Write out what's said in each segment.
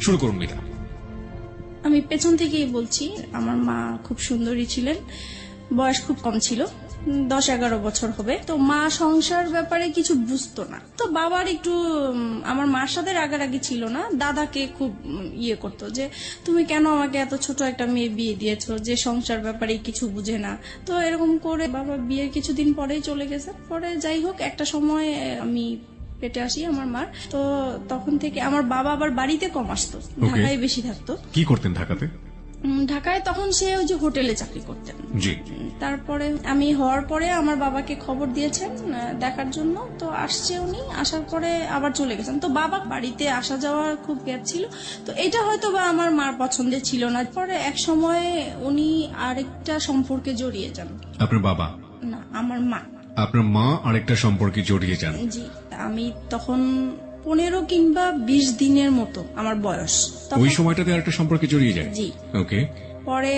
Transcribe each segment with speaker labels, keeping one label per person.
Speaker 1: শুরু করুন মিতা।
Speaker 2: আমি পেছন থেকেই বলছি, আমার মা খুব সুন্দরী ছিলেন, বয়স খুব কম ছিল, 10-11 বছর হবে। তো মা সংসার ব্যাপারে কিছু বুঝতো না। তো বাবার একটু আমার মার সাথে রাগারাগি ছিল না, দাদাকে খুব ইয়ে করতো যে তুমি কেন আমাকে এত ছোট একটা মেয়ে বিয়ে দিয়েছো যে সংসার ব্যাপারে কিছু বুঝে না। তো এরকম করে বাবা বিয়ের কিছুদিন পরেই চলে গেছে। পরে যাই হোক, একটা সময় আমি পেটে আসি আমার মার। তো তখন থেকে আমার বাবা আবার বাড়িতে কম আসতো, ঢাকায় বেশি থাকতো।
Speaker 1: কি করতেন ঢাকাতে?
Speaker 2: ঢাকায় তখন সে ওই যে হোটেলে চাকরি করতেন।
Speaker 1: জি।
Speaker 2: তারপরে আমি হওয়ার পরে আমার বাবাকে খবর দিয়েছেন দেখার জন্য। তো আসছে উনি, আসার পরে আবার চলে গেছেন। তো বাবা বাড়িতে আসা যাওয়ার খুব গ্যাপ ছিল। তো এটা হয়তো বা আমার মার পছন্দের ছিল না। পরে এক সময় উনি আরেকটা সম্পর্কে জড়িয়ে যান।
Speaker 1: আপনার বাবা
Speaker 2: না, আমার মা।
Speaker 1: আপনার মা আরেকটা সম্পর্কে জড়িয়ে যান?
Speaker 2: জি। আমি তখন 15 কিংবা 20 দিনের মতো আমার বয়স।
Speaker 1: ওই সময়টাতে আরেকটা সম্পর্কে জড়িয়ে যায়?
Speaker 2: জি।
Speaker 1: ওকে।
Speaker 2: পরে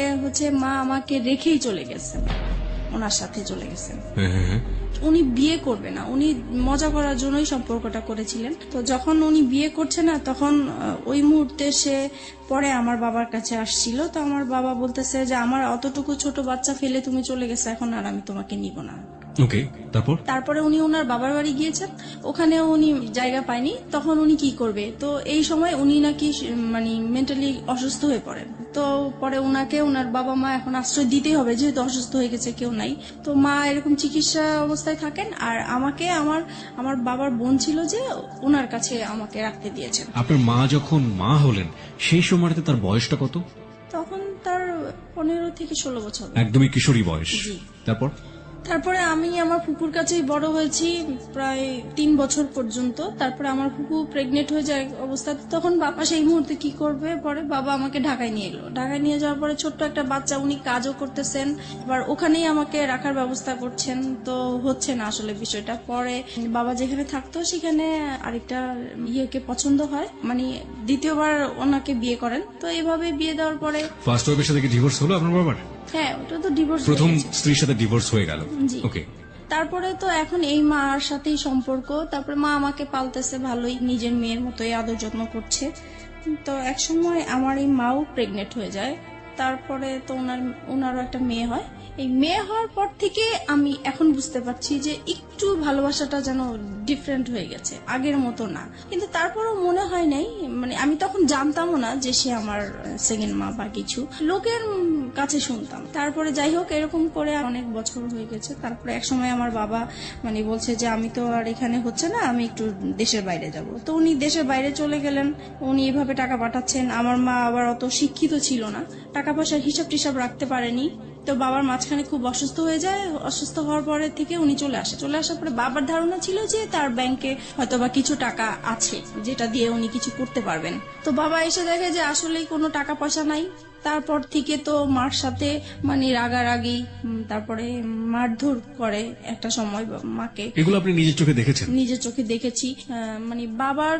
Speaker 2: মা আমাকে রেখেই চলে গেছেন, ওনার সাথে চলে গেছেন। উনি বিয়ে করবে না, উনি মজা করার জন্যই সম্পর্কটা করেছিলেন। তো যখন উনি বিয়ে করছে না, তখন ওই মুহূর্তে সে পরে আমার বাবার কাছে আসছিল। তো আমার বাবা বলতেছে যে আমার অতটুকু ছোট বাচ্চা ফেলে তুমি চলে গেছে, এখন আর আমি তোমাকে নিব না।
Speaker 1: ওকে। তারপরে
Speaker 2: উনি ওনার বাবার বাড়ি গিয়েছেন, ওখানে উনি জায়গা পায়নি। তখন উনি কি করবে? তো এই সময় উনি নাকি মানে মেন্টালি অসুস্থ হয়ে পড়েন। তো পরে ওনাকে ওনার বাবা মা এখন আশ্রয় দিতেই হবে, যেহেতু অসুস্থ হয়ে গেছে, কেউ নাই। তো মা এরকম চিকিৎসা অবস্থায় থাকেন। আর আমাকে আমার বাবার বোন ছিল যে ওনার কাছে আমাকে রাখতে দিয়েছেন।
Speaker 1: আপনার মা যখন মা হলেন সেই সময়টাতে তার বয়সটা কত?
Speaker 2: তখন তার 15 থেকে 16 বছর।
Speaker 1: একদমই কিশোরী বয়স।
Speaker 2: জি।
Speaker 1: তারপরে
Speaker 2: আমি আমার ফুপুর কাছেই বড় হয়েছি প্রায় 3 বছর পর্যন্ত। তারপরে আমার ফুপু প্রেগনেন্ট হয়ে যায় অবস্থা। তখন বাবা সেই মুহূর্তে কি করবে? পরে বাবা আমাকে ঢাকায় নিয়ে এলো। ঢাকায় নিয়ে যাওয়ার পরে ছোট্ট একটা বাচ্চা, উনি কাজও করতেছেন, আবার ওখানেই আমাকে রাখার ব্যবস্থা করছেন। তো হচ্ছে না আসলে বিষয়টা। পরে বাবা যেখানে থাকতো সেখানে আরেকটা ইয়েকে পছন্দ হয়, মানে দ্বিতীয়বার ওনাকে বিয়ে করেন। তো এইভাবে বিয়ে দেওয়ার পরে
Speaker 1: ফার্স্ট ওয়াইফের সাথে কি ডিভোর্স হলো আপনার বাবার?
Speaker 2: হ্যাঁ, ওটা তো ডিভোর্স।
Speaker 1: প্রথম স্ত্রীর সাথে ডিভোর্স হয়ে গেল। ওকে।
Speaker 2: তারপরে তো এখন এই মার সাথেই সম্পর্ক। তারপরে মা আমাকে পালতেছে ভালোই, নিজের মেয়ের মতোই আদর যত্ন করছে। তো এক সময় আমার এই মাও প্রেগনেন্ট হয়ে যায়। তারপরে তো ওনারও একটা মেয়ে হয়। এই মেয়ে হওয়ার পর থেকে আমি এখন বুঝতে পারছি যে একটু ভালোবাসাটা যেন ডিফারেন্ট হয়ে গেছে, আগের মতো না। কিন্তু তারপরও মনে হয় নাই, মানে আমি তখন জানতামও না যে সে আমার সেকেন্ড মা বা কিছু, লোকের কাছে শুনতাম। তারপরে যাই হোক, এরকম করে অনেক বছর হয়ে গেছে। তারপরে এক সময় আমার বাবা মানে বলছে যে আমি তো আর এখানে হচ্ছে না, আমি একটু দেশের বাইরে যাব। তো উনি দেশের বাইরে চলে গেলেন। উনি এভাবে টাকা পাঠাচ্ছেন। আমার মা আবার অত শিক্ষিত ছিল না, টাকা পয়সার হিসাব টিসাব রাখতে পারেনি। তো বাবার মাঝখানে খুব অসুস্থ হয়ে যায়। অসুস্থ হওয়ার পরে থেকে উনি চলে আসার পরে বাবার ধারণা ছিল যে তার ব্যাংকে হয়তো বা কিছু টাকা আছে যেটা দিয়ে উনি কিছু করতে পারবেন। তো বাবা এসে দেখে যে আসলেই কোনো টাকা পয়সা নাই। তারপর থেকে তো মার সাথে মানে রাগারাগি, তারপরে মারধর করে একটা সময় মাকে।
Speaker 1: এগুলো আপনি নিজের চোখে দেখেছেন?
Speaker 2: নিজের চোখে দেখেছি। মানে বাবার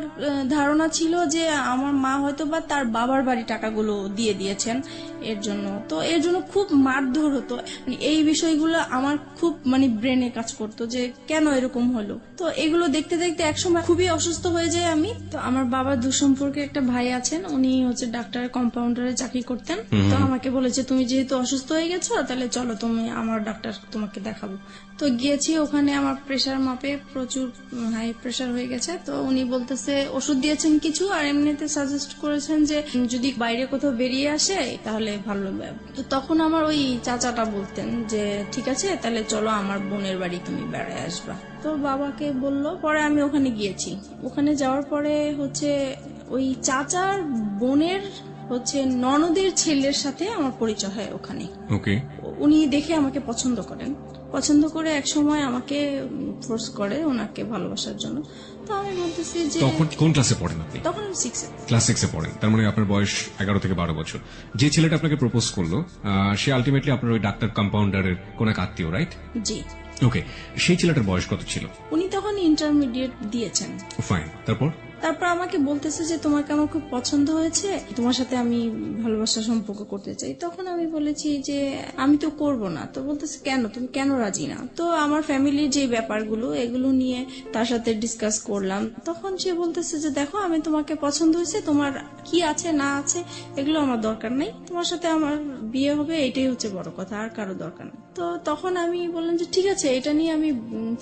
Speaker 2: ধারণা ছিল যে আমার মা হয়তো বা তার বাবার বাড়ি টাকাগুলো দিয়ে দিয়েছেন এর জন্য। তো এর জন্য খুব মারধর হতো। এই বিষয়গুলো আমার খুব মানে ব্রেনে কাজ করতো যে কেন এরকম হলো। তো এগুলো দেখতে দেখতে একসময় খুবই অসুস্থ হয়ে যায় আমি। তো আমার বাবার দুঃসম্পর্কে একটা ভাই আছেন, উনি হচ্ছে ডাক্তার কম্পাউন্ডারে চাকরি করতেন। তো আমাকে বলেছে তুমি যেহেতু অসুস্থ হয়ে গেছো, তাহলে চলো তুমি আমার ডাক্তার তোমাকে দেখাবো। তো গিয়েছি, ওখানে আমার প্রেশার মাপে প্রচুর হাই প্রেশার হয়ে গেছে। তো উনি বলতেছে ওষুধ দিয়েছেন কিছু, আর এমনিতে সাজেস্ট করেছেন যে যদি বাইরে কোথাও বেরিয়ে আসে তাহলে ভালো হবে। তো তখন আমার ওই চাচাটা বলতেন যে ঠিক আছে, তাহলে চলো আমার বোনের বাড়ি তুমি বেড়ায় আসবা। তো বাবাকে বললো, পরে আমি ওখানে গিয়েছি। ওখানে যাওয়ার পরে ওই চাচার বোনের ননদের ছেলের সাথে আমার পরিচয় হয় ওখানে।
Speaker 1: ওকে।
Speaker 2: উনি দেখে আমাকে পছন্দ করে এক সময় আমাকে ফোর্স করে ওনাকে ভালোবাসার জন্য। তো আমি বলতেছি যে
Speaker 1: তখন কোন ক্লাসে পড়েন আপনি?
Speaker 2: তখন 6
Speaker 1: ক্লাস 6 এ পড়েন। তার মানে আপনার বয়স 11 থেকে 12 বছর। যে ছেলেটা আপনাকে প্রপোজ করলো সে আলটিমেটলি আপনার ওই ডাক্তার কম্পাউন্ডারের কোন এক আত্মীয়, রাইট?
Speaker 2: জি।
Speaker 1: ওকে। সেই ছেলেটার বয়স কত ছিল?
Speaker 2: উনি তখন ইন্টারমিডিয়েট দিয়েছেন।
Speaker 1: ফাইন। তারপর
Speaker 2: তারপর আমাকে বলতেছে যে তোমাকে আমার খুব পছন্দ হয়েছে, তোমার সাথে আমি ভালোবাসার সম্পর্ক করতে চাই। তখন আমি বলেছি যে আমি তো করব না। তো বলতেছে কেন, তুমি কেন রাজি না? তো আমার ফ্যামিলির যে ব্যাপারগুলো এগুলো নিয়ে তার সাথে ডিসকাস করলাম। তখন সে বলতেছে যে দেখো, আমি তোমাকে পছন্দ হয়েছে, তোমার কি আছে না আছে এগুলো আমার দরকার নেই, তোমার সাথে আমার বিয়ে হবে এটাই হচ্ছে বড় কথা, আর কারো দরকার নেই। তো তখন আমি বললাম যে ঠিক আছে, এটা নিয়ে আমি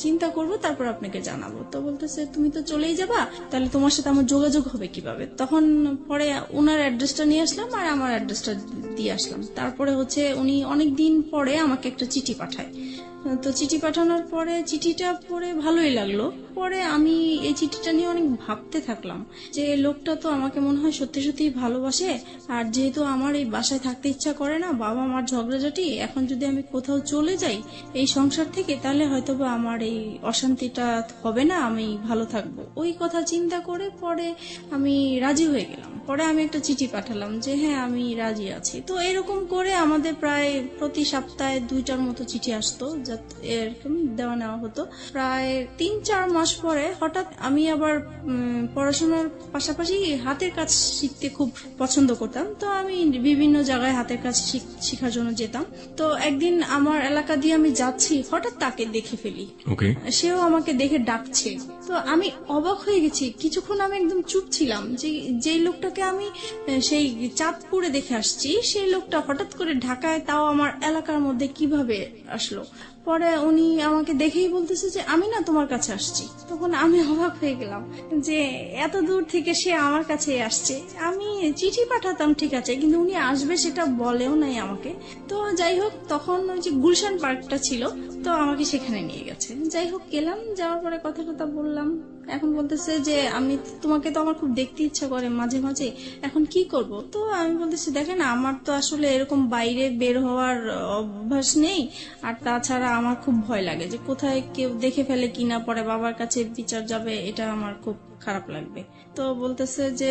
Speaker 2: চিন্তা করব, তারপর আপনাকে জানাবো। তো বলতেছে তুমি তো চলেই যাবা, তাহলে তোমার সাথে আমার যোগাযোগ হবে কিভাবে? তখন পরে ওনার অ্যাড্রেসটা নিয়ে আসলাম আর আমার অ্যাড্রেসটা দিয়ে আসলাম। তারপরে হচ্ছে উনি অনেক দিন পরে আমাকে একটা চিঠি পাঠায়। তো চিঠি পাঠানোর পরে চিঠিটা পড়ে ভালোই লাগলো। পরে আমি এই চিঠিটা নিয়ে অনেক ভাবতে থাকলাম যে লোকটা তো আমাকে মনে হয় সত্যি সত্যি ভালোবাসে। আর যেহেতু আমার এই বাসায় থাকতে ইচ্ছা করে না, বাবা মার ঝগড়াঝাটি, এখন যদি আমি কোথাও চলে যাই এই সংসার থেকে, তাহলে হয়তোবা আমার এই অশান্তিটা হবে না, আমি ভালো থাকবো। ওই কথা চিন্তা করে পরে আমি রাজি হয়ে গেলাম। পরে আমি একটা চিঠি পাঠালাম যে হ্যাঁ আমি রাজি আছি। তো এরকম করে আমাদের প্রায় প্রতি সপ্তাহে 2টার মতো চিঠি আসতো, এরকম দেওয়া নেওয়া হতো। প্রায় 3-4 মাস পরে হঠাৎ আমি আবার পড়াশোনার পাশাপাশি হাতের কাজ শিখতে খুব পছন্দ করতাম। তো আমি বিভিন্ন জায়গায় হাতের কাজ শেখার জন্য যেতাম। তো একদিন আমার এলাকা দিয়ে আমি যাচ্ছি, হঠাৎ তাকে দেখে ফেলি।
Speaker 1: ওকে।
Speaker 2: সেও আমাকে দেখে ডাকছে। তো আমি অবাক হয়ে গেছি। কিছুক্ষণ আমি একদম চুপ ছিলাম যে যেই লোকটাকে আমি সেই চাঁদপুরে দেখে আসছি, সেই লোকটা হঠাৎ করে ঢাকায়, তাও আমার এলাকার মধ্যে কিভাবে আসলো? পরে উনি আমাকে দেখেই বলতেছে যে আমি না তোমার কাছে আসছি। তখন আমি অবাক হয়ে গেলাম যে এত দূর থেকে সে আমার কাছে আসছে। আমি চিঠি পাঠাতাম ঠিক আছে, কিন্তু উনি আসবে সেটা বলেও নাই আমাকে। তো যাই হোক, তখন ওই যে গুলশান পার্কটা ছিল, তো আমাকে সেখানে নিয়ে গেছে। যাই হোক গেলাম, যাওয়ার পরে কথা টথা বললাম। এখন বলতেছে যে আমি তোমাকে তো আমার খুব দেখতে ইচ্ছা করে মাঝে মাঝে, এখন কি করব? তো আমি বলতেছি দেখেন, আমার তো আসলে এরকম বাইরে বের হওয়ার অভ্যাস নেই, আর তাছাড়া আমার খুব ভয় লাগে যে কোথায় কেউ দেখে ফেলে কিনা, পরে বাবার কাছে বিচার যাবে, এটা আমার খুব খারাপ লাগবে। তো বলতেছে যে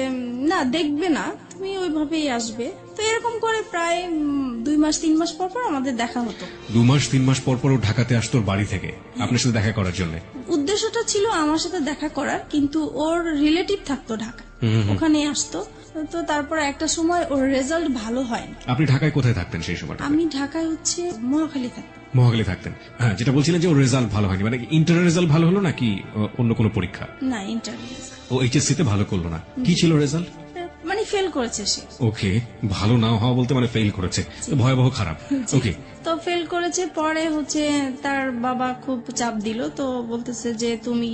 Speaker 2: না, দেখবে না, তুমি ওইভাবেই আসবে। তো এরকম করে প্রায় 2-3 মাস পর পর আমাদের দেখা হতো।
Speaker 1: 2-3 মাস পর পর ও ঢাকাতে আসতো ওর বাড়ি থেকে আপনার সাথে দেখা করার জন্য?
Speaker 2: উদ্দেশ্যটা ছিল আমার সাথে দেখা করার, কিন্তু ওর রিলেটিভ থাকতো ঢাকা, ওখানে আসতো। তো তারপর একটা সময় ওর রেজাল্ট ভালো হয়।
Speaker 1: আপনি ঢাকায় কোথায় থাকতেন সেই সময়টা?
Speaker 2: আমি ঢাকায় হচ্ছে মহাখালী থাকতাম।
Speaker 1: মহাখালী থাকতেন। হ্যাঁ, যেটা বলছিলেন যে ওর রেজাল্ট ভালো হয়নি, মানে ইন্টারের রেজাল্ট ভালো হলো নাকি অন্য কোনো পরীক্ষা?
Speaker 2: না, ইন্টারভিউ।
Speaker 1: ও এইচএসসি তে ভালো করলো না, কি ছিল রেজাল্ট?
Speaker 2: মানে ফেল করেছে সে।
Speaker 1: ওকে, ভালো না হওয়া বলতে মানে ফেল করেছে, তো ভয়াবহ খারাপ। ওকে,
Speaker 2: তো ফেল করেছে। পরে হচ্ছে তার বাবা খুব চাপ দিল। তো বলতেছে যে তুমি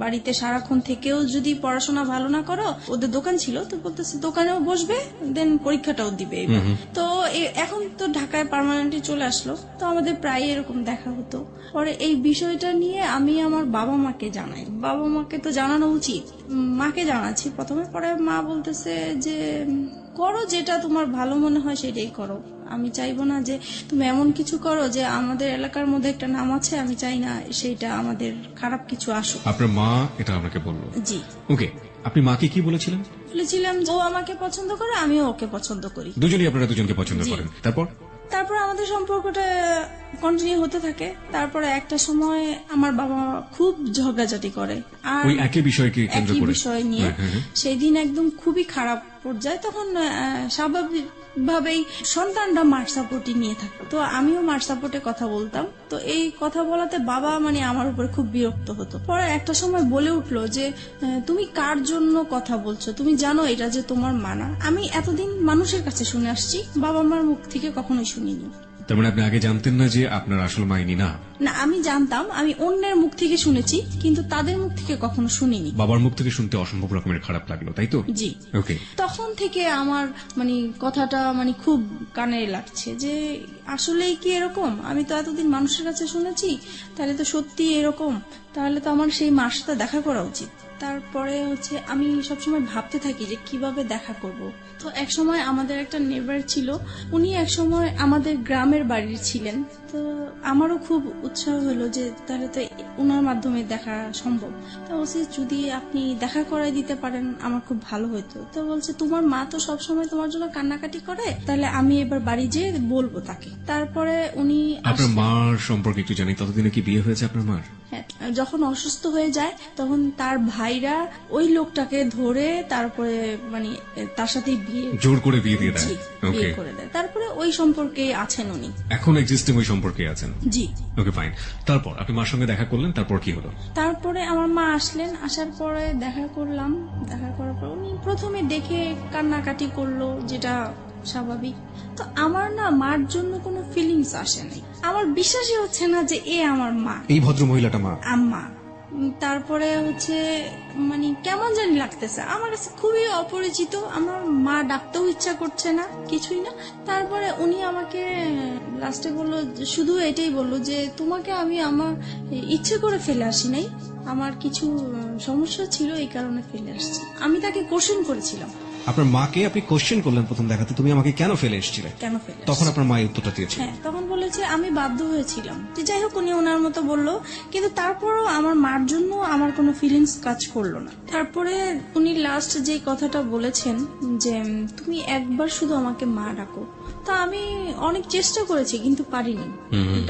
Speaker 2: বাড়িতে সারাক্ষণ থেকেও যদি পড়াশোনা ভালো না করো, ওদের দোকান ছিল, তো বলতেছে দোকানেও বসবে, দেন পরীক্ষাটাও দিবে। তো এখন তো ঢাকায় পার্মানেন্টলি চলে আসলো, তো আমাদের প্রায় এরকম দেখা হতো। পরে এই বিষয়টা নিয়ে আমি আমার বাবা মাকে জানাই। বাবা মাকে তো জানানো উচিত, মাকে জানাচ্ছি প্রথমে। পরে মা বলতেছে যে করো, যেটা তোমার ভালো মনে হয় সেটাই করো। আমি চাইবো না যে তুমি এমন কিছু করো যে আমাদের এলাকার মধ্যে একটা নাম আছে, আমি চাই না সেইটা আমাদের খারাপ কিছু আসুক।
Speaker 1: আপনার মা এটা আপনাকে বললো?
Speaker 2: জি।
Speaker 1: ওকে, আপনি মাকে কি বলেছিলেন?
Speaker 2: বলেছিলাম ও আমাকে পছন্দ করে, আমিও ওকে পছন্দ করি।
Speaker 1: দুজনেই আপনারা দুজনকে পছন্দ করেন। তারপর
Speaker 2: আমাদের সম্পর্কটা কন্টিনিউ হতে থাকে। তারপরে একটা সময় আমার বাবা খুব ঝগড়াঝাটি করে, আর
Speaker 1: ওই একই বিষয়কে কেন্দ্র
Speaker 2: একই
Speaker 1: করে?
Speaker 2: বিষয় নিয়ে। সেই দিন একদম খুবই খারাপ পর্যায়ে। তখন স্বাভাবিক ভাবেই সন্তানরা মার সাপোর্টই নিয়ে থাকে, তো আমিও মার সাপোর্টে কথা বলতাম। তো এই কথা বলাতে বাবা মানে আমার উপর খুব বিরক্ত হতো। পরে একটা সময় বলে উঠলো যে তুমি কার জন্য কথা বলছো, তুমি জানো এটা যে তোমার মানা। আমি এতদিন মানুষের কাছে শুনে আসছি, বাবা মার মুখ থেকে কখনোই শুনিনি।
Speaker 1: তার মানে আপনি আগে জানতেন না যে আপনার আসল মা ইনি না?
Speaker 2: না, আমি জানতাম, আমি অন্যের মুখ থেকে শুনেছি, কিন্তু তাদের মুখ থেকে কখনো শুনিনি।
Speaker 1: বাবার মুখ থেকে শুনতে অসম্ভব রকমের খারাপ লাগলো, তাই তো?
Speaker 2: জি।
Speaker 1: ওকে,
Speaker 2: তখন থেকে আমার মানে কথাটা মানে খুব কানে লাগছে যে আসলেই কি এরকম? আমি তো এতদিন মানুষের কাছে শুনেছি, তাহলে তো সত্যি এরকম, তাহলে তো আমার সেই মার সাথে দেখা করা উচিত। তারপরে হচ্ছে আমি সবসময় ভাবতে থাকি যে কিভাবে দেখা করব। তো এক সময় আমাদের একটা নেবার ছিল, উনি এক সময় আমাদের গ্রামের বাড়ির ছিলেন। তো আমারও খুব উৎসাহ হলো যে তাহলে তো উনার মাধ্যমে দেখা সম্ভব। তো বলছে যদি আপনি দেখা করাই দিতে পারেন আমার খুব ভালো হতো। তো বলছে তোমার মা তো সবসময় তোমার জন্য কান্নাকাটি করে, তাহলে আমি এবার বাড়ি যেয়ে বলবো তাকে। তারপরে উনি
Speaker 1: আপনার মার সম্পর্কে একটু জানি, ততদিনে কি বিয়ে হয়েছে আপনার মার?
Speaker 2: হ্যাঁ, যখন অসুস্থ হয়ে যায় তখন তার ভাই ভাইরা ওই লোকটাকে ধরে তারপরে মানে তার সাথে বিয়ে
Speaker 1: জোর করে বিয়ে দিয়ে দেয়।
Speaker 2: জি,
Speaker 1: ওকে,
Speaker 2: বিয়ে করে দেয়। তারপরে ওই সম্পর্কে আছেন উনি।
Speaker 1: এখন এক্সিস্টিং ওই সম্পর্কে আছেন।
Speaker 2: জি।
Speaker 1: ওকে, ফাইন। তারপর আপনি মার সঙ্গে দেখা করলেন, তারপর কি হলো?
Speaker 2: তারপরে আমার মা আসলেন, আসার পরে দেখা করলাম। দেখা করার পর উনি প্রথমে দেখে কান্নাকাটি করলো, যেটা স্বাভাবিক। তো আমার না মার জন্য কোনো ফিলিংস আসে নাই। আমার বিশ্বাসই হচ্ছে না যে এ আমার মা,
Speaker 1: এই ভদ্র মহিলাটা মা।
Speaker 2: আম্মা। তারপরে হচ্ছে মানে কেমন জানি লাগতেছে আমার কাছে, খুবই অপরিচিত। আমার মা ডাকতেও ইচ্ছা করছে না, কিছুই না। তারপরে উনি আমাকে লাস্টে বললো, শুধু এটাই বললো যে তোমাকে আমি আমার ইচ্ছে করে ফেলে আসি নাই, আমার কিছু সমস্যা ছিল এই কারণে ফেলে আসছি। আমি তাকে কোশ্চেন করেছিলাম।
Speaker 3: আপনার মাকে আপনি কোশ্চেন করলেন প্রথম দেখাতে, তুমি আমাকে কেন ফেলে এসেছিলে?
Speaker 2: কেন ফেলে
Speaker 3: তখন আপনার মা এই উত্তরটা দিয়েছিল।
Speaker 2: হ্যাঁ, তখন বলেছে আমি বাধ্য হয়েছিলাম। যে যাই হোক, উনি ওনার মতো বললো, কিন্তু তারপরও আমার মার জন্য আমার কোনো ফিলিংস কাজ করলো না। তারপরে উনি লাস্ট যে কথাটা বলেছেন যে তুমি একবার শুধু আমাকে মা ডাকো। তা আমি অনেক চেষ্টা করেছি কিন্তু পারিনি,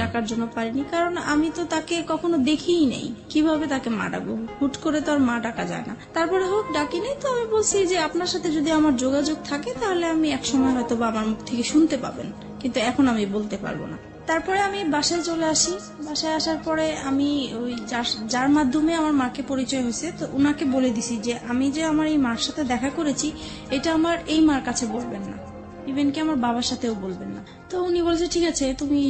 Speaker 2: ডাকার জন্য পারিনি, কারণ আমি তো তাকে কখনো দেখিই নেই। কিভাবে তাকে মা ডাকবো? হুট করে তো আর মা ডাকা যায় না। তারপরে হোক ডাকি নেই, তো আমি বলছি যে আপনার সাথে যদি আমার যোগাযোগ থাকে তাহলে আমি একসময় হয়তো বা আমার মুখ থেকে শুনতে পাবেন, কিন্তু এখন আমি বলতে পারবো না। তারপরে আমি বাসায় চলে আসি। বাসায় আসার পরে আমি ওই যার মাধ্যমে আমার মাকে পরিচয় হয়েছে, তো উনাকে বলে দিছি যে আমি যে আমার এই মার সাথে দেখা করেছি এটা আমার এই মার কাছে বলবেন না, ইভেন কি আমার বাবার সাথেও বলবেন না। তো উনি বলছে ঠিক আছে, তুমি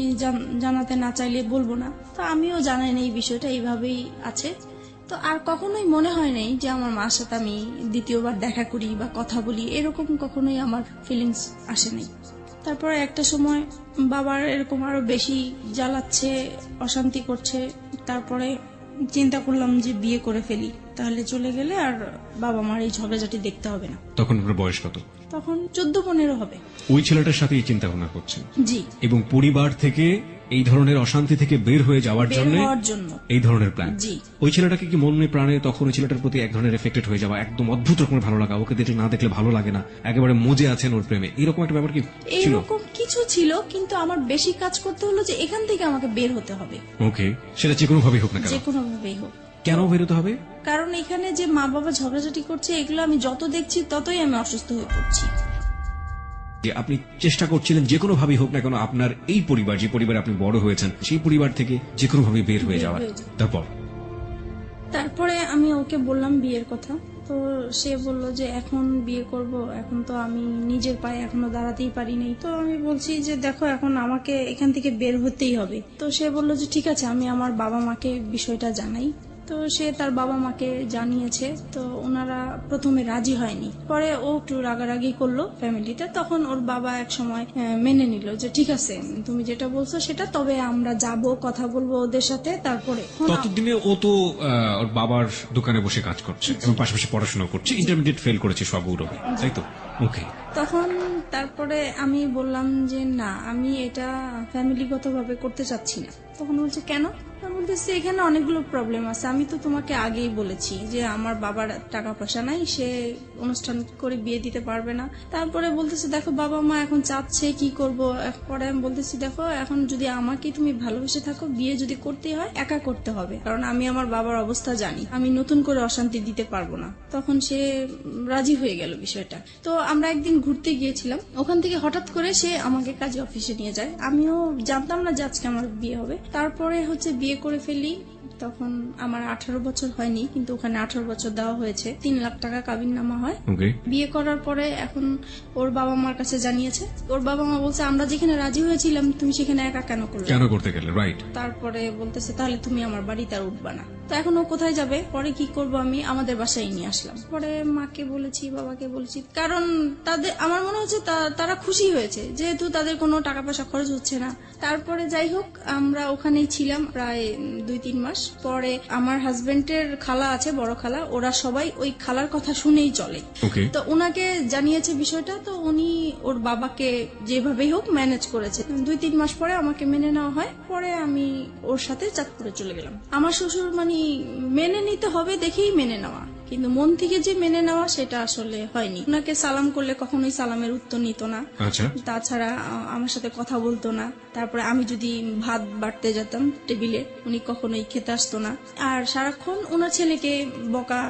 Speaker 2: জানাতে না চাইলে বলবো না। তো আমিও জানাই না এই বিষয়টা, এইভাবেই আছে। তো আর কখনোই মনে হয় নাই যে আমার মার সাথে আমি দ্বিতীয়বার দেখা করি বা কথা বলি, এরকম কখনোই আমার ফিলিংস আসে নাই। তারপরে একটা সময় বাবার এরকম আরো বেশি জ্বালাচ্ছে, অশান্তি করছে। তারপরে চিন্তা করলাম যে বিয়ে করে ফেলি, তাহলে চলে গেলে আর বাবা মার এই ঝগড়াঝাটি দেখতে হবে না।
Speaker 1: তখন আপনার বয়স কত?
Speaker 2: তখন 14-15 হবে।
Speaker 1: ওই ছেলেটার সাথে এই চিন্তা ভাবনা করছেন
Speaker 2: জি,
Speaker 1: এবং পরিবার থেকে এই ধরনের অশান্তি থেকে বের হয়ে যাওয়ার
Speaker 2: বের
Speaker 1: জন্য
Speaker 2: হওয়ার জন্য।
Speaker 1: এই ধরনের প্ল্যান।
Speaker 2: জি।
Speaker 1: ওই ছেলেটাকে কি মনে প্রাণে তখন ওই ছেলেটার প্রতি এক ধরনের এফেক্টেড হয়ে যাওয়া, একদম অদ্ভুত রকমের ভালো লাগা, ওকে দেখলে না দেখলে ভালো লাগে না, একেবারে মজে আছেন ওর প্রেমে, এরকম একটা ব্যাপার কি ছিল?
Speaker 2: এইরকম কিছু ছিল, কিন্তু আমার বেশি কাজ করতে হলো যে এখান থেকে আমাকে বের হতে হবে,
Speaker 1: ওকে, সেটা যে কোনো ভাবে হোক না কেন।
Speaker 2: যে কোনো ভাবেই হোক।
Speaker 1: কেন বেরোতে হবে?
Speaker 2: কারণ এখানে যে মা বাবা ঝগড়াঝাটি করছে, এগুলো আমি যত দেখছি ততই আমি অসুস্থ হয়ে পড়ছি।
Speaker 1: যে আপনি চেষ্টা করছিলেন যে কোনো ভাবে হোক না কেন আপনার এই পরিবার, যে পরিবারে আপনি বড় হয়েছেন, সেই পরিবার থেকে যে কোনো ভাবে বের হয়ে যাওয়ার।
Speaker 2: তারপরে আমি ওকে বললাম বিয়ের কথা। তো সে বলল যে এখন বিয়ে করব, এখন তো আমি নিজের পায়ে এখনো দাঁড়াতেই পারি নাই। তো আমি বলছি যে দেখো, এখন আমাকে এখান থেকে বের হতেই হবে। তো সে বলল যে ঠিক আছে, আমি আমার বাবা মাকে বিষয়টা জানাই। তো সে তার বাবা মাকে জানিয়েছে। তো ওনারা প্রথমে রাজি হয়নি, পরে ও একটু রাগারাগি করলো ফ্যামিলিতে। তখন ওর বাবা এক সময় মেনে নিল যে ঠিক আছে, তুমি যেটা বলছো সেটা, তবে আমরা যাব, কথা বলবো ওদের সাথে। তারপরে
Speaker 1: ততদিনে ও তো ওর বাবার দোকানে বসে কাজ করছে এবং পাশাপাশি পড়াশোনা করছে, ইন্টারমিডিয়েট ফেল করেছে সব গৌরবে, তাই তো? ওকে।
Speaker 2: তখন তারপরে আমি বললাম যে না, আমি এটা ফ্যামিলিগতভাবে করতে চাচ্ছি না। তখন বলছে কেন? আমি বলতেছি এখানে অনেকগুলো প্রবলেম আছে, আমি তো তোমাকে আগেই বলেছি যে আমার বাবার টাকা পয়সা নাই, সে অনুষ্ঠান করে বিয়ে দিতে পারবে না। তারপরে বলতেছে দেখো, বাবা মা এখন চাচ্ছে, কি করব। পরে আমি বলতেছি দেখো, এখন যদি আমাকে তুমি ভালোবেসে থাকো, বিয়ে যদি করতে হয় একা করতে হবে, কারণ আমি আমার বাবার অবস্থা জানি, আমি নতুন করে অশান্তি দিতে পারবো না। তখন সে রাজি হয়ে গেল বিষয়টা। তো আমরা একদিন ঘুরতে গিয়েছিলাম, ওখান থেকে হঠাৎ করে সে আমাকে কাজে অফিসে নিয়ে যায়। আমিও জানতাম না যে আজকে আমার বিয়ে হবে। তারপরে হচ্ছে বিয়ে করে ফেলি। তখন আমার 18 বছর হয়নি, কিন্তু ওখানে 18 বছর দেওয়া হয়েছে। 3 লাখ টাকা কাবিননামা হয়। বিয়ে করার পরে এখন ওর বাবা মার কাছে জানিয়েছে। ওর বাবা মা বলছে আমরা যেখানে রাজি হয়েছিলাম তুমি সেখানে একা কেন করলে,
Speaker 1: কেন করতে গেলে, রাইট?
Speaker 2: তারপরে বলতেছে তাহলে তুমি আমার বাড়িতে আর উঠবা না। তো এখন ও কোথায় যাবে? পরে কি করব, আমি আমাদের বাসায় নিয়ে আসলাম। পরে মাকে বলেছি, বাবাকে বলেছি, কারণ তাদের, আমার মনে হচ্ছে তারা খুশি হয়েছে, যেহেতু তাদের কোনো টাকা পয়সা খরচ হচ্ছে না। তারপরে যাই হোক, আমরা ওখানেই ছিলাম প্রায় 2-3 মাস। পরে আমার হাজবেন্ডের খালা আছে, বড় খালা, ওরা সবাই ওই খালার কথা শুনেই চলে। তো ওনাকে জানিয়েছে বিষয়টা। তো উনি ওর বাবাকে যেভাবেই হোক ম্যানেজ করেছে। 2-3 মাস পরে আমাকে মেনে নেওয়া হয়। পরে আমি ওর সাথে চাঁদপুরে চলে গেলাম। আমার শ্বশুর মানে মেনে নিতে হবে দেখেই মেনে নেওয়া, কিন্তু মন থেকে যে মেনে নেওয়া সেটা আসলে হয়নি। ওনাকে সালাম করলে কখনোই সালামের উত্তর নিত না। তাছাড়া আমার সাথে কথা বলতো না। তারপরে আমি যদি ভাত বাড়তে যেতাম টেবিলে, উনি কখনোই খেতে আসতো না। আর সারাক্ষণ ওনার ছেলেকে বকা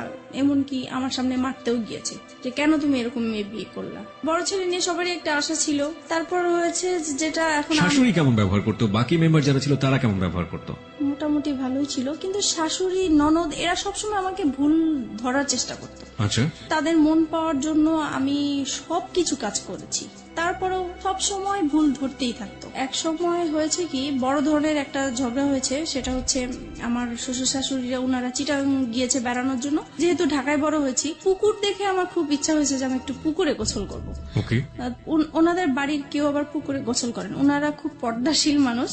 Speaker 2: এমনকি আমার সামনে মারতেও গিয়েছে যে কেন তুমি এরকম মেয়ে বিয়ে করলা। বড় ছেলে নিয়ে সবারই একটা আশা ছিল। তারপর হয়েছে যেটা এখন
Speaker 1: শাশুড়ি কেমন ব্যবহার করতো, বাকি মেম্বার যারা ছিল তারা কেমন ব্যবহার করতো?
Speaker 2: মোটামুটি ভালোই ছিল, কিন্তু শাশুড়ি ননদ এরা সবসময় আমাকে ভুল ধরার চেষ্টা করতো।
Speaker 1: আচ্ছা,
Speaker 2: তাদের মন পাওয়ার জন্য আমি সবকিছু কাজ করেছি, তারপরেও সব সময় ভুল ধরতেই থাকতো। এক সময় হয়েছে কি, বড় ধরনের একটা ঝগড়া হয়েছে। সেটা হচ্ছে আমার শ্বশুর শাশুড়িরা ওনারা চিটাগাং গিয়েছে বেড়ানোর জন্য। যেহেতু ঢাকায় বড় হয়েছি, পুকুর দেখে আমার খুব ইচ্ছা হয়েছে যে আমি একটু পুকুরে গোসল করবো।
Speaker 1: ওকে।
Speaker 2: ওনাদের বাড়ির কেউ আবার পুকুরে গোসল করেন, ওনারা খুব পর্দাশীল মানুষ।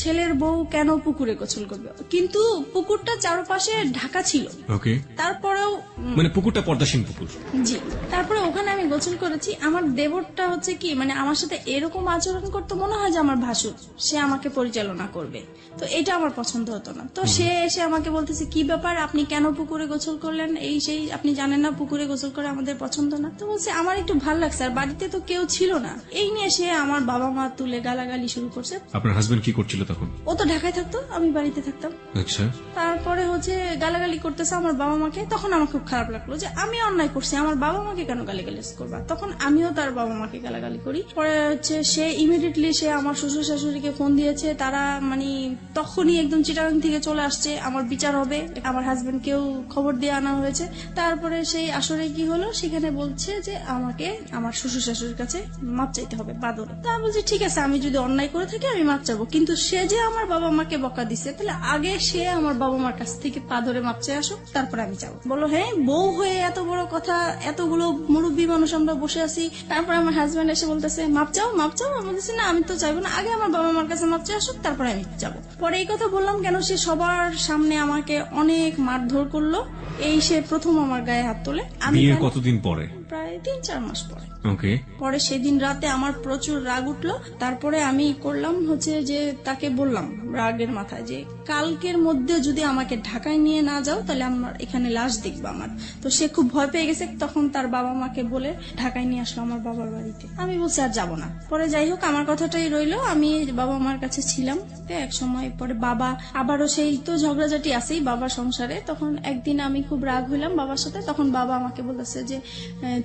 Speaker 2: ছেলের বউ কেন পুকুরে গোসল করবে, কিন্তু পুকুরটা চারপাশে ঢাকা ছিল।
Speaker 1: ওকে,
Speaker 2: তারপরেও
Speaker 1: মানে পুকুরটা পর্দাসীন পুকুর।
Speaker 2: জি, তারপরে ওখানে আমি গোসল করেছি। আমার দেবরটা হচ্ছে কি, মানে আমার সাথে এরকম আচরণ করতে মনে হয় যে আমার ভাসুর, সে আমাকে পরিচালনা করবে। তো এটা আমার পছন্দ হতো না। তো সে এসে আমাকে বলতেছে, কি ব্যাপার, আপনি কেন পুকুরে গোসল করলেন, এই সেই, আপনি জানেন না পুকুরে গোসল করে আমাদের পছন্দ না। তো বলছে আমার একটু ভালো লাগছে, আর বাড়িতে তো কেউ ছিল না। এই নিয়ে সে আমার বাবা মা তুলে গালাগালি শুরু করছে।
Speaker 1: আপনার হাজবেন্ড কি করছিল তখন?
Speaker 2: ও তো ঢাকায় থাকতো, আমি বাড়িতে থাকতাম।
Speaker 1: আচ্ছা,
Speaker 2: তারপরে হচ্ছে গালাগালি করতেছে আমার বাবা মাকে। তখন আমার খুব খারাপ লাগলো যে আমি অন্যায় করছি, আমার বাবা মাকে কেন গালিগালাজ করবা। তখন আমিও তার বাবা মাকে গালাগালি করি। পরে হচ্ছে সে ইমিডিয়েটলি সে আমার শ্বশুর শাশুড়িকে ফোন দিয়েছে। তারা মানে তখনই একদম চিটাগাং থেকে চলে আসছে, আমার বিচার হবে। আমার হাজবেন্ডকেও খবর দিয়ে আনা হয়েছে। তারপরে সেই আসরে কি হলো, সেখানে বলছে যে আমাকে আমার শ্বশুর শাশুড়ির কাছে মাপ চাইতে হবে বাদরে। তা আমি বলছি ঠিক আছে, আমি যদি অন্যায় করে থাকি আমি মাপ চাবো, কিন্তু সে যে আমার বাবা মাকে বকা দিচ্ছে, তাহলে আগে সে আমার বাবা মার কাছ থেকে পা ধরে মাপ চাই আসুক, তারপরে আমি যাবো। বলো হ্যাঁ, বউ হয়ে এত বড় কথা, এতগুলো মুরব্বী মানুষ আমরা বসে আছি। তারপরে আমার হাজবেন্ড এসে বলতেছে মাপ চাও মাপ চাও। আমি বলতেছি না, আমি তো চাইবো না, আগে আমার বাবা মার কাছে মাপ চাই আসুক, তারপরে আমি যাবো। পরে এই কথা বললাম কেন, সে সবার সামনে আমাকে অনেক মারধর করলো। এই সে প্রথম আমার গায়ে হাত তোলে। আমি
Speaker 1: বিয়ে কতদিন পরে?
Speaker 2: প্রায় 3-4 মাস পরে।
Speaker 1: ওকে।
Speaker 2: পরে সেদিন রাতে আমার প্রচুর রাগ উঠলো। তারপরে আমি করলাম হচ্ছে যে তাকে বললাম রাগের মাথায় যে কালকের মধ্যে যদি আমাকে ঢাকায় নিয়ে না যাও, তাহলে আমার এখানে লাশ দেখবো আমার। তো সে খুব ভয় পেয়ে গেছে। তখন তার বাবা মাকে বলে ঢাকায় নিয়ে আসলো আমার বাবার বাড়িতে। আমি বলছি আর যাবো না। পরে যাই হোক, আমার কথাটাই রইলো, আমি বাবা মার কাছে ছিলাম। এক সময় পরে বাবা আবারও সেই তো ঝগড়াঝাটি আছেই বাবার সংসারে। তখন একদিন আমি খুব রাগ হইলাম বাবার সাথে। তখন বাবা আমাকে বলেছে যে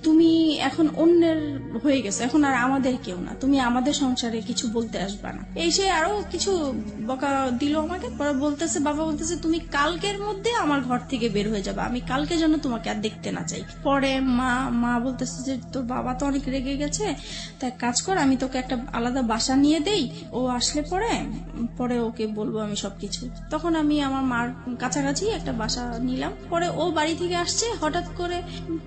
Speaker 2: তুমি এখন অন্যের হয়ে গেছো, এখন আর আমাদের কেউ না, তুমি আমাদের সংসারে কিছু বলতে আসবা না। এই সে আরো কিছু বকা দিল আমাকে। পরে বলতেছে, বাবা বলতেছে তুমি কালকের মধ্যে আমার ঘর থেকে বের হয়ে যাবে, আমি কালকে যেন তোমাকে আর দেখতে না চাই। পরে মা বলতেছে যে তোর বাবা তো অনেক রেগে গেছে, তাই কাজ কর, আমি তোকে একটা আলাদা বাসা নিয়ে দেই, ও আসলে পরে ওকে বলবো আমি সবকিছু। তখন আমি আমার মার কাছাকাছি একটা বাসা নিলাম। পরে ও বাড়ি থেকে আসছে হঠাৎ করে,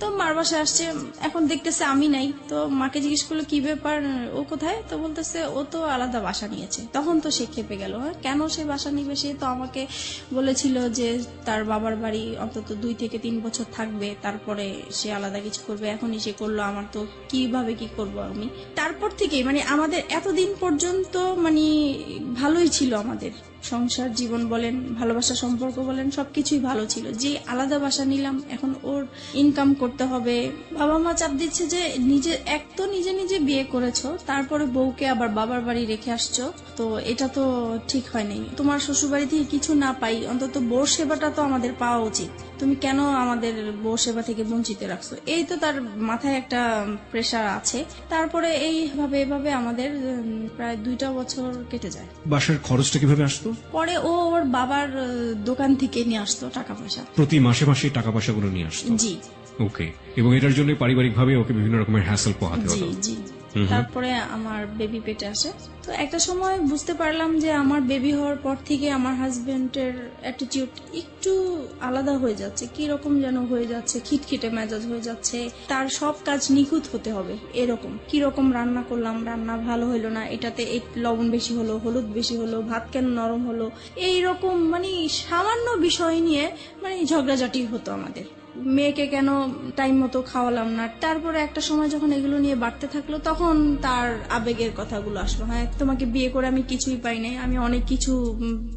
Speaker 2: তো মার বাসায় আসছে। এখন দেখতেছে আমি নাই। তো মাকে জিজ্ঞেস করলো কি ব্যাপার, ও কোথায়? তো বলতেছে ও তো আলাদা বাসা নিয়েছে। তখন তো সে খেপে গেল, কেন সে বাসা নিবে? সে তো আমাকে বলেছিল যে তার বাবার বাড়ি অন্তত 2 থেকে 3 বছর থাকবে, তারপরে সে আলাদা কিছু করবে। এখনই সে করলো, আমার তো কিভাবে কি করব আমি। তারপর থেকে মানে আমাদের এতদিন পর্যন্ত মানে ভালোই ছিল, আমাদের সংসার জীবন বলেন, ভালোবাসা সম্পর্ক বলেন, সবকিছুই ভালো ছিল। যে আলাদা বাসা নিলাম, এখন ওর ইনকাম করতে হবে। বাবা মা চাপ দিচ্ছে যে নিজে নিজে বিয়ে করেছো, তারপরে বউকে আবার বাবার বাড়ি রেখে আসছো, তো এটা তো ঠিক হয় নাই। তোমার শ্বশুর বাড়ি থেকে কিছু না পাই, অন্তত বউর সেবাটা তো আমাদের পাওয়া উচিত, তুমি কেন আমাদের বউ সেবা থেকে বঞ্চিত রাখছো? এই তো তার মাথায় একটা প্রেসার আছে। তারপরে এভাবে আমাদের প্রায় 2টা বছর কেটে যায়।
Speaker 1: বাসার খরচটা কিভাবে আসতো?
Speaker 2: পরে ও ওর বাবার দোকান থেকে নিয়ে আসতো টাকা পয়সা,
Speaker 1: প্রতি মাসে মাসে টাকা পয়সাগুলো নিয়ে আসতো?
Speaker 2: জি।
Speaker 1: ওকে। এবং এটার জন্য পারিবারিক ভাবে ওকে বিভিন্ন রকমের হ্যাসেল পোহাতে
Speaker 2: জি
Speaker 1: হতো?
Speaker 2: জি। তারপরে আমার বেবি পেটে আসে। তো একটা সময় বুঝতে পারলাম যে আমার বেবি হওয়ার পর থেকে আমার হাজবেন্ডের অ্যাটিটিউড একটু আলাদা হয়ে যাচ্ছে, কি রকম যেন হয়ে যাচ্ছে, খিটখিটে মেজাজ হয়ে যাচ্ছে। তার সব কাজ নিখুঁত হতে হবে এরকম। কি রকম রান্না করলাম, রান্না ভালো হলো না, এটাতে লবণ বেশি হলো, হলুদ বেশি হলো, ভাত কেন নরম হলো, এই রকম মানে সামান্য বিষয় নিয়ে মানে ঝগড়াঝাটি হতো আমাদের। মেয়েকে কেন টাইম মতো খাওয়ালাম না। তারপরে একটা সময় যখন এগুলো নিয়ে বাড়তে থাকলো, তখন তার আবেগের কথাগুলো আসলো, হ্যাঁ তোমাকে বিয়ে করে আমি কিছুই পাই নাই, আমি অনেক কিছু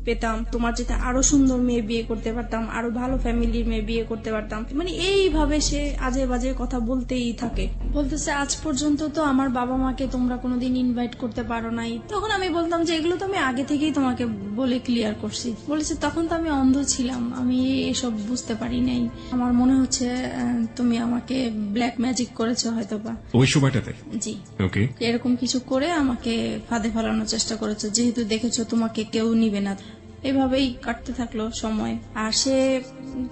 Speaker 2: পেতাম, তোমার যেটা আরো সুন্দর মেয়ে বিয়ে করতে পারতাম, আরো ভালো ফ্যামিলির মেয়ে বিয়ে করতে পারতাম। মানে এইভাবে সে আজে বাজে কথা বলতেই থাকে। বলতেছে আজ পর্যন্ত তো আমার বাবা মাকে তোমরা কোনোদিন ইনভাইট করতে পারো নাই। তখন আমি বলতাম যে এগুলো তো আমি আগে থেকেই তোমাকে বলে ক্লিয়ার করছি। বলেছে তখন তো আমি অন্ধ ছিলাম, আমি এসব বুঝতে পারি নাই, আমার মন মনে হচ্ছে তুমি আমাকে ব্ল্যাক ম্যাজিক করেছো হয়তোবা।
Speaker 1: ওই সময়টাতে?
Speaker 2: জি,
Speaker 1: ওকে।
Speaker 2: এরকম কিছু করে আমাকে ফাঁদে ফেলানোর চেষ্টা করেছো, যেহেতু দেখেছো তোমাকে কেউ নিবে না। এভাবেই কাটতে থাকলো সময়। আর সে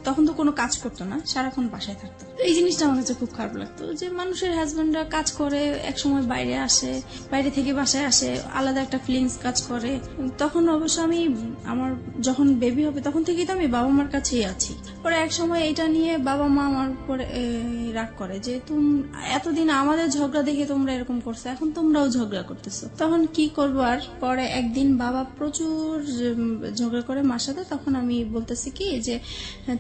Speaker 2: তখন তো কোনো কাজ করতো না, সারাক্ষণ বাসায় থাকতো। এই জিনিসটা আমার কাছে খুব খারাপ লাগতো যে মানুষের হাজবেন্ডরা কাজ করে, এক সময় বাইরে আসে, বাইরে থেকে বাসায় আসে, আলাদা একটা ফিলিংস কাজ করে। তখন অবশ্য আমি আমার যখন বেবি হবে তখন থেকেই তো আমি বাবা মার কাছেই আছি। পরে এক সময় এটা নিয়ে বাবা মা আমার উপরে রাগ করে যে তুমি এতদিন আমাদের ঝগড়া দেখে তোমরা এরকম করছো, এখন তোমরাও ঝগড়া করতেছো। তখন কি করবো আর। পরে একদিন বাবা প্রচুর ঝগড়া করে মার সাথে। তখন আমি বলতেছি কি যে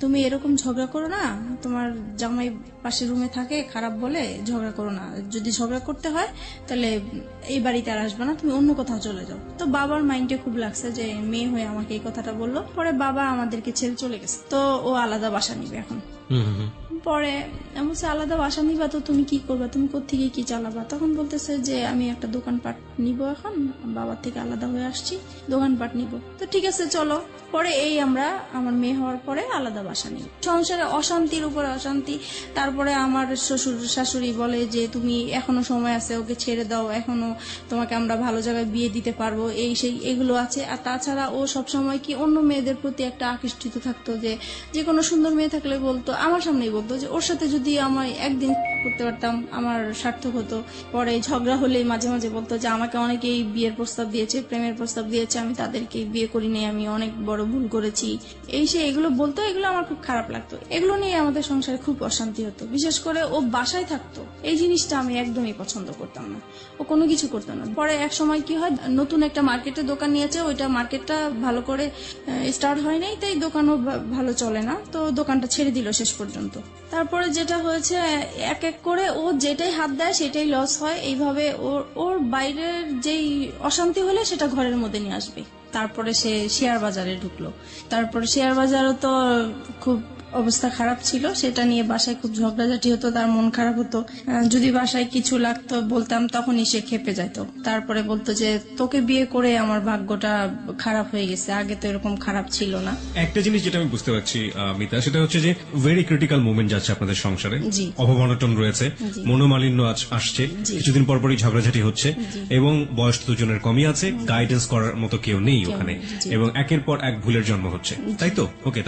Speaker 2: তুমি এরকম ঝগড়া করো না, তোমার জামাই পাশের রুমে থাকে, খারাপ বলে ঝগড়া করো না, যদি ঝগড়া করতে হয় তাহলে এই বাড়িতে আর আসবে না, তুমি অন্য কোথাও চলে যাও। তো বাবার মাইন্ডে খুব লাগছে যে মেয়ে হয়ে আমাকে এই কথাটা বললো। পরে বাবা আমাদেরকে ছেড়ে চলে গেছে। তো ও আলাদা বাসা নিবে এখন। পরে বলছে আলাদা বাসা নিবা তো তুমি কি করবা, তুমি কোত্থেকে কি চালাবা। তখন বলতেছে যে আমি একটা দোকানপাট নিব, এখন বাবার থেকে আলাদা হয়ে আসছি, দোকানপাট নিব। তো ঠিক আছে চলো। পরে এই আমরা আমার মেয়ে হওয়ার পরে আলাদা বাসা নিব। সংসারে অশান্তির উপর অশান্তি। তারপরে আমার শ্বশুর শাশুড়ি বলে যে তুমি এখনো সময় আছে, ওকে ছেড়ে দাও, এখনো তোমাকে আমরা ভালো জায়গায় বিয়ে দিতে পারবো, এই সেই এগুলো আছে। আর তাছাড়া ও সবসময় কি অন্য মেয়েদের প্রতি একটা আকৃষ্টিত থাকতো, যে কোনো সুন্দর মেয়ে থাকলে বলতো, আমার সামনেই বলতো যে ওর সাথে যদি আমি একদিন করতে পারতাম আমার সার্থক হতো। পরে ঝগড়া হলে মাঝে মাঝে বলতো যে আমাকে অনেকেই বিয়ের প্রস্তাব দিয়েছে, প্রেমের প্রস্তাব দিয়েছে, আমি তাদেরকে বিয়ে করিনি, আমি অনেক বড় ভুল করেছি, এই সে এগুলো বলতো। এগুলো আমার খুব খারাপ লাগতো। এগুলো নিয়ে আমাদের সংসারে খুব অশান্তি হতো। বিশেষ করে ও বাসায় থাকতো, এই জিনিসটা আমি একদমই পছন্দ করতাম না। ও কোনো কিছু করতো না। পরে এক সময় কি হয়, নতুন একটা মার্কেটে দোকান নিয়েছে, ওইটা মার্কেটটা ভালো করে স্টার্ট হয় নাই, তাই দোকানও ভালো চলে না। তো দোকানটা ছেড়ে দিল শেষ পর্যন্ত। তারপরে যেটা হয়েছে, এক এক করে ও যেটাই হাত দেয় সেটাই লস হয়। এইভাবে ওর বাইরের যেই অশান্তি হলে সেটা ঘরের মধ্যে নিয়ে আসবে। তারপরে সে শেয়ার বাজারে ঢুকলো। তারপরে শেয়ার বাজারও তো খুব অবস্থা খারাপ ছিল, সেটা নিয়ে বাসায় খুব ঝগড়াঝাটি হতো, তার মন খারাপ হতো। যদি বাসায় কিছু লাগতো বলতাম, তখনই সে খেপে যেত। তারপরে বলতো যে তোকে বিয়ে করে আমার ভাগ্যটা খারাপ হয়ে গেছে, আগে তো এরকম খারাপ ছিল না।
Speaker 1: একটা জিনিস যেটা আমি বুঝতে পারছি মিতা, সেটা হচ্ছে যে ভেরি ক্রিটিক্যাল মোমেন্ট যাচ্ছে আপনাদের সংসারে।
Speaker 2: জি।
Speaker 1: অভাব-অনটন রয়েছে, মনোমালিন্য আসছে, কিছুদিন পর পরই ঝগড়াঝাটি হচ্ছে, এবং বয়স তো দুজনের কমই আছে, গাইডেন্স করার মতো কেউ নেই ওখানে, এবং একের পর এক ভুলের জন্ম হচ্ছে, তাই তো? ওকে,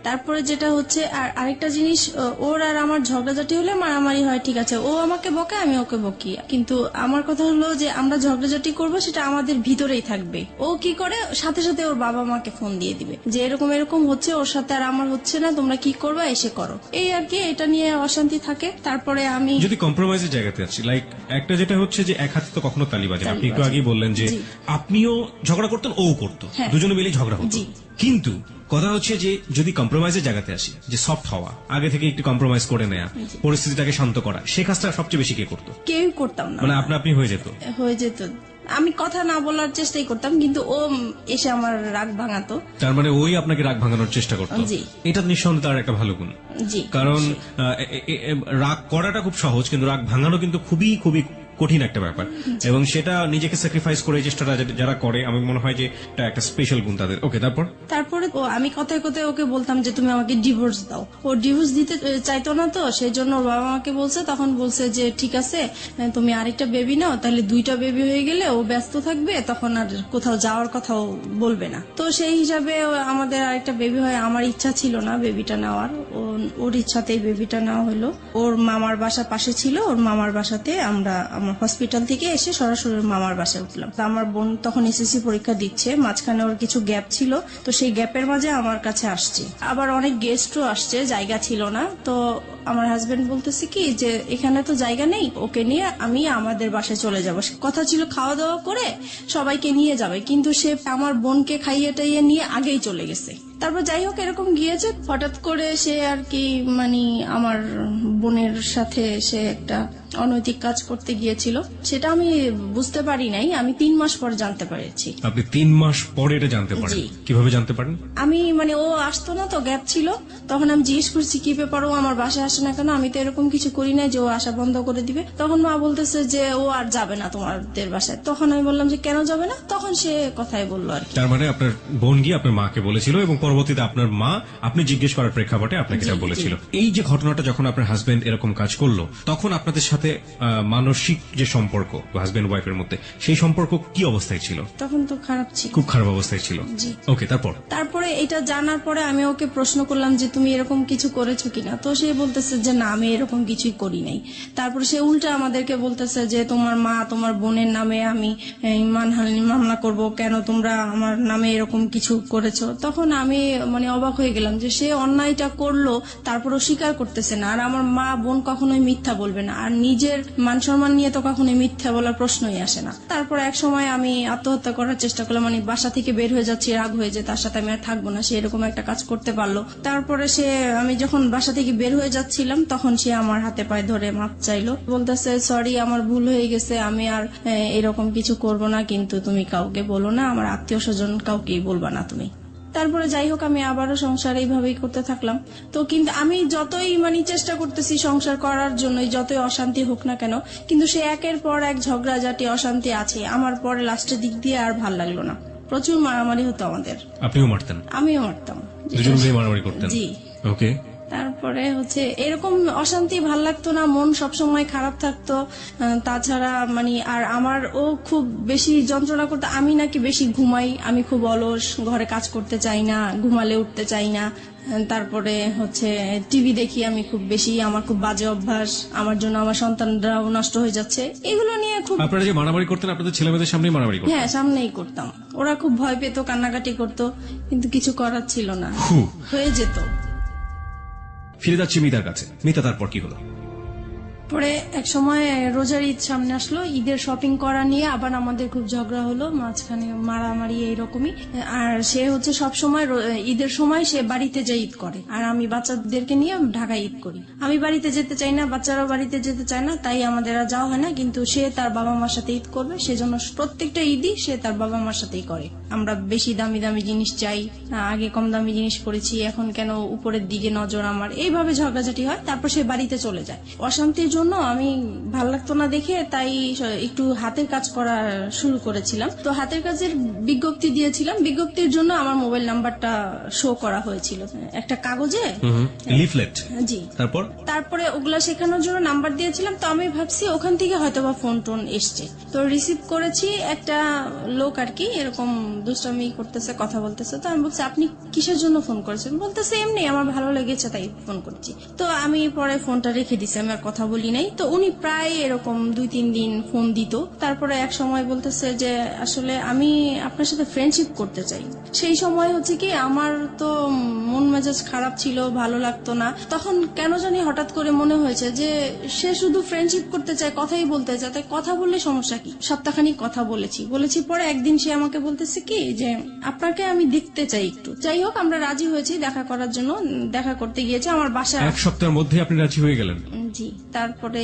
Speaker 1: তারপরে যেটা হচ্ছে, আর আরেকটা জিনিস, ওর আর আমার ঝগড়াঝাটি হলে মারামারি হয়, ঠিক আছে, ও আমাকে বকে, আমি ওকে বকি, কিন্তু আমার কথা হলো যে আমরা ঝগড়াঝাটি করবো সেটা আমাদের ভিতরেই থাকবে। ও কি করে, সাথে সাথে ওর বাবা মাকে ফোন দিয়ে দিবে যে এরকম এরকম হচ্ছে, ওর সাথে আর আমার হচ্ছে না, তোমরা কি করবা, এসে করো, এই আর কি। এটা নিয়ে অশান্তি থাকে। তারপরে আমি যদি কম্প্রোমাইজের জায়গাতে আছি, লাইক একটা যেটা হচ্ছে যে এক হাতে তো কখনো তালি বাজে না। আপনি একটু আগেই বললেন যে আপনিও ঝগড়া করতেন, ও করতো, দুজনে মিলেই ঝগড়া হতো। কিন্তু কথা হচ্ছে যে যদি কম্প্রোমাইজের জায়গাতে আসি, যে সফট হওয়া, আগে থেকে একটু কম্প্রোমাইজ করে নেয়া, পরিস্থিতিটাকে শান্ত করা, সে কাজটা সবচেয়ে বেশি কে করতো?
Speaker 2: কেউ করতাম না,
Speaker 1: মানে আপনি হয়ে যেত।
Speaker 2: আমি কথা না বলার চেষ্টাই করতাম, কিন্তু ও এসে আমার রাগ ভাঙাতো।
Speaker 1: তার মানে ওই আপনাকে রাগ ভাঙানোর চেষ্টা করতো। এটা নিঃসন্দেহে তার একটা ভালো গুণ। কারণ রাগ করাটা খুব সহজ, কিন্তু রাগ ভাঙানো কিন্তু খুবই খুবই কঠিন একটা ব্যাপার, এবং সেটা নিজেকে স্যাক্রিফাইস করে চেষ্টাটা যারা করে, আমি মনে হয় যে এটা একটা স্পেশাল গুণ তাদের। ওকে, তারপরে
Speaker 2: আমি কথায় কথায় ওকে বলতাম যে তুমি আমাকে ডিভোর্স দাও। ও ডিভোর্স দিতে চাইতো না, তো সেই জন্য ওর বাবা আমাকে বলছে, তখন বলছে যে ঠিক আছে তুমি আরেকটা বেবি নাও, তাহলে 2টা বেবি হয়ে গেলে ও ব্যস্ত থাকবে, তখন আর কোথাও যাওয়ার কথাও বলবে না। তো সেই হিসাবে আমাদের আরেকটা বেবি হয়। আমার ইচ্ছা ছিল না বেবিটা নেওয়ার, ওর ইচ্ছাতেই বেবিটা নেওয়া হলো। ওর মামার বাসা পাশে ছিল, ওর মামার বাসাতে আমরা হসপিটাল থেকে এসে সরাসরি মামার বাসায় উঠলাম। আমার বোন তখন এসএসসি পরীক্ষা দিচ্ছে, মাঝখানে ওর কিছু গ্যাপ ছিল, তো সেই গ্যাপের মাঝে আমার কাছে আসছে। আবার অনেক গেস্টও আসছে, জায়গা ছিল না। তো আমার হাজবেন্ড বলতেছে কি যে এখানে তো জায়গা নেই, ওকে নিয়ে আমি আমাদের বাসায় চলে যাব। কথা ছিল খাওয়া দাওয়া করে সবাইকে নিয়ে যাবে, কিন্তু সে আমার বোনকে খাইয়ে টাইয়ে নিয়ে আগেই চলে গেছে। তারপর যাই হোক এরকম গিয়েছে, হঠাৎ করে সে আর কি মানে আমার বোনের সাথে সে একটা অনৈতিক কাজ করতে গিয়েছিল। সেটা আমি বুঝতে পারি নাই, আমি 3 মাস পর জানতে পেরেছি।
Speaker 1: আপনি 3 মাস পরে এটা জানতে পারেন?
Speaker 2: জি।
Speaker 1: কিভাবে জানতে পারেন?
Speaker 2: আমি মানে ও আসতো না তো, গ্যাপ ছিল, তখন আমি জিজ্ঞেস করছি কি ব্যাপার, ও আমার বাসায় আসে না কেন? আমি তো এরকম কিছু করি না যে ও আসা বন্ধ করে দিবে। তখন মা বলতেছে যে ও আর যাবে না তোমাদের বাসায়। তখন আমি বললাম যে কেন যাবে না? তখন সে কথাই বললো আর কি।
Speaker 1: তার মানে আপনার বোন গিয়ে আপনার মাকে বলেছিল এবং পরবর্তীতে আপনার মা আপনি জিজ্ঞেস করার প্রেক্ষাপটে আপনাকে এটা
Speaker 2: জি,
Speaker 1: বলেছিল। এই যে ঘটনাটা যখন আপনার হাজবেন্ড এরকম কাজ করলো, তখন আপনাদের সাথে মানসিক যে সম্পর্ক হাজবেন্ড ওয়াইফের মধ্যে, সেই সম্পর্ক কি অবস্থায় ছিল?
Speaker 2: তখন তো খারাপ ছিল।
Speaker 1: খুব খারাপ অবস্থায় ছিল।
Speaker 2: জি।
Speaker 1: ওকে, তারপর?
Speaker 2: তারপরে এটা জানার পরে আমি ওকে প্রশ্ন করলাম যে তুমি এরকম কিছু করেছো কিনা? তো সে বলতেছে যে না, আমি এরকম কিছুই করি নাই। তারপরে সে উল্টা আমাদেরকে বলতেছে যে তোমার মা তোমার বোনের নামে আমি মানহানি মামলা করব, কেন তোমরা আমার নামে এরকম কিছু করেছো? তখন আমি মানে অবাক হয়ে গেলাম যে সে অন্যায়টা করলো, তারপরও স্বীকার করতেছে না। আর আমার মা বোন কখনোই মিথ্যা বলবে না, আর নিজের মান সম্মান নিয়ে তো কখনোই মিথ্যা বলার প্রশ্নই আসে না। তারপর এক সময় আমি আত্মহত্যা করার চেষ্টা করলাম, মানে বাসা থেকে বের হয়ে যাচ্ছি, রাগ হয়ে যে তার সাথে আমি আর থাকবো না, সে এরকম একটা কাজ করতে পারলো। তারপরে আমি যখন বাসা থেকে বের হয়ে যাচ্ছিলাম তখন সে আমার হাতে পায়ে ধরে মাপ চাইলো, বলতেছে সরি আমার ভুল হয়ে গেছে, আমি আর এরকম কিছু করব না, কিন্তু তুমি কাউকে বলো না, আমার আত্মীয় স্বজন কাউকেই বলবা না তুমি। তারপরে যাই হোক আমি আবারও সংসার এইভাবেই করতে থাকলাম। তো কিন্তু আমি যতই মানে চেষ্টা করতেছি সংসার করার জন্য, যতই অশান্তি হোক না কেন, কিন্তু সে একের পর এক ঝগড়াঝাটি অশান্তি আছে। আমার পরে লাস্টের দিক দিয়ে আর ভাল লাগলো না, প্রচুর মারামারি হতো আমাদের।
Speaker 1: আপনিও মারতেন?
Speaker 2: আমিও মারতাম।
Speaker 1: দুজন মিলে মারামারি করতেন?
Speaker 2: জি।
Speaker 1: ওকে।
Speaker 2: তারপরে এরকম অশান্তি ভাল লাগতো না, মন সবসময় খারাপ থাকতো। তাছাড়া মানে আর আমার ও খুব বেশি যন্ত্রণা করতো, আমি নাকি বেশি ঘুমাই, আমি খুব অলস, ঘরে কাজ করতে চাই না, ঘুমালে উঠতে চাই না। তারপরে টিভি দেখি আমি খুব বেশি, আমার খুব বাজে অভ্যাস, আমার জন্য আমার সন্তানরাও নষ্ট হয়ে যাচ্ছে, এগুলো নিয়ে খুব।
Speaker 1: আপনারা যে মারামারি করতেন আপনাদের ছেলেমেয়েদের সামনেই মারামারি করতেন?
Speaker 2: হ্যাঁ, সামনেই করতাম। ওরা খুব ভয় পেত, কান্নাকাটি করতো, কিন্তু কিছু করার ছিল না, হয়ে যেত।
Speaker 1: ফিরে যাচ্ছি মিতার কাছে। মিতা, তারপর কি হলো?
Speaker 2: পরে এক সময় রোজার ঈদ সামনে আসলো, ঈদের শপিং করা নিয়ে আবার আমাদের খুব ঝগড়া হলো, মাঝখানে মারামারি এইরকমই। আর সে সব সময় ঈদের সময় সে বাড়িতে যায় ঈদ করে, আর আমি বাচ্চাদেরকে নিয়ে ঢাকায় ঈদ করি। আমি বাড়িতে যেতে চাই না, বাচ্চারাও বাড়িতে যেতে চায় না, তাই আমাদের আর যাওয়া হয় না। কিন্তু সে তার বাবা মার সাথে ঈদ করবে, সেজন্য প্রত্যেকটা ঈদই সে তার বাবা মার সাথেই করে। আমরা বেশি দামি দামি জিনিস চাই, আগে কম দামি জিনিস পরেছি, এখন কেন উপরের দিকে নজর আমার, এইভাবে ঝগড়াঝাটি হয়। তারপর সে বাড়িতে চলে যায়। অশান্তির জন্য আমি ভাল লাগতো না দেখে, তাই একটু হাতের কাজ করা শুরু করেছিলাম। তো হাতের কাজের বিজ্ঞপ্তি দিয়েছিলাম, বিজ্ঞপ্তির জন্য আমার মোবাইল নাম্বারটা শো করা হয়েছিল একটা কাগজে,
Speaker 1: লিফলেট।
Speaker 2: জি।
Speaker 1: তারপরে
Speaker 2: ওগুলা শেখানোর জন্য নাম্বার দিয়েছিলাম। তো আমি ভাবছি ওখান থেকে হয়তোবা ফোন টোন এসছে, তো রিসিভ করেছি। একটা লোক আর কি এরকম দুষ্টামি করতেছে, কথা বলতেছে। তো আমি বলছি আপনি কিসের জন্য ফোন করেছেন? বলতেছে এমনি আমার ভালো লেগেছে তাই ফোন করছি। তো আমি পরে ফোনটা রেখে দিছি, আমি আর কথা বলি নাই। তো উনি প্রায় এরকম 2-3 দিন ফোন দিত। তারপরে এক সময় বলতেছে যে আসলে আমি আপনার সাথে ফ্রেন্ডশিপ করতে চাই। সেই সময় কি আমার তো মন মেজাজ খারাপ ছিল, ভালো লাগতো না। তখন কেন জানি হঠাৎ করে মনে হয়েছে যে সে শুধু ফ্রেন্ডশিপ করতে চায়, কথাই বলতে চায়, তাই কথা বললে সমস্যা কি? সপ্তাহখানিক কথা বলেছি। পরে একদিন সে আমাকে বলতেছে কি যে আপনাকে আমি দেখতে চাই একটু। যাই হোক আমরা রাজি হয়েছি দেখা করার জন্য, দেখা করতে গিয়েছে আমার বাসায়।
Speaker 1: এক সপ্তাহের মধ্যে আপনি রাজি হয়ে গেলেন?
Speaker 2: জি। তারপরে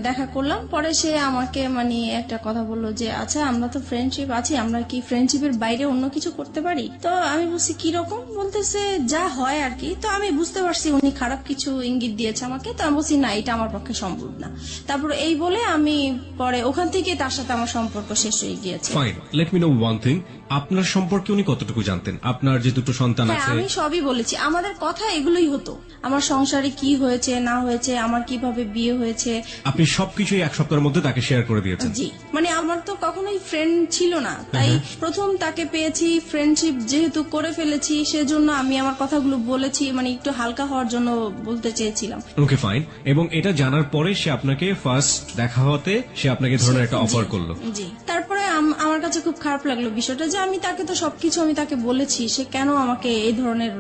Speaker 2: দেখা করলাম। পরে সে আমাকে মানে একটা কথা বললো যে আচ্ছা আমরা তো ফ্রেন্ডশিপ আছি, আমরা কি ফ্রেন্ডশিপের বাইরে অন্য কিছু করতে পারি? তো আমি বলছি কিরকম? বলতেছে যা হয় আর কি। তো আমি বুঝতে পারছি উনি খারাপ কিছু ইঙ্গিত দিয়েছে আমাকে। তো আমি বলছি না, এটা আমার পক্ষে সম্ভব না। তারপর এই বলে আমি পরে ওখান থেকে তার সাথে আমার সম্পর্ক শেষ হয়ে গিয়েছে।
Speaker 1: Fine, let me no one thing, আপনার সম্পর্কে উনি কতটুকু জানতেন? আপনার যে 2 সন্তান
Speaker 2: হ্যাঁ,
Speaker 1: আছে?
Speaker 2: আমি সবই বলেছি, আমাদের কথা এগুলোই হতো, আমার সংসারে কি হয়েছে না হয়েছে, আমার কিভাবে বিয়ে হয়েছে।
Speaker 1: আপনি সবকিছুই এক সপ্তাহের মধ্যে তাকে শেয়ার করে দিয়েছেন?
Speaker 2: জি। মানে আমার তো কখনোই ফ্রেন্ড ছিল না, তাই প্রথম তাকে পেয়েছি, ফ্রেন্ডশিপ যেহেতু করে ফেলেছি, সেজন্য আমি আমার কথাগুলো বলেছি, মানে একটু হালকা হওয়ার জন্য বলতে চেয়েছিলাম।
Speaker 1: Okay fine. এবং এটা জানার পরে সে আপনাকে ফার্স্ট দেখা হতে সে আপনাকে ধরনের একটা অফার করলো?
Speaker 2: জি। তারপরে আমার কাছে খুব খারাপ লাগলো বিষয়টা, যে আমি তাকে তো সবকিছু আমি তাকে বলেছি, সে কেন আমাকে এই ধরনের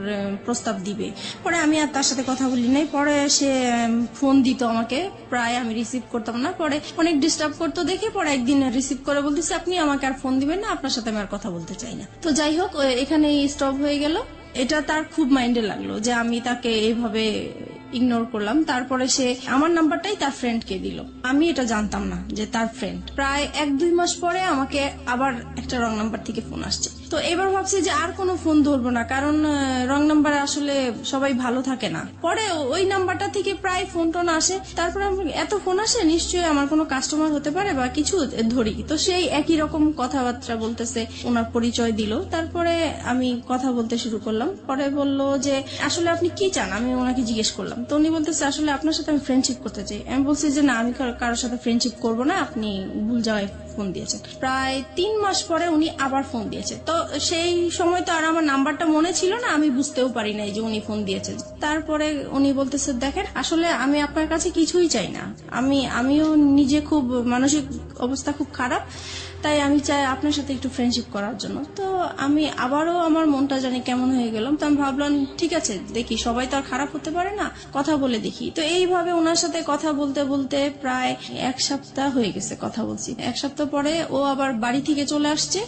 Speaker 2: প্রস্তাব দিবে। পরে আমি আর তার সাথে কথা বলি নাই। পরে সে ফোন দিত আমাকে, প্রায় আমি রিসিভ করতাম না। পরে অনেক ডিস্টার্ব করতো দেখে পরে একদিন রিসিভ করে বলতেছে আপনি আমাকে আর ফোন দিবেন না, আপনার সাথে আমি আর কথা বলতে চাই না। তো যাই হোক এখানে স্টপ হয়ে গেল। এটা তার খুব মাইন্ডে লাগলো যে আমি তাকে এইভাবে ইগনোর করলাম। তারপরে সে আমার নাম্বারটাই তার ফ্রেন্ডকে দিল, আমি এটা জানতাম না যে তার ফ্রেন্ড। প্রায় 1-2 মাস পরে আমাকে আবার একটা রং নাম্বার থেকে ফোন আসছে। তো এবার ভাবছি যে আর কোনো ফোন ধরবো না, কারণ রং নাম্বারে আসলে সবাই ভালো থাকে না। পরে ওই নাম্বারটা থেকে প্রায় ফোন টোন আসে, তারপরে এত ফোন আসে নিশ্চয়ই আমার কোনো কাস্টমার হতে পারে বা কিছু, ধরি। তো সেই একই রকম কথাবার্তা বলতেছে, ওনার পরিচয় দিল। তারপরে আমি কথা বলতে শুরু করলাম। পরে বলল যে আসলে আপনি কি চান, আমি ওনাকে জিজ্ঞেস করলাম। তো উনি বলতেছে আসলে আপনার সাথে আমি ফ্রেন্ডশিপ করতে চাই। আমি বলছি যে না, আমি কারোর সাথে ফ্রেন্ডশিপ করবো না, আপনি ভুল জায়গায় ফোন দিয়েছেন। প্রায় 3 মাস পরে উনি আবার ফোন দিয়েছে। তো সেই সময় তো আর আমার নাম্বারটা মনে ছিল না, আমি বুঝতেও পারি নাই যে উনি ফোন দিয়েছেন। তারপরে উনি বলতেছে দেখেন আসলে আমি আপনার কাছে কিছুই চাই না, আমিও নিজে খুব মানসিক অবস্থা খুব খারাপ, তাই আমি চাই আপনার সাথে একটু ফ্রেন্ডশিপ করার জন্য। তো আমি আবারও আমার মনটা জানি কেমন হয়ে গেলাম। তো আমি ভাবলাম ঠিক আছে, দেখি, সবাই তো আর খারাপ হতে পারে না, কথা বলে দেখি। তো এইভাবে ওনার সাথে কথা বলতে বলতে প্রায় 1 সপ্তাহ হয়ে গেছে কথা বলছি। 1 সপ্তাহ পরে ও আবার বাড়ি থেকে চলে আসছে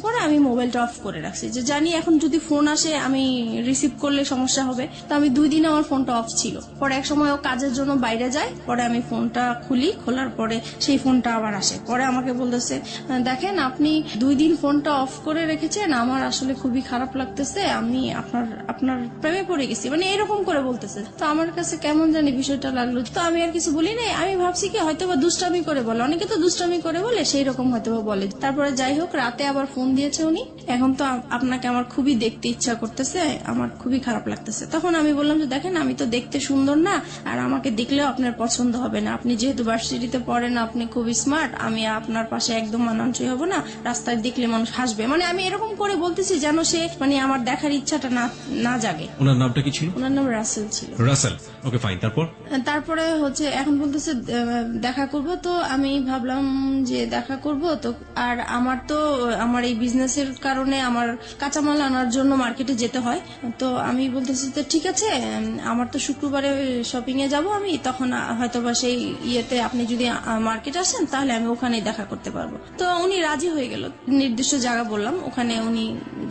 Speaker 2: পরে আমি মোবাইলটা অফ করে রাখছি, যে জানি এখন যদি ফোন আসে আমি রিসিভ করলে সমস্যা হবে। তো আমি 2 দিন আমার ফোনটা অফ ছিল। পরে এক সময় ও কাজের জন্য বাইরে যায়, পরে আমি ফোনটা খুলি, খোলার পরে সেই ফোনটা আবার আসে। পরে আমাকে বলতেছে দেখেন আপনি 2 দিন ফোনটা অফ করে রেখেছেন, আমার আসলে খুবই খারাপ লাগতেছে, আমি আপনার প্রেমে পড়ে গেছি, মানে এরকম করে বলতেছে। তো আমার কাছে কেমন জানি বিষয়টা লাগলো। তো আমি আর কিছু বলি নাই, আমি ভাবছি কি হয়তো বা দুষ্টামি করে বলে, অনেকে তো দুষ্টামি করে বলে, সেই রকম হয়তো বা বলে। তারপরে যাই হোক, রাতে আবার ফোন দিয়েছে উনি, এখন তো আপনাকে আমার খুবই দেখতে ইচ্ছা করতেছে, আমার খুবই খারাপ লাগতেছে। তখন আমি বললাম যে দেখেন আমি তো দেখতে সুন্দর না, আর আমাকে দেখলেও আপনার পছন্দ হবে না, আপনি যেহেতু ভার্সিটিতে পড়েন, আপনি খুবই স্মার্ট, আমি আপনার পাশে একদম মানানসই হব না, রাস্তায় দেখলে মানুষ হাসবে, মানে আমি এরকম করে বলতেছি যেন সে মানে আমার দেখার ইচ্ছাটা না জাগে।
Speaker 1: ওনার নামটা কি ছিল?
Speaker 2: ওনার নাম রাসেল ছিল।
Speaker 1: Russell, okay fine.
Speaker 2: তারপরে হচ্ছে এখন বলতেছে দেখা করব। তো আমি ভাবলাম যে দেখা করব তো, আর আমার এই বিজনেসের কারণে আমার কাঁচামাল আনার জন্য মার্কেটে যেতে হয়। তো আমি বলতেছি তো ঠিক আছে, আমার তো শুক্রবারে শপিং এ যাব আমি, তখন হয়তোবা সেই ইয়েতে আপনি যদি মার্কেট আসেন তাহলে আমি ওখানেই দেখা করতে পারবো। তো উনি রাজি হয়ে গেল। নির্দিষ্ট জায়গা বললাম, ওখানে উনি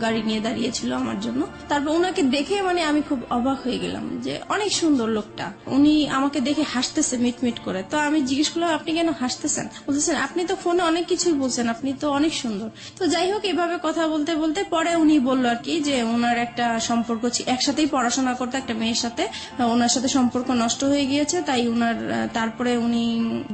Speaker 2: গাড়ি নিয়ে দাঁড়িয়েছিল আমার জন্য। তারপর ওনাকে দেখে মানে আমি খুব অবাক হয়ে গেলাম যে অনেক সুন্দর লোকটা। উনি আমাকে দেখে হাসতেছে মিটমিট করে। তো আমি জিজ্ঞেস করলাম আপনি কেন হাসতেছেন? বলতেছেন আপনি তো ফোনে অনেক কিছুই বলছেন, আপনি তো অনেক সুন্দর। তো যাই হোক, এভাবে কথা বলতে বলতে পরে উনি বললো আর কি যে ওনার একটা সম্পর্ক একসাথেই পড়াশোনা করতে একটা মেয়ের সাথে, ওনার সাথে সম্পর্ক নষ্ট হয়ে গিয়েছে, তাই ওনার তারপরে উনি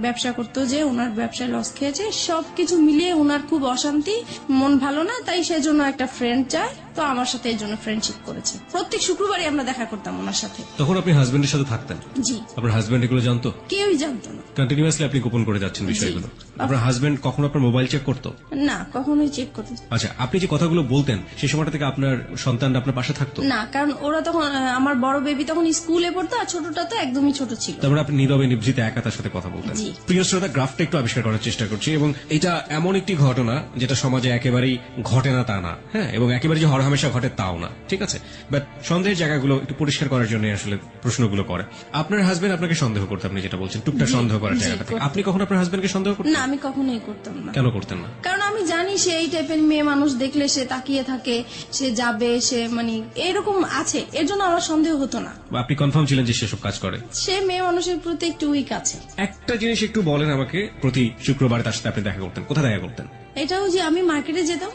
Speaker 2: ব্যবসা করতো, যে ওনার ব্যবসায় লস খেয়েছে, সবকিছু মিলিয়ে ওনার খুব অশান্তি, মন ভালো না, তাই সেজন্য একটা ফ্রেন্ড চায়। তো আমার সাথে এই জন্য ফ্রেন্ডশিপ করেছে। প্রত্যেক শুক্রবারই আমরা দেখা করতাম ওনার সাথে।
Speaker 1: তখন আপনি হাজবেন্ডের সাথে থাকতেন?
Speaker 2: জি।
Speaker 1: আপনার হাজবেন্ড এগুলো জানতো?
Speaker 2: কেউই জানতো না।
Speaker 1: কন্টিনিউয়াসলি আপনি গোপন করে যাচ্ছেন বিষয়গুলো। আপনার হাজবেন্ড কখনো আপনার মোবাইল চেক করতো?
Speaker 2: না, কখনোই চেক করতো।
Speaker 1: আচ্ছা, আপনি যে কথাগুলো বলতেন সেই সময়টা থেকে আপনার সন্তানরা আপনার পাশে থাকতো?
Speaker 2: না, কারণ ওরা তখন, আমার বড় বেবি তখন স্কুলে পড়তো, আর ছোটটা তো একদমই ছোট ছিল।
Speaker 1: তারপরে আপনি নীরবে নিভৃতে একা তার সাথে কথা বলতেন।
Speaker 2: জি।
Speaker 1: প্রিয় শ্রোতা, গ্রাফটা একটু আবিষ্কার করার চেষ্টা করছি, এবং এটা এমন একটি ঘটনা যেটা সমাজে একেবারেই ঘটে না তা না, হ্যাঁ, এবং একেবারে যে হরহামেশা ঘটে তাও না, ঠিক আছে? বাট সন্দেহের জায়গাগুলো একটু পরিষ্কার করার জন্য আসলে প্রশ্নগুলো করে। আপনার হাজবেন্ড আপনাকে সন্দেহ করতে, আপনি যেটা বলছেন টুকটাক সন্দেহ করার জায়গাটা থেকে, আপনি কখন আপনার হাজবেন্ডকে সন্দেহ করতেন?
Speaker 2: না, আমি কখনোই করতাম না।
Speaker 1: কেন করতেন না?
Speaker 2: কারণ আমি জানি সে এই টাইপের মেয়ে মানুষ দেখলে সে তাকিয়ে থাকে, সে যাবে, সে মানে এরকম আছে, এর জন্য আমার সন্দেহ হতো না।
Speaker 1: বা আপনি কনফার্ম ছিলেন যে সেসব কাজ করে?
Speaker 2: সে মেয়ে মানুষের প্রতি একটু উইক আছে।
Speaker 1: একটা জিনিস একটু বলেন আমাকে, প্রতি শুক্রবার তার সাথে আপনি দেখা করতেন, কোথায় দেখা করতেন?
Speaker 2: এটাও যে আমি মার্কেটে যেতাম,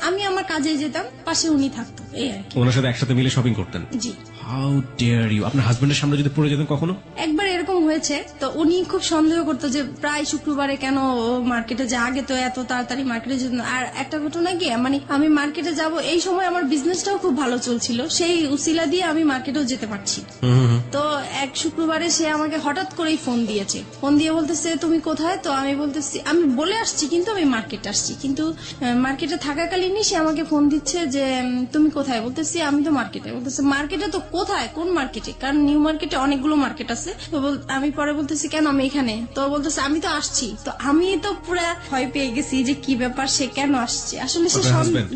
Speaker 2: আমি আমার কাজে যেতাম, পাশে উনি থাকতো, এই আর কি।
Speaker 1: ওনার সাথে একসাথে মিলে শপিং করতেন?
Speaker 2: জি।
Speaker 1: How dare you! আপনার হাজবেন্ডের সামনে যদি পড়ে যেতেন কখনো?
Speaker 2: একবার এরকম হয়েছে, তো উনি খুব সন্দেহ করতো যে প্রায় শুক্রবারে কেন মার্কেটে যায়, আগে তো এত তাড়াতাড়ি মার্কেটে যেত না। আর একটা ঘটনা কি, মানে আমি মার্কেটে যাব, এই সময় আমার বিজনেসটাও খুব ভালো চলছিল, সেই উসিলা দিয়ে আমি মার্কেটেও যেতে পারছি। তো এক শুক্রবারে সে আমাকে হঠাৎ করেই ফোন দিয়েছে, ফোন দিয়ে বলতেছে তুমি কোথায়? তো আমি বলতেছি আমি বলে আসছি, কিন্তু আমি মার্কেটে আসছি, কিন্তু মার্কেটে থাকাকালীনই সে আমাকে ফোন দিচ্ছে যে তুমি কোথায়? বলতেছি আমি তো মার্কেটে। বলতেছে মার্কেটে তো কোথায়, কোন মার্কেটে? কারণ নিউ মার্কেটে অনেকগুলো মার্কেট আছে। তো আমি পরে বলতেছি কেন, আমি এখানে। তো বলতেছে আমি তো আসছি। তো আমি তো পুরো ভয় পেয়ে গেছি যে কি ব্যাপার, সে কেন আসছে, আসলে সে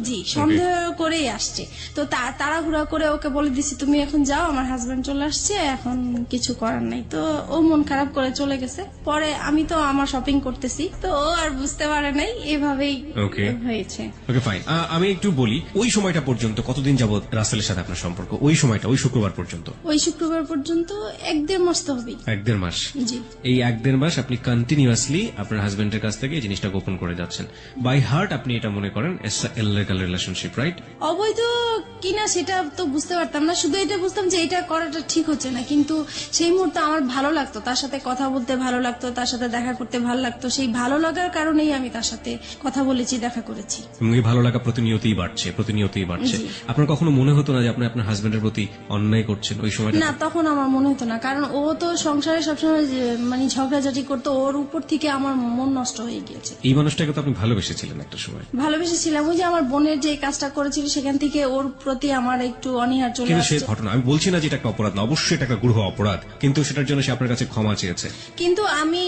Speaker 2: জি সন্দেহ করেই আসছে। তো তাড়াহুড়া করে ওকে বলে দিছি তুমি এখন যাও, আমার হাজবেন্ড চলে আসছে, এখন কিছু করার নাই। তো ও মন খারাপ করে চলে গেছে। পরে আমি তো আমার শপিং করতেছি, তো ও আর বুঝতে পারে নাই, এভাবেই
Speaker 1: Okay.
Speaker 2: হয়েছে।
Speaker 1: ওকে ফাইন, আমি একটু বলি ওই সময়টা পর্যন্ত কতদিন যাবত রাসেলের সাথে আপনার সম্পর্ক? ওই সময়টা ওই শুক্রবার পর্যন্ত?
Speaker 2: ওই শুক্রবার পর্যন্ত 1-1.5 মাস তো হবেই।
Speaker 1: 1-1.5 মাস।
Speaker 2: জি।
Speaker 1: এই 1-1.5 মাস আপনি কন্টিনিউয়াসলি আপনার হাজবেন্ডের কাছ থেকে এই জিনিসটা গোপন করে যাচ্ছেন। বাই হার্ট আপনি এটা মনে করেন ইললিগাল রিলেশনশিপ, রাইট?
Speaker 2: অবৈধ কিনা সেটা তো বুঝতে পারতাম না, শুধু এটা বুঝতাম যে এটা করাটা ঠিক হচ্ছে না। কিন্তু সেই মুহূর্তে আমার ভালো লাগতো, তার সাথে কথা বলতে ভালো লাগতো, তার সাথে দেখা করতে ভালো লাগতো। সেই ভালো লাগার কারণেই আমি তার সাথে কথা বলেছি, দেখা করেছি।
Speaker 1: এবং এই ভালো লাগা প্রতিনিয়তই বাড়ছে।
Speaker 2: জি।
Speaker 1: আপনার কখনো মনে হতো না যে আপনি আপনার হাজবেন্ডের প্রতি অন্যায় করছেন ওই সময়টা?
Speaker 2: না, তখন আমার মনে হতো না, কারণ ও তো সংসারে সবসময় মানে ঝগড়াঝাটি করতো, ওর উপর থেকে আমার মন নষ্ট হয়ে গিয়েছে।
Speaker 1: এই মানুষটাকে তো আপনি ভালোবেসেছিলেন একটা সময়।
Speaker 2: ভালোবেসেছিলাম, ওই যে আমার বোনের যে কাজটা করেছিল সেখান থেকে ওর প্রতি আমার একটু অনীহা চলে
Speaker 1: কিন্তু সে
Speaker 2: আসছে।
Speaker 1: ঘটনা, আমি বলছি না যে এটা একটা অপরাধ না, অবশ্যই এটা একটা গূঢ় অপরাধ, কিন্তু সেটার জন্য সে আপনার কাছে ক্ষমা চেয়েছে।
Speaker 2: কিন্তু আমি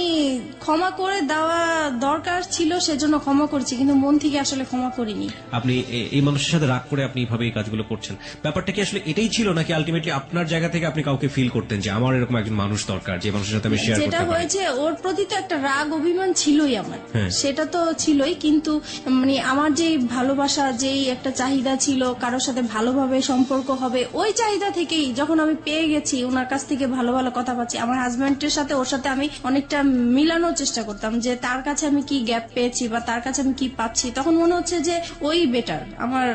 Speaker 2: ক্ষমা করে দেওয়া দরকার ছিল, সেজন্য ক্ষমা করেছি, কিন্তু মন থেকে আসলে ক্ষমা করিনি।
Speaker 1: আপনি এই মানুষের সাথে রাগ করে আপনি এইভাবে এই কাজগুলো করছেন, ব্যাপারটা কি আসলে এটাই ছিল, নাকি আলটিমেটলি আপনার জায়গা থেকে আপনি কাউকে ফিল করতেন যে আমার এরকম একজন মানুষ দরকার যে মানুষের সাথে আমি শেয়ার
Speaker 2: যেটা
Speaker 1: করতে পারি?
Speaker 2: হয়েছে, ওর প্রতি তো একটা রাগ অভিমান ছিলই আমার,
Speaker 1: হ্যাঁ।
Speaker 2: সেটা তো ছিলই, কিন্তু মানে আমার যে ভালোবাসা, যেই একটা চাহিদা ছিল কারোর সাথে ভালোভাবে সম্পর্ক হবে, ওই চাহিদা থেকেই যখন আমি পেয়ে গেছি, ওনার কাছ থেকে ভালো ভালো কথা পাচ্ছি, আমার হাজবেন্ডের সাথে ওর সাথে আমি অনেকটা মিলানোর চেষ্টা করতাম যে তার কাছে আমি কি গ্যাপ পেয়েছি বা তার কাছে আমি কি পাচ্ছি, তখন মনে হচ্ছে যে ওই বেটার আমার।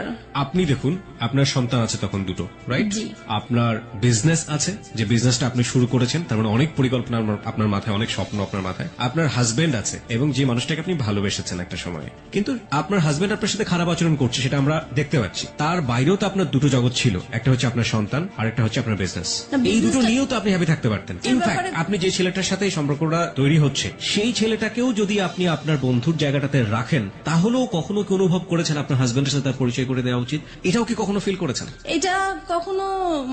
Speaker 1: আপনি দেখুন, আপনার সন্তান আছে তখন দুটো, রাইট?
Speaker 2: জি।
Speaker 1: আপনার বিজনেস আছে, যে বিজনেসটা আপনি শুরু করেছেন, তার মানে অনেক পরিকল্পনা আপনার মাথায়, অনেক স্বপ্ন আপনার মাথায়। আপনার হাজবেন্ড আছে, এবং যে মানুষটাকে আপনি ভালোবেসেছেন একটা সময়ে, কিন্তু আপনার হাজবেন্ড আপনার সাথে খারাপ আচরণ করছে, সেটা আমরা দেখতে পাচ্ছি। তার বাইরেও তো আপনার দুটো জগৎ ছিল, একটা হচ্ছে আপনার সন্তান আর একটা হচ্ছে আপনার বিজনেস।
Speaker 2: না,
Speaker 1: এই দুটো
Speaker 2: business-টা-
Speaker 1: নিয়েও তো আপনি হ্যাপি থাকতে পারতেন। ইনফ্যাক্ট আপনি যে ছেলেটার সাথে এই সম্পর্কটা তৈরি হচ্ছে, সেই ছেলেটাকেও যদি আপনি আপনার বন্ধুর জায়গাটাতে রাখেন, তাহলেও কখনো কি অনুভব করেছেন আপনার হাজবেন্ডের সাথে তার পরিচয় করে দেওয়া উচিত? এটাও কি কখনো ফিল করেছেন?
Speaker 2: এটা কখনো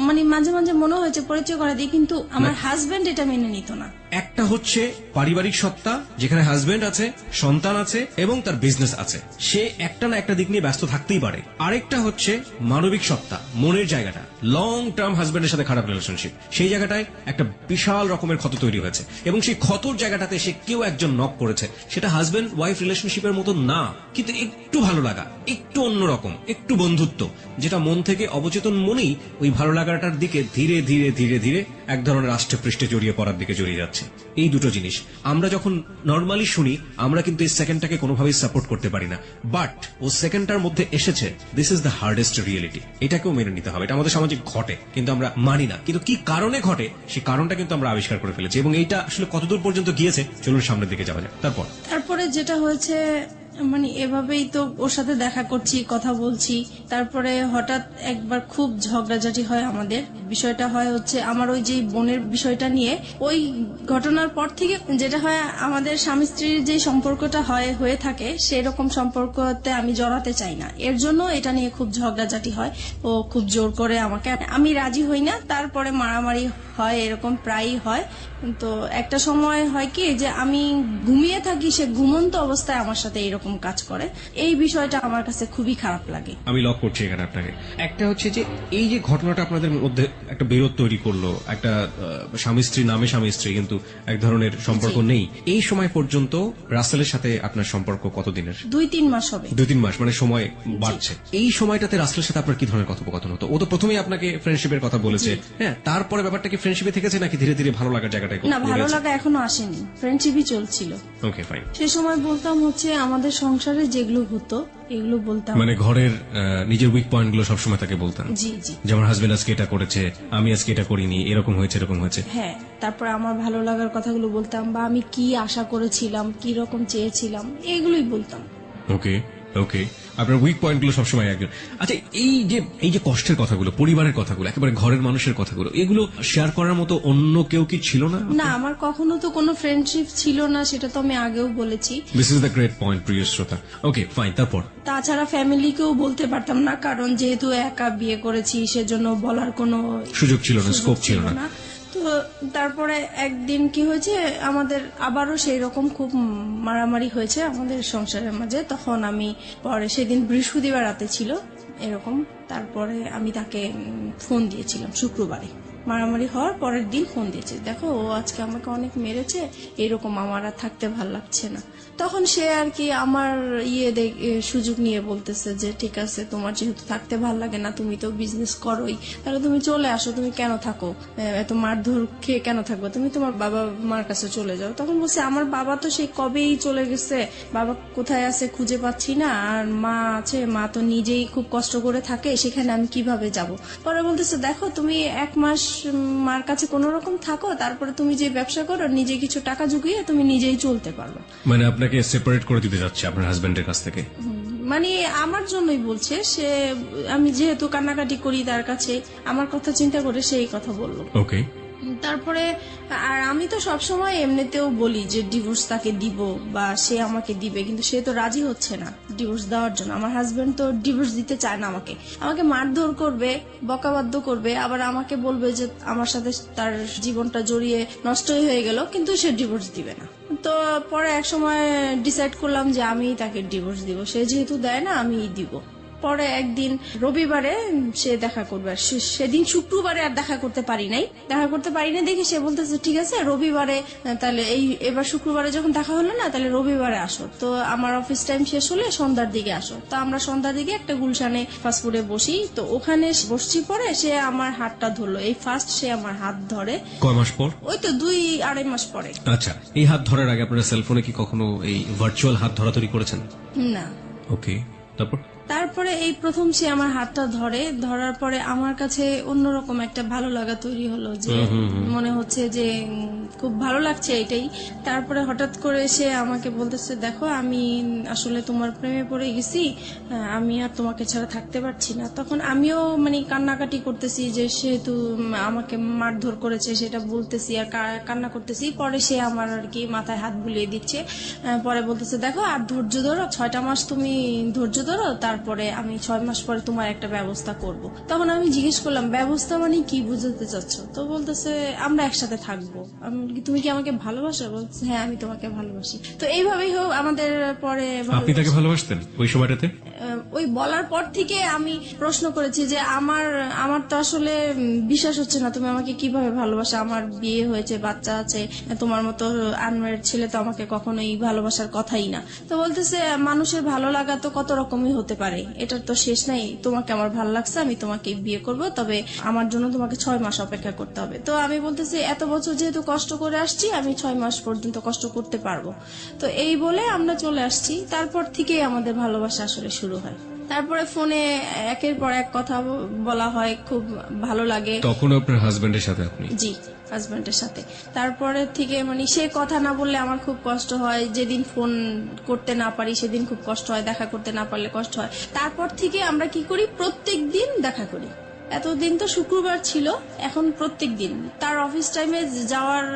Speaker 2: মানে মাঝে মাঝে মনে হয়েছে পরিচয় করে দিই, কিন্তু আমার হাজবেন্ড এটা মেনে নিত না।
Speaker 1: একটা হচ্ছে পারিবারিক সত্তা, যেখানে হাজবেন্ড আছে, সন্তান আছে এবং তার বিজনেস আছে, সে একটা না একটা দিক নিয়ে ব্যস্ত থাকতেই পারে। আরেকটা হচ্ছে মানবিক সত্তা, মনের জায়গাটা, লং টার্ম হাজবেন্ডের সাথে খারাপ রিলেশনশিপ, সেই জায়গাটায় একটা বিশাল রকমের ক্ষত তৈরি হয়েছে, এবং সেই ক্ষতর জায়গাটাতে সে কেউ একজন নক করেছে। সেটা হাজবেন্ড ওয়াইফ রিলেশনশিপের মতো না, কিন্তু একটু ভালো লাগা, একটু অন্যরকম, একটু বন্ধুত্ব, যেটা মন থেকে অবচেতন মনেই ওই ভালো লাগাটার দিকে ধীরে ধীরে ধীরে ধীরে এক ধরনের আষ্টেপৃষ্ঠে জড়িয়ে পড়ার দিকে জড়িয়ে যাচ্ছে। এই দুটো জিনিস আমরা যখন নর্মালি শুনি, আমরা কিন্তু এই সেকেন্ডটাকে কোনোভাবেই সাপোর্ট করতে পারি না, বাট ও সেকেন্ডটার মধ্যে এসেছে, this is the hardest reality. এটাকেও মেনে নিতে হবে, এটা আমাদের সমাজে ঘটে, কিন্তু আমরা মানি না। কিন্তু কি কারণে ঘটে, সেই কারণটা কিন্তু আমরা আবিষ্কার করে ফেলেছি, এবং এইটা আসলে কতদূর পর্যন্ত গিয়েছে, চলুন সামনের দিকে যাওয়া যাক।
Speaker 2: তারপরে যেটা হয়েছে, মানে এভাবেই তো ওর সাথে দেখা করছি, কথা বলছি, তারপরে হঠাৎ একবার খুব ঝগড়াঝাটি হয় আমাদের। বিষয়টা হয় হচ্ছে আমার ওই যে বোনের বিষয়টা নিয়ে। ওই ঘটনার পর থেকে যেটা হয়, আমাদের স্বামী স্ত্রীর যে সম্পর্কটা হয়ে থাকে, সেরকম সম্পর্কতে আমি জড়াতে চাই না, এর জন্য এটা নিয়ে খুব ঝগড়াঝাটি হয়। ও খুব জোর করে আমাকে, আমি রাজি হই না, তারপরে মারামারি হয়, এরকম প্রায়ই হয়। তো একটা সময় হয় কি, যে আমি ঘুমিয়ে থাকি, সে ঘুমন্ত অবস্থায় আমার সাথে এরকম কাজ করে। এই বিষয়টা আমার কাছে খুবই খারাপ লাগে।
Speaker 1: আমি লক করছি এখানে আপনাকে। একটা হচ্ছে যে এই যে ঘটনাটা আপনাদের মধ্যে একটা বিরোধ তৈরি করলো, একটা স্বামী স্ত্রী নামে স্বামী স্ত্রী, কিন্তু এক ধরনের সম্পর্ক নেই, এই সময় পর্যন্ত রাসেলের সাথে আপনার সম্পর্ক কতদিনের?
Speaker 2: 2-3 মাস হবে।
Speaker 1: 2-3 মাস, মানে সময় বাড়ছে। এই সময়টাতে রাসেলের সাথে আপনার কি ধরনের কথোপকথন হতো? ও তো প্রথমেই আপনাকে ফ্রেন্ডশিপের কথা বলেছে, হ্যাঁ, তারপরে ব্যাপারটা কি ফ্রেন্ডশিপে থেকেছে নাকি ধীরে ধীরে ভালো লাগার জায়গাটায়
Speaker 2: না, ভালো লাগা এখনো আসেনি, ফ্রেন্ডশিপই চলছিল।
Speaker 1: Okay fine.
Speaker 2: সে সময় বলতাম হচ্ছে আমাদের সংসারে যেগুলো হতো এগুলো বলতাম।
Speaker 1: মানে ঘরের নিজের উইক পয়েন্ট গুলো সবসময় তাকে বলতাম?
Speaker 2: জি জি।
Speaker 1: যেমন হাজবেন্ড আজকে এটা করেছে, আমি আজকে এটা করিনি, এরকম হয়েছে, এরকম হয়েছে।
Speaker 2: হ্যাঁ, তারপরে আমার ভালো লাগার কথাগুলো বলতাম, বা আমি কি আশা করেছিলাম, কি রকম চেয়েছিলাম, এগুলোই বলতাম।
Speaker 1: ওকে ওকে, আপনার উইক পয়েন্ট গুলো সবসময় একজন। আচ্ছা, এই যে কষ্টের কথাগুলো, পরিবারের কথাগুলো, একেবারে ঘরের মানুষের কথাগুলো, এগুলো শেয়ার করার মতো অন্য কেউ কি ছিল না?
Speaker 2: না, আমার কখনো তো কোনো ফ্রেন্ডশিপ ছিল না, সেটা তো আমি আগেও বলেছি।
Speaker 1: This is the great point, প্রিয় শ্রোতা। ওকে ফাইন, তারপর?
Speaker 2: তাছাড়া ফ্যামিলিকেও বলতে পারতাম না, কারণ যেহেতু একা বিয়ে করেছি, সেজন্য বলার কোনো
Speaker 1: সুযোগ ছিল না, স্কোপ ছিল না।
Speaker 2: তো তারপরে একদিন কি হয়েছে, আমাদের আবারও সেই রকম খুব মারামারি হয়েছে আমাদের সংসারের মাঝে। তখন আমি পরে, সেদিন বৃহস্পতিবার রাতে ছিল এরকম, তারপরে আমি তাকে ফোন দিয়েছিলাম শুক্রবারে, মারামারি হওয়ার পরের দিন ফোন দিয়েছে, দেখো ও আজকে আমাকে অনেক মেরেছে, এরকম আমার আর থাকতে ভাল লাগছে না। তখন সে আর কি আমার সুযোগ নিয়ে বলতেছে যে ঠিক আছে, তোমার যেহেতু থাকতে ভাল লাগে না, তুমি তো বিজনেস করোই, তাহলে তুমি চলে আসো, তুমি কেন থাকো, এত মারধর খেয়ে কেন থাকবো, তুমি তোমার বাবা মার কাছে চলে যাও। তখন বলছে আমার বাবা তো সেই কবেই চলে গেছে, বাবা কোথায় আছে খুঁজে পাচ্ছি না, আর মা আছে, মা তো নিজেই খুব কষ্ট করে থাকে, সেখানে আমি কিভাবে যাব। পরে বলতেছে দেখো তুমি 1 মাস মার কাছে কোন রকম থাকো, তারপরে তুমি যে ব্যবসা করো, নিজে কিছু টাকা জুগিয়ে তুমি নিজেই চলতে পারবে।
Speaker 1: মানে আপনাকে সেপারেট করে দিতে যাচ্ছে আপনার হাজবেন্ডের কাছ থেকে?
Speaker 2: মানে আমার জন্যই বলছে সে, আমি যেহেতু কান্নাকাটি করি তার কাছে, আমার কথা চিন্তা করে সেই কথা বললো।
Speaker 1: ওকে।
Speaker 2: তারপরে আর আমি তো সবসময় এমনিতেও বলি যে ডিভোর্স তাকে দিব বা সে আমাকে দিবে, কিন্তু সে তো রাজি হচ্ছে না ডিভোর্স দেওয়ার জন্য। আমার হাজবেন্ড তো ডিভোর্স দিতে চায় না, আমাকে মারধর করবে, বকাবাদ্য করবে, আবার আমাকে বলবে যে আমার সাথে তার জীবনটা জড়িয়ে নষ্টই হয়ে গেল, কিন্তু সে ডিভোর্স দিবে না। তো পরে এক সময় ডিসাইড করলাম যে আমি তাকে ডিভোর্স দিব, সে যেহেতু দেয় না আমিই দিব। পরে একদিন রবিবারে সে দেখা করবে, আর সেদিন শুক্রবারে আর দেখা করতে পারি নাই দেখে সে বলতেছে ঠিক আছে রবিবারে, তাহলে এবার শুক্রবারে যখন দেখা হলো না, তাহলে রবিবারে আসো। তো আমার অফিস টাইম শেষ হলে সন্ধ্যার দিকে আসো। তো আমরা সন্ধ্যার দিকে একটা গুলশানে ফাস্টফুডে বসি, তো ওখানে বসছি। পরে সে আমার হাতটা ধরলো, এই ফার্স্ট সে আমার হাত ধরে।
Speaker 1: কয় মাস পর?
Speaker 2: ওই তো 2-2.5 মাস পরে।
Speaker 1: আচ্ছা, এই হাত ধরার আগে আপনারা সেলফোনে কি কখনো এই ভার্চুয়াল হাত ধরাধরি করেছেন?
Speaker 2: না।
Speaker 1: ওকে,
Speaker 2: তারপরে এই প্রথম সে আমার হাতটা ধরার পরে আমার কাছে অন্যরকম একটা ভালো লাগা তৈরি হলো, যে মনে হচ্ছে যে খুব ভালো লাগছে এটাই। তারপরে হঠাৎ করে সে আমাকে বলতেছে দেখো আমি আসলে তোমার প্রেমে পড়ে গেছি, আমি আর তোমাকে ছাড়া থাকতে পারছি না। তখন আমিও মানে কান্নাকাটি করতেছি, যে সেহেতু আমাকে মারধর করেছে সেটা বলতেছি আর কান্না করতেছি। পরে সে আমার আর কি মাথায় হাত বুলিয়ে দিচ্ছে, পরে বলতেছে দেখো আর ধৈর্য ধরো, 6টা মাস তুমি ধৈর্য ধরো, তারপরে আমি 6 মাস পরে তোমার একটা ব্যবস্থা করব। তখন আমি জিজ্ঞেস করলাম ব্যবস্থা মানে কি বুঝাতে চাচ্ছ? তো বলতেছে আমরা একসাথে থাকবো। তুমি কি আমাকে ভালোবাসো? বলছে হ্যাঁ আমি তোমাকে ভালোবাসি। তো এইভাবেই হোক আমাদের পরে।
Speaker 1: আপনি তাকে ভালোবাসতেন ওই সময়টাতে?
Speaker 2: ওই বলার পর থেকে আমি প্রশ্ন করেছি যে আমার তো আসলে বিশ্বাস হচ্ছে না, তুমি আমাকে কিভাবে ভালোবাসো, আমার বিয়ে হয়েছে, বাচ্চা আছে, তোমার মতো আনম্যারিড ছেলে তো আমাকে কখনোই ভালোবাসার কথাই না। তো বলতেছে মানুষের ভালো লাগা তো কত রকমই হতে পারে, এটার তো শেষ নাই, তোমাকে আমার ভালো লাগছে, আমি তোমাকে বিয়ে করব, তবে আমার জন্য তোমাকে 6 মাস অপেক্ষা করতে হবে। তো আমি বলতেছি এত বছর যেহেতু কষ্ট করে আসছি, আমি 6 মাস পর্যন্ত কষ্ট করতে পারবো। তো এই বলে আমরা চলে আসছি। তারপর থেকেই আমাদের ভালোবাসা আসলে শুরু হয়। তারপরে ফোনে একের পর এক কথা বলা হয়, খুব ভালো লাগে।
Speaker 1: তখন আপনার হাজবেন্ডের সাথে আপনি?
Speaker 2: জি, হাজবেন্ডের সাথে। তারপরে থেকে মানে সে কথা না বললে আমার খুব কষ্ট হয়, যেদিন ফোন করতে না পারি সেদিন খুব কষ্ট হয়, দেখা করতে না পারলে কষ্ট হয়। তারপর থেকে আমরা কি করি, প্রত্যেক দিন দেখা করি। এতদিন তো শুক্রবার ছিল, এখন প্রত্যেক দিন তার অফিস টাইমে যাওয়ার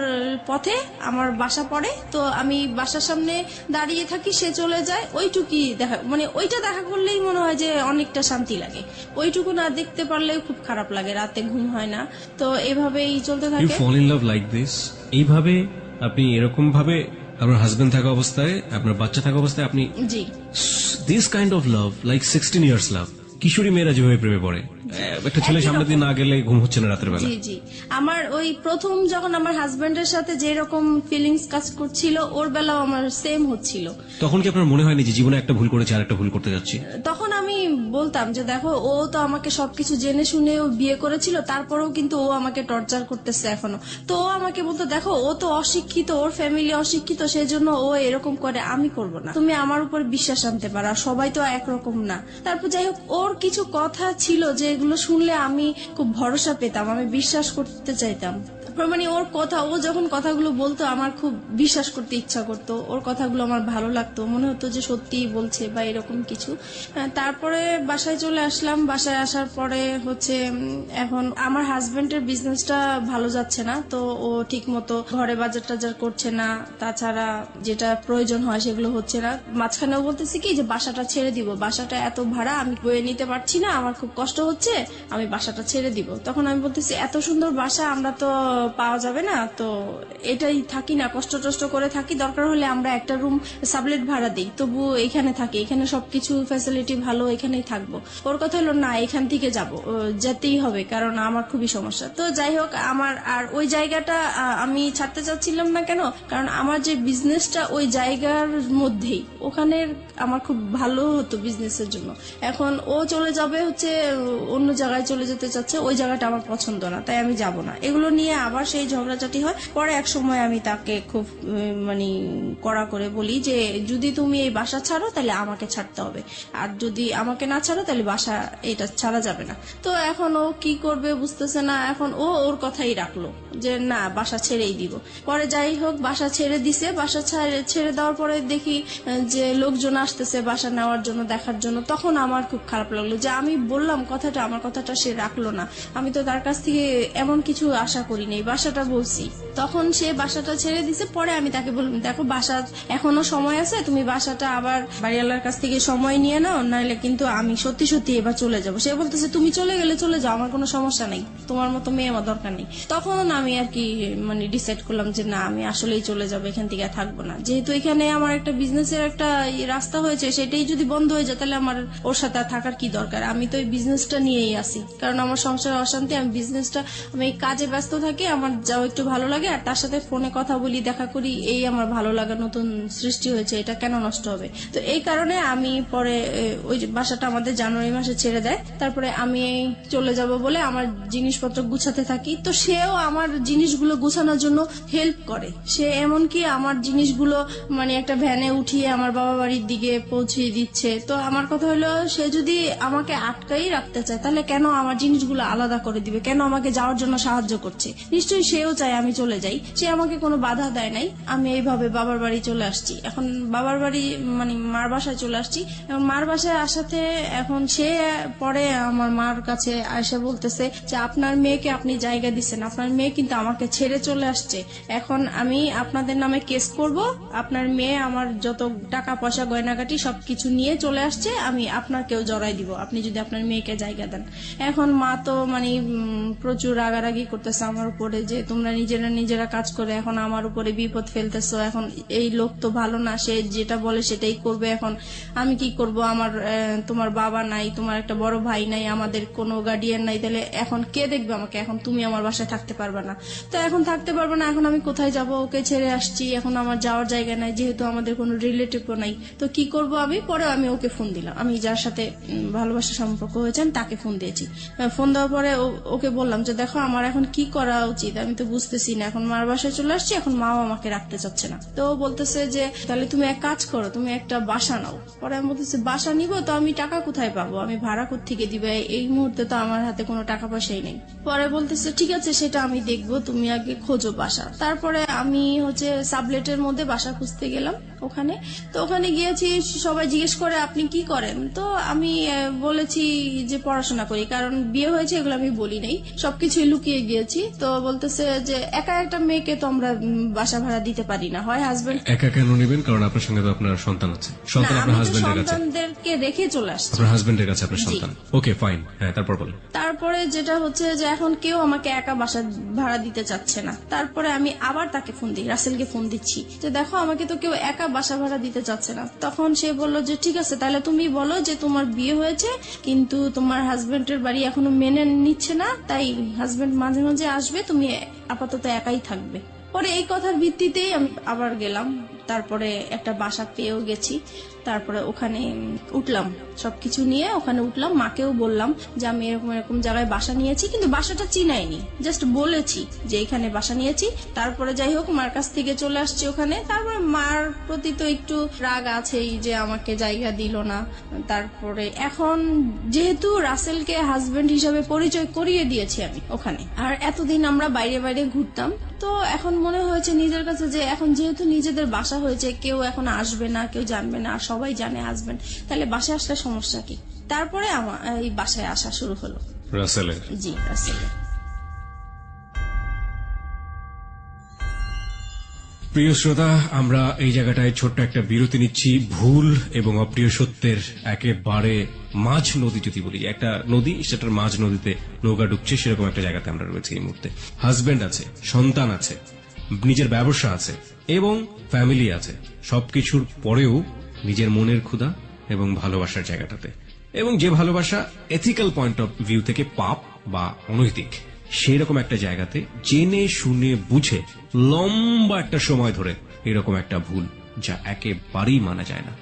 Speaker 2: পথে আমার বাসা পড়ে, তো আমি বাসার সামনে দাঁড়িয়ে থাকি, সে চলে যায়, ওইটুকুই দেখা, মানে ওইটা দেখা করলেই মনে হয় যে অনেকটা শান্তি লাগে। ওইটুকু না দেখতে পারলেও খুব খারাপ লাগে, রাতে ঘুম হয় না। তো এভাবেই চলতে থাকে।
Speaker 1: You fall in love like this? এইভাবে আপনি এরকম ভাবে আপনার হাজবেন্ড থাকা অবস্থায়, আপনার বাচ্চা থাকা অবস্থায় আপনি?
Speaker 2: জি।
Speaker 1: This kind of love, like 16 years love. কিশোরী মেয়েরা যেভাবে প্রেমে পড়ে, একটা ছেলে সামনে দিয়ে না গেলে ঘুম হচ্ছে না রাতের বেলা।
Speaker 2: জি জি, আমার ওই প্রথম যখন আমার হাজবেন্ডের সাথে যে রকম ফিলিংস কাজ করছিল, ওর বেলাও আমার সেম হচ্ছিল।
Speaker 1: তখন কি আপনার মনে হয়নি যে জীবনে একটা ভুল করেছে আর একটা ভুল করতে যাচ্ছি?
Speaker 2: তখন আমি বলতাম যে দেখো ও তো আমাকে সবকিছু জেনে শুনেও বিয়ে করেছিল, তারপরেও কিন্তু ও আমাকে টর্চার করতেছে এখনো। তো ও আমাকে বলতো দেখো ও তো অশিক্ষিত, ওর ফ্যামিলি অশিক্ষিত, সেই জন্য ও এরকম করে, আমি করব না, তুমি আমার উপর বিশ্বাস আনতে পারো, সবাই তো একরকম না। তারপর যাই হোক, ওর কিছু কথা ছিল যেগুলো শুনলে আমি খুব ভরসা পেতাম, আমি বিশ্বাস করতে চাইতাম। মানে ওর কথা, ও যখন কথাগুলো বলতো আমার খুব বিশ্বাস করতে ইচ্ছা করতো, ওর কথাগুলো আমার ভালো লাগতো, মনে হতো যে সত্যিই বলছে বা এরকম কিছু। তারপরে বাসায় চলে আসলাম। বাসায় আসার পরে হচ্ছে এখন আমার হাজবেন্ডের বিজনেসটা ভালো যাচ্ছে না, তো ও ঠিক মতো ঘরে বাজার টাজার করছে না, তাছাড়া যেটা প্রয়োজন হয় সেগুলো হচ্ছে না। মাঝখানেও বলতেছি কি যে বাসাটা ছেড়ে দিব, বাসাটা এত ভাড়া আমি বয়ে নিতে পারছি না, আমার খুব কষ্ট হচ্ছে, আমি বাসাটা ছেড়ে দিব। তখন আমি বলতেছি এত সুন্দর বাসা, আমরা তো পাওয়া যাবে না, তো এটাই থাকি না, কষ্ট টষ্ট করে থাকি, দরকার হলে আমরা একটা রুম সাবলেট ভাড়া দিই, তবু এখানে থাকি, এখানে সবকিছু ফ্যাসিলিটি ভালো, এখানেই থাকবো। ওর কথা হলো না, এখান থেকে যাবো, যেতেই হবে, কারণ আমার খুবই সমস্যা। তো যাই হোক, আমার আর ওই জায়গাটা আমি ছাড়তে চাচ্ছিলাম না। কেন? কারণ আমার যে বিজনেসটা ওই জায়গার মধ্যেই, ওখানে আমার খুব ভালো হতো বিজনেসের জন্য। এখন ও চলে যাবে হচ্ছে অন্য জায়গায় চলে যেতে চাচ্ছে, ওই জায়গাটা আমার পছন্দ না, তাই আমি যাব না। এগুলো নিয়ে আবার সেই ঝগড়াঝাটি হয়। পরে এক সময় আমি তাকে খুব মানে কড়া করে বলি যে যদি তুমি এই বাসা ছাড়ো তাহলে আমাকে ছাড়তে হবে, আর যদি আমাকে না ছাড়ো তাহলে বাসা এটা ছাড়া যাবে না। তো এখন ও কি করবে বুঝতেছে না, এখন ও ওর কথাই রাখলো যে না, বাসা ছেড়েই দিব। পরে যাই হোক, বাসা ছেড়ে দিছে। বাসা ছেড়ে দেওয়ার পরে দেখি যে লোকজন আসতেছে বাসা নেওয়ার জন্য, দেখার জন্য। তখন আমার খুব খারাপ লাগলো যে আমি বললাম কথাটা, আমার কথাটা সে রাখলো না। আমি তো তার কাছ থেকে এমন কিছু আশা করি নাই, বাসাটা বলছি। তখন সে বাসাটা ছেড়ে দিছে। পরে আমি তাকে বললাম, দেখো বাসা এখনো সময় আছে, তুমি বাসাটা আবার বাড়িওয়ালার কাছ থেকে সময় নিয়ে নাও, নাহলে কিন্তু আমি সত্যি সত্যি এবার চলে যাবো। সে বলতেছে তুমি চলে গেলে চলে যাও, আমার কোনো সমস্যা নেই, তোমার মতো মেয়ে আমার দরকার নেই। তখন আমি আর কি মানে ডিসাইড করলাম যে না, আমি আসলেই চলে যাবো, এখান থেকে থাকবো না। যেহেতু এখানে আমার একটা বিজনেসের একটা রাস্তা হয়েছে, সেটাই যদি বন্ধ হয়ে যায় তাহলে আমার ওর সাথে আর থাকার কি দরকার। আমি তো এই বিজনেসটা নিয়েই আসি, কারণ আমার সংসার অশান্তি। আমি বিজনেসটা, আমি এই কাজে ব্যস্ত থাকি, আমার যাও একটু ভালো লাগে, আর তার সাথে ফোনে কথা বলি, দেখা করি, এই আমার ভালো লাগা নতুন সৃষ্টি হয়েছে, এটা কেন নষ্ট হবে। তো এই কারণে আমি পরে ওই বাসাটা আমাদের জানুয়ারি মাসে ছেড়ে দেয়। তারপরে আমি চলে যাব বলে আমার জিনিসপত্র গুছাতে থাকি। তো সেও আমার জিনিসগুলো গুছানোর জন্য হেল্প করে। সে এমনকি আমার জিনিসগুলো মানে একটা ভ্যানে উঠিয়ে আমার বাবা বাড়ির দিকে পৌঁছিয়ে দিচ্ছে। তো আমার কথা হলো, সে যদি আমাকে আটকাই রাখতে চায় তাহলে কেন আমার জিনিসগুলো আলাদা করে দিবে, কেন আমাকে যাওয়ার জন্য সাহায্য করছে? নিশ্চয়ই সেও চায় আমি চলে যাই, সে আমাকে কোনো বাধা দেয় নাই। আমি এইভাবে বাবার বাড়ি চলে আসছি। এখন বাবার বাড়ি মানে মার বাসায় চলে আসছি। এবং মার বাসায় আসাতে এখন সে পরে আমার মার কাছে এসে বলতেছে যে আপনার মেয়েকে আপনি জায়গা দিচ্ছেন, আপনার মেয়ে কিন্তু আমাকে ছেড়ে চলে আসছে, এখন আমি আপনাদের নামে কেস করব, আপনার মেয়ে আমার যত টাকা পয়সা গয়নাগাটি সবকিছু নিয়ে চলে আসছে, আমি আপনাকেও জড়াই দিব আপনি যদি আপনার মেয়েকে জায়গা দেন। এখন মা তো মানে প্রচুর রাগারাগি করতেছে আমার উপরে যে তোমরা নিজেরা কাজ করে এখন আমার উপরে বিপদ ফেলতেছো, এখন এই লোক তো ভালো না, সে যেটা বলে সেটাই করবে, এখন আমি কি করব? আমার তোমার বাবা নাই, তোমার একটা বড় ভাই নাই, আমাদের কোনো গার্ডিয়ান নাই, তাহলে এখন কে দেখবে আমাকে? এখন তুমি আমার বাসায় থাকতে পারবে না। তো এখন থাকতে পারবে না, এখন আমি কোথায় যাব? ওকে ছেড়ে আসছি, এখন আমার যাওয়ার জায়গা নাই, যেহেতু আমাদের কোনো রিলেটিভও নাই। তো কি করব আমি? পরে আমি ওকে ফোন দিলাম, আমি যার সাথে ভালোবাসার সম্পর্ক হয়েছে আমি তাকে ফোন দিয়েছি। ফোন দেওয়ার পরে ওকে বললাম যে দেখো আমার এখন কি করা উচিত, আমি তো বুঝতেছি না, এখন মার বাসায় চলে আসছি, এখন মাও আমাকে রাখতে চাচ্ছে না। তো বলতেছে যে তাহলে তুমি এক কাজ করো, তুমি একটা বাসা নাও। পরে আমি বলতেছি বাসা নিব, তো আমি টাকা কোথায় পাবো, আমি ভাড়া কোত্থেকে দিবে? এই মুহূর্তে তো আমার হাতে কোনো টাকা পয়সাই নেই। পরে বলতেছে ঠিক আছে, সেটা আমি দেখবো, তুমি আগে খোঁজো বাসা। তারপরে আমি হচ্ছে সাবলেটের মধ্যে বাসা খুঁজতে গেলাম ওখানে। তো ওখানে গিয়েছি, সবাই জিজ্ঞেস করে আপনি কি করেন? তো আমি বলেছি যে পড়াশোনা করি, কারণ বিয়ে হয়েছে এগুলো আমি বলি নাই, সবকিছুই লুকিয়ে গিয়েছি। তো বলতেছে যে একা একটা মেয়েকে তো আমরা বাসা ভাড়া দিতে পারি না, হয় হাজবেন্ড।
Speaker 1: একা কেন নেবেন? কারণ আপনার সঙ্গে তো আপনার সন্তান আছে। সন্তান আপনার হাজবেন্ডের কাছে,
Speaker 2: সন্তানদেরকে রেখে চলে আসছি।
Speaker 1: আপনার হাজবেন্ডের কাছে আপনার সন্তান। ওকে ফাইন, হ্যাঁ তারপর বলেন।
Speaker 2: তারপরে যেটা হচ্ছে যে এখন কেউ আমাকে একা বাসা ভাড়া দিতে চাচ্ছে না। তারপরে আমি আবার তাকে ফোন দিই, রাসেলকে ফোন দিচ্ছি যে দেখো আমাকে তো কেউ একা বাসা ভাড়া দিতে চাচ্ছে না। তখন সে বলল যে ঠিক আছে, তাহলে তুমি বলো যে তোমার বিয়ে হয়েছে কিন্তু তোমার হাজবেন্ডের বাড়ি এখনো মেনে নিচ্ছে না, তাই হাজবেন্ড মাঝে মাঝে আসবে, তুমি আপাতত একাই থাকবে। পরে এই কথার ভিত্তিতেই আমি আবার গেলাম, তারপরে একটা বাসা পেয়েও গেছি। তারপরে ওখানে উঠলাম, সবকিছু নিয়ে ওখানে উঠলাম। মাকেও বললাম যে আমি এরকম এরকম জায়গায় বাসা নিয়েছি, কিন্তু বাসাটা চিনাইনি, জাস্ট বলেছি যে এখানে বাসা নিয়েছি। তারপরে যাই হোক মার কাছ থেকে চলে আসছি ওখানে। তারপরে মার প্রতি তো একটু রাগ আছেই যে আমাকে জায়গা দিল না। তারপরে এখন যেহেতু রাসেলকে হাজবেন্ড হিসাবে পরিচয় করিয়ে দিয়েছি আমি ওখানে, আর এতদিন আমরা বাইরে বাইরে ঘুরতাম, তো এখন মনে হয়েছে নিজের কাছে যে এখন যেহেতু নিজেদের বাসা হয়েছে, কেউ এখন আসবে না, কেউ জানবে না, আর সবাই জানে হাজবেন্ড, তাহলে বাসায় আসলে সমস্যা কি? তারপরে আমার এই বাসায় আসা শুরু হলো।
Speaker 1: রাসেলের?
Speaker 2: জি, রাসেলের।
Speaker 1: প্রিয় শ্রোতা, আমরা এই জায়গাটায় ছোট্ট একটা বিরতি নিচ্ছি। ভুল এবং অপ্রিয় সত্যের একেবারে মাঝ নদী, যদি বলি একটা নদী, সেটার মাঝ নদীতে নৌকা ডুবছে, সেরকম একটা জায়গাতে আমরা রয়েছি এই মুহূর্তে। হাজবেন্ড আছে, সন্তান আছে, নিজের ব্যবসা আছে এবং ফ্যামিলি আছে। সবকিছুর পরেও নিজের মনের ক্ষুধা এবং ভালোবাসার জায়গাটাতে, এবং যে ভালোবাসা এথিক্যাল পয়েন্ট অফ ভিউ থেকে পাপ বা অনৈতিক, সেই রকম একটা জায়গাতে জেনে শুনে বুঝে লম্বা একটা সময় ধরে এরকম একটা ভুল, যা একেবারেই মানা যায় না।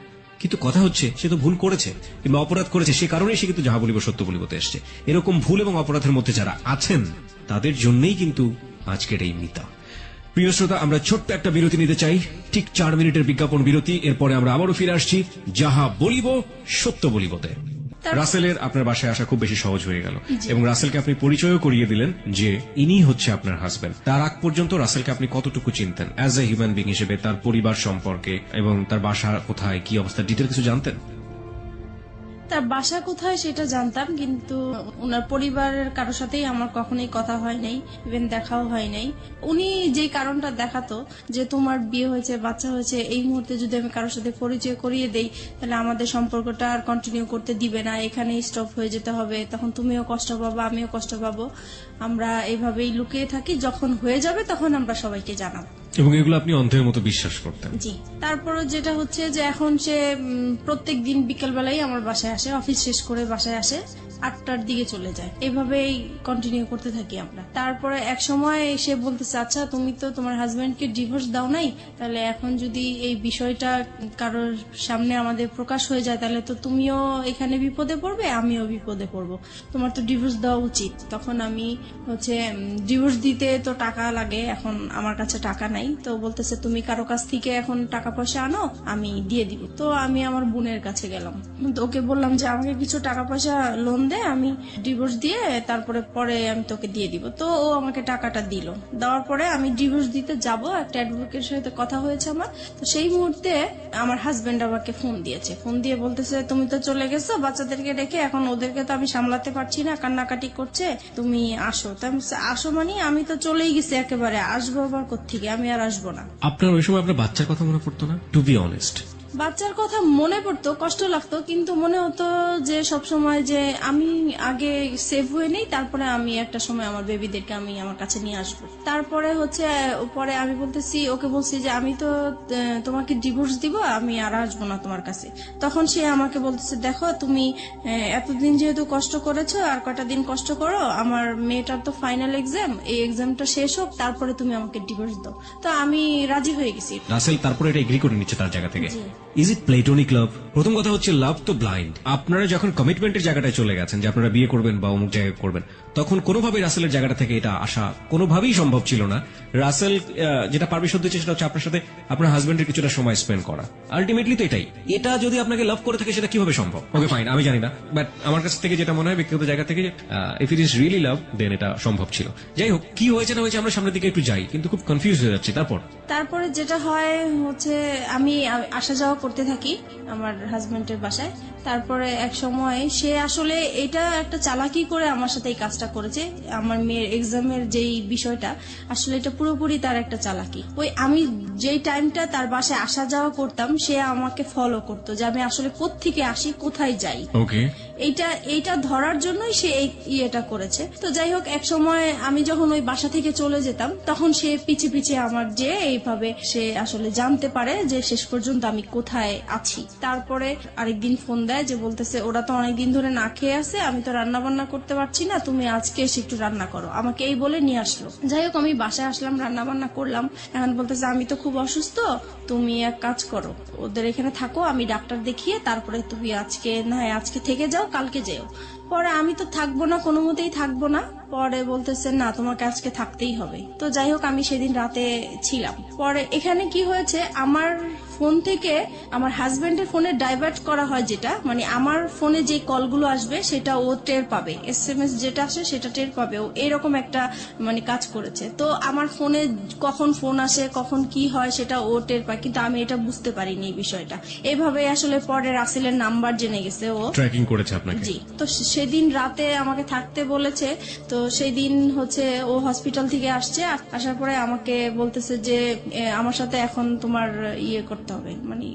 Speaker 1: কিন্তু কথা হচ্ছে, সে তো ভুল করেছে কিংবা অপরাধ করেছে, সে কারণেই সে কিন্তু যাহা বলিব সত্য বলিবতে এসছে। এরকম ভুল এবং অপরাধের মধ্যে যারা আছেন, তাদের জন্যই কিন্তু আজকের এই মিতা। প্রিয় শ্রোতা, আমরা ছোট্ট একটা বিরতি নিতে চাই, ঠিক 4 মিনিটের বিজ্ঞাপন বিরতি। এরপরে আমরা আবারও ফিরে আসছি যাহা বলিব সত্য বলিবতে। রাসেলের আপনার বাসায় আসা খুব বেশি সহজ হয়ে গেল, এবং রাসেলকে আপনি পরিচয়ও করিয়ে দিলেন যে ইনি হচ্ছে আপনার হাজবেন্ড। তার আগ পর্যন্ত রাসেলকে আপনি কতটুকু চিনতেন অ্যাজ এ হিউম্যান বিং হিসেবে, তার পরিবার সম্পর্কে এবং তার বাসা কোথায়, কি অবস্থা, ডিটেল কিছু জানতেন?
Speaker 2: তার বাসা কোথায় সেটা জানতাম, কিন্তু ওনার পরিবারের কারোর সাথেই আমার কখনোই কথা হয় নাই, ইভেন দেখাও হয় নাই। উনি যে কারণটা দেখাতো যে তোমার বিয়ে হয়েছে, বাচ্চা হয়েছে, এই মুহূর্তে যদি আমি কারোর সাথে পরিচয় করিয়ে দেই, তাহলে আমাদের সম্পর্কটা আর কন্টিনিউ করতে দিবে না, এখানেই স্টপ হয়ে যেতে হবে, তখন তুমিও কষ্ট পাবো, আমিও কষ্ট পাবো, আমরা এইভাবেই লুকিয়ে থাকি, যখন হয়ে যাবে তখন আমরা সবাইকে জানাবো।
Speaker 1: এবং এগুলো আপনি অন্ধের মতো বিশ্বাস করতেন?
Speaker 2: জি। তারপরে যেটা হচ্ছে যে এখন সে প্রত্যেক দিন বিকেলবেলায় আমার বাসায় আসে, অফিস শেষ করে বাসায় আসে, 8টার দিকে চলে যায়, এভাবেই কন্টিনিউ করতে থাকি আমরা। তারপরে এক সময় সে বলতেছে, আচ্ছা তুমি তো তোমার হাজবেন্ডকে ডিভোর্স দাও নাই, তাহলে এখন যদি এই বিষয়টা কারোর সামনে আমাদের প্রকাশ হয়ে যায়, তাহলে তো তুমিও এখানে বিপদে পড়বে, আমিও বিপদে পড়বো, তোমার তো ডিভোর্স দেওয়া উচিত। তখন আমি হচ্ছে ডিভোর্স দিতে তো টাকা লাগে, এখন আমার কাছে টাকা নাই, তো বলতেছে তুমি কারো কাছ থেকে এখন টাকা পয়সা আনো, আমি দিয়ে দিব। তো আমি আমার বোনের কাছে গেলাম, তো ওকে বললাম যে আমাকে কিছু টাকা পয়সা লোন দে, আমি ডিভোর্স দিয়ে তারপরে পরে আমি তোকে দিয়ে দিব। তো ও আমাকে টাকাটা দিল, দেওয়ার পরে আমি ডিভোর্স দিতে যাব, একটা অ্যাডভোকেটের সাথে কথা হয়েছে আমার। তো সেই মুহূর্তে আমার হাজবেন্ড আমাকে ফোন দিয়েছে, ফোন দিয়ে বলতেছে তুমি তো চলে গেছো বাচ্চাদেরকে রেখে, এখন ওদেরকে তো আমি সামলাতে পারছি না, কান্নাকাটি করছে, তুমি আসো। তো আমি বলছি, আসো মানে আমি তো চলেই গেছি একেবারে, আসবো আবার কোত্থেকে, আমি আর আসবো না।
Speaker 1: আপনার ওই সময় আপনার বাচ্চার কথা মনে পড়তো না? টু বি অনেস্ট,
Speaker 2: বাচ্চার কথা মনে পড়তো, কষ্ট লাগতো, কিন্তু মনে হতো যে সব সময় যে আমি আগে সেভ হয়ে নেই, তারপরে আমি একটা সময় আমার বেবিদেরকে আমি আমার কাছে নিয়ে আসবো। তারপরে হচ্ছে পরে আমি বলতেছি, ওকে বলছি যে আমি তো তোমাকে ডিভোর্স দিব, আমি আর আসবো না তোমার কাছে। তখন সে আমাকে বলতেছে, দেখো তুমি এতদিন যেহেতু কষ্ট করেছো, আর কটা দিন কষ্ট করো, আমার মেয়েটার তো ফাইনাল এক্সাম, এই এক্সামটা শেষ হোক, তারপরে তুমি আমাকে ডিভোর্স দাও। তো আমি রাজি হয়ে গেছি।
Speaker 1: রাসেল তারপরে এটা এগ্রি করে নিচ্ছে তার জায়গা থেকে। ইজ ইট প্লেটোনিক লাভ? প্রথম কথা হচ্ছে, লাভ তো ব্লাইন্ড। আপনারা যখন কমিটমেন্টের জায়গাটায় চলে গেছেন যে আপনারা বিয়ে করবেন বা অমুক জায়গায় করবেন, তখন কোনোভাবেই রাসেলের জায়গাটা থেকে এটা আসা কোনোভাবেই সম্ভব ছিল না। রাসেল যেটা পারমিশন দিচ্ছে সেটা হচ্ছে আপনার সাথে আপনার হাজবেন্ডের কিছুটা সময় স্পেন্ড করা। আলটিমেটলি তো এটাই। এটা যদি আপনাকে লাভ করে থাকে, সেটা কিভাবে সম্ভব? ওকে ফাইন, আমি জানি না, বাট আমার কাছ থেকে যেটা মনে হয় ব্যক্তিগত জায়গা থেকে, if it is really love, then এটা সম্ভব ছিল। যাই হোক, কি হয়েছে না হয়েছে আমরা সামনের দিকে একটু যাই, কিন্তু খুব কনফিউজ হয়ে যাচ্ছি। তারপরে
Speaker 2: যেটা হয় হচ্ছে আমি আসা যাওয়া করতে থাকি আমার হাজবেন্ডের বাসায়। তারপরে এক সময় সে আসলে এটা একটা চালাকি করে আমার সাথে এই কাজটা করেছে। আমার মেয়ের এক্সামের যেই বিষয়টা, আসলে এটা পুরোপুরি তার একটা চালাকি। ওই আমি যেই টাইমটা তার বাসায় আসা যাওয়া করতাম, সে আমাকে ফলো করতো যে আমি আসলে কোত্থেকে আসি, কোথায় যাই। এইটা ধরার জন্যই সে এই ইয়েটা করেছে। তো যাই হোক, এক সময় আমি যখন ওই বাসা থেকে চলে যেতাম, তখন সে পিছে পিছে আমার যে এইভাবে সে আসলে জানতে পারে যে শেষ পর্যন্ত আমি কোথায় আছি। তারপরে আরেকদিন ফোন দেয় যে বলতেছে, ওরা তো অনেকদিন ধরে না খেয়ে আছে, আমি তো রান্না বান্না করতে পারছি না, তুমি আজকে এসে একটু রান্না করো, আমাকে এই বলে নিয়ে আসলো। যাই হোক, আমি বাসায় আসলাম, রান্না বান্না করলাম। এখন বলতেছে, আমি তো খুব অসুস্থ, তুমি এক কাজ করো, ওদের এখানে থাকো, আমি ডাক্তার দেখিয়ে তারপরে তুমি আজকে থেকে যাও, কালকে যেও। পরে আমি তো থাকবো না, কোনো মতেই থাকবো না। পরে বলতেছে, না তোমাকে আজকে থাকতেই হবে। তো যাই হোক, আমি সেদিন রাতে ছিলাম। পরে এখানে কি হয়েছে, আমার ফোন থেকে আমার হাজবেন্ডের ফোনে ডাইভার্ট করা হয়, যেটা মানে আমার ফোনে যে কলগুলো আসবে সেটা ও টের পাবে, SMS যেটা আসে সেটা টের পাবে। ও এরকম একটা মানে কাজ করেছে। তো আমার ফোনে কখন ফোন আসে, কখন কি হয় সেটা ও টের পায়, কিন্তু আমি এটা বুঝতে পারিনি এই বিষয়টা। এভাবে আসলে পরে রাসেলের নাম্বার জেনে গেছে ও।
Speaker 1: ট্র্যাকিং করেছে আপনাকে?
Speaker 2: জি। তো সেদিন রাতে আমাকে থাকতে বলেছে। তো সেই দিন হচ্ছে ও হসপিটাল থেকে আসছে, আসার পরে আমাকে বলতেছে যে আমার সাথে এখন তোমার ইয়ে করতে হবে, মানে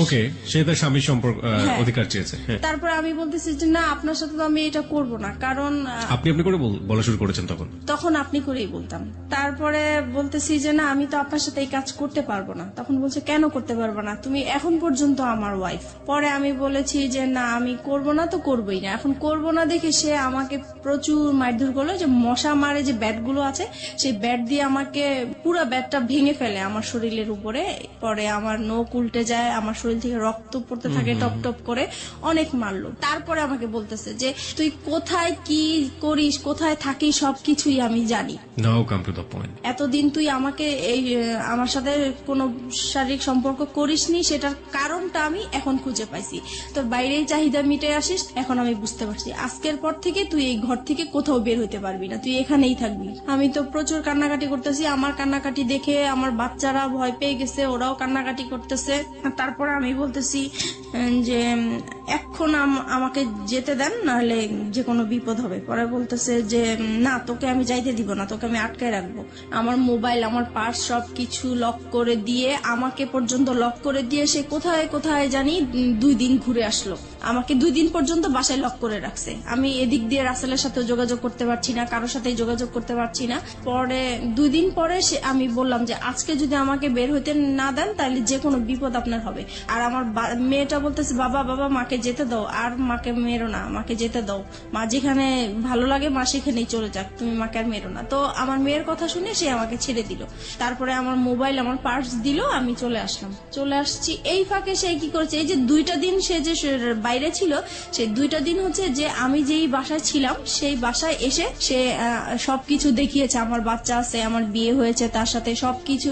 Speaker 1: ওকে, সে তার স্বামীর সম্পর্ক
Speaker 2: হ্যাঁ।
Speaker 1: অধিকার চেয়েছে। হ্যাঁ।
Speaker 2: তারপরে আমি বলতেছি যে না, আপনার সাথে তো আমি এটা করব না, কারণ
Speaker 1: আপনি করে বলা শুরু করেছেন তখন?
Speaker 2: তখন আপনি করেই বলতাম। তারপরে বলতেছি যে না, আমি তো আপনার সাথে এই কাজ করতে পারবো না। তখন বলছে কেন করতে পারবো না, তুমি এখন পর্যন্ত আমার ওয়াইফ। পরে আমি বলেছি যে না, আমি করব না তো করবোই না। এখন করব না দেখে সে আমাকে প্রচুর মারধর করলো, যে মশা মারে যে ব্যাটগুলো আছে সেই ব্যাট দিয়ে আমাকে পুরো ব্যাটটা ভেঙে ফেলে আমার শরীরের উপরে। পরে আমার নখ উল্টে যায়, আমার শরীর থেকে রক্ত পড়তে থাকে টপ টপ করে, অনেক মারলো। তারপরে আমাকে বলতেছে যে তুই কোথায় কি করিস, কোথায় থাকিস, সবকিছুই আমি জানি।
Speaker 1: নাও কাম টু দ্য পয়েন্ট।
Speaker 2: এতদিন তুই আমাকে এই আমার সাথে কোনো শারীরিক সম্পর্ক করিসনি, সেটার কারণটা আমি এখন খুঁজে পাইছি। তোর বাইরেই চাহিদা মিটে আসিস, এখন আমি বুঝতে পারছি। আজকের পর থেকে তুই এই ঘর থেকে কোথাও বের হতে পারবি না, তুই এখানেই থাকবি। আমি তো প্রচুর কান্নাকাটি করতেছি। আমার কান্নাকাটি দেখে আমার বাচ্চারা ভয় পেয়ে গেছে, ওরাও কান্নাকাটি করতেছে। তারপর আমি বলতেছি যে এখন আমাকে যেতে দেন, নাহলে যে কোনো বিপদ হবে। পরে বলতেছে যে না, তোকে আমি যাইতে দিব না, তোকে আমি আটকায় রাখবো। আমার মোবাইল, আমার পার্স সবকিছু লক করে দিয়ে, আমাকে পর্যন্ত লক করে দিয়ে সে কোথায় কোথায় জানি 2 দিন ঘুরে আসলো। আমাকে 2 দিন পর্যন্ত বাসায় লক করে রাখছে। আমি এদিক দিয়ে রাসেলের সাথে যোগাযোগ করতে পারছি না, কারোর সাথে যোগাযোগ করতে পারছি না। পরে 2 দিন পরে আমি বললাম যে আজকে যদি আমাকে বের হইতে না দেন তাহলে যে কোনো বিপদ আপনার হবে। আর আমার মেয়েটা বলতেছে বাবা বাবা মাকে যেতে দাও, আর মাকে মেরো না, মাকে যেতে দাও, মা যেখানে ভালো লাগে মা সেখানেই চলে যাক, তুমি মাকে আর মেরো না। তো আমার মেয়ের কথা শুনে সে আমাকে ছেড়ে দিল। তারপরে আমার মোবাইল, আমার পার্স দিল, আমি চলে আসলাম। চলে আসছি, এই ফাঁকে সে কি করেছে, এই যে 2টা দিন সে যে বাইরে ছিল, সেই 2টা দিন হচ্ছে যে আমি যেই বাসায় ছিলাম সেই বাসায় এসে সে সবকিছু দেখিয়েছে। আমার বাচ্চা আছে, আমার বিয়ে হয়েছে, তার সাথে সবকিছু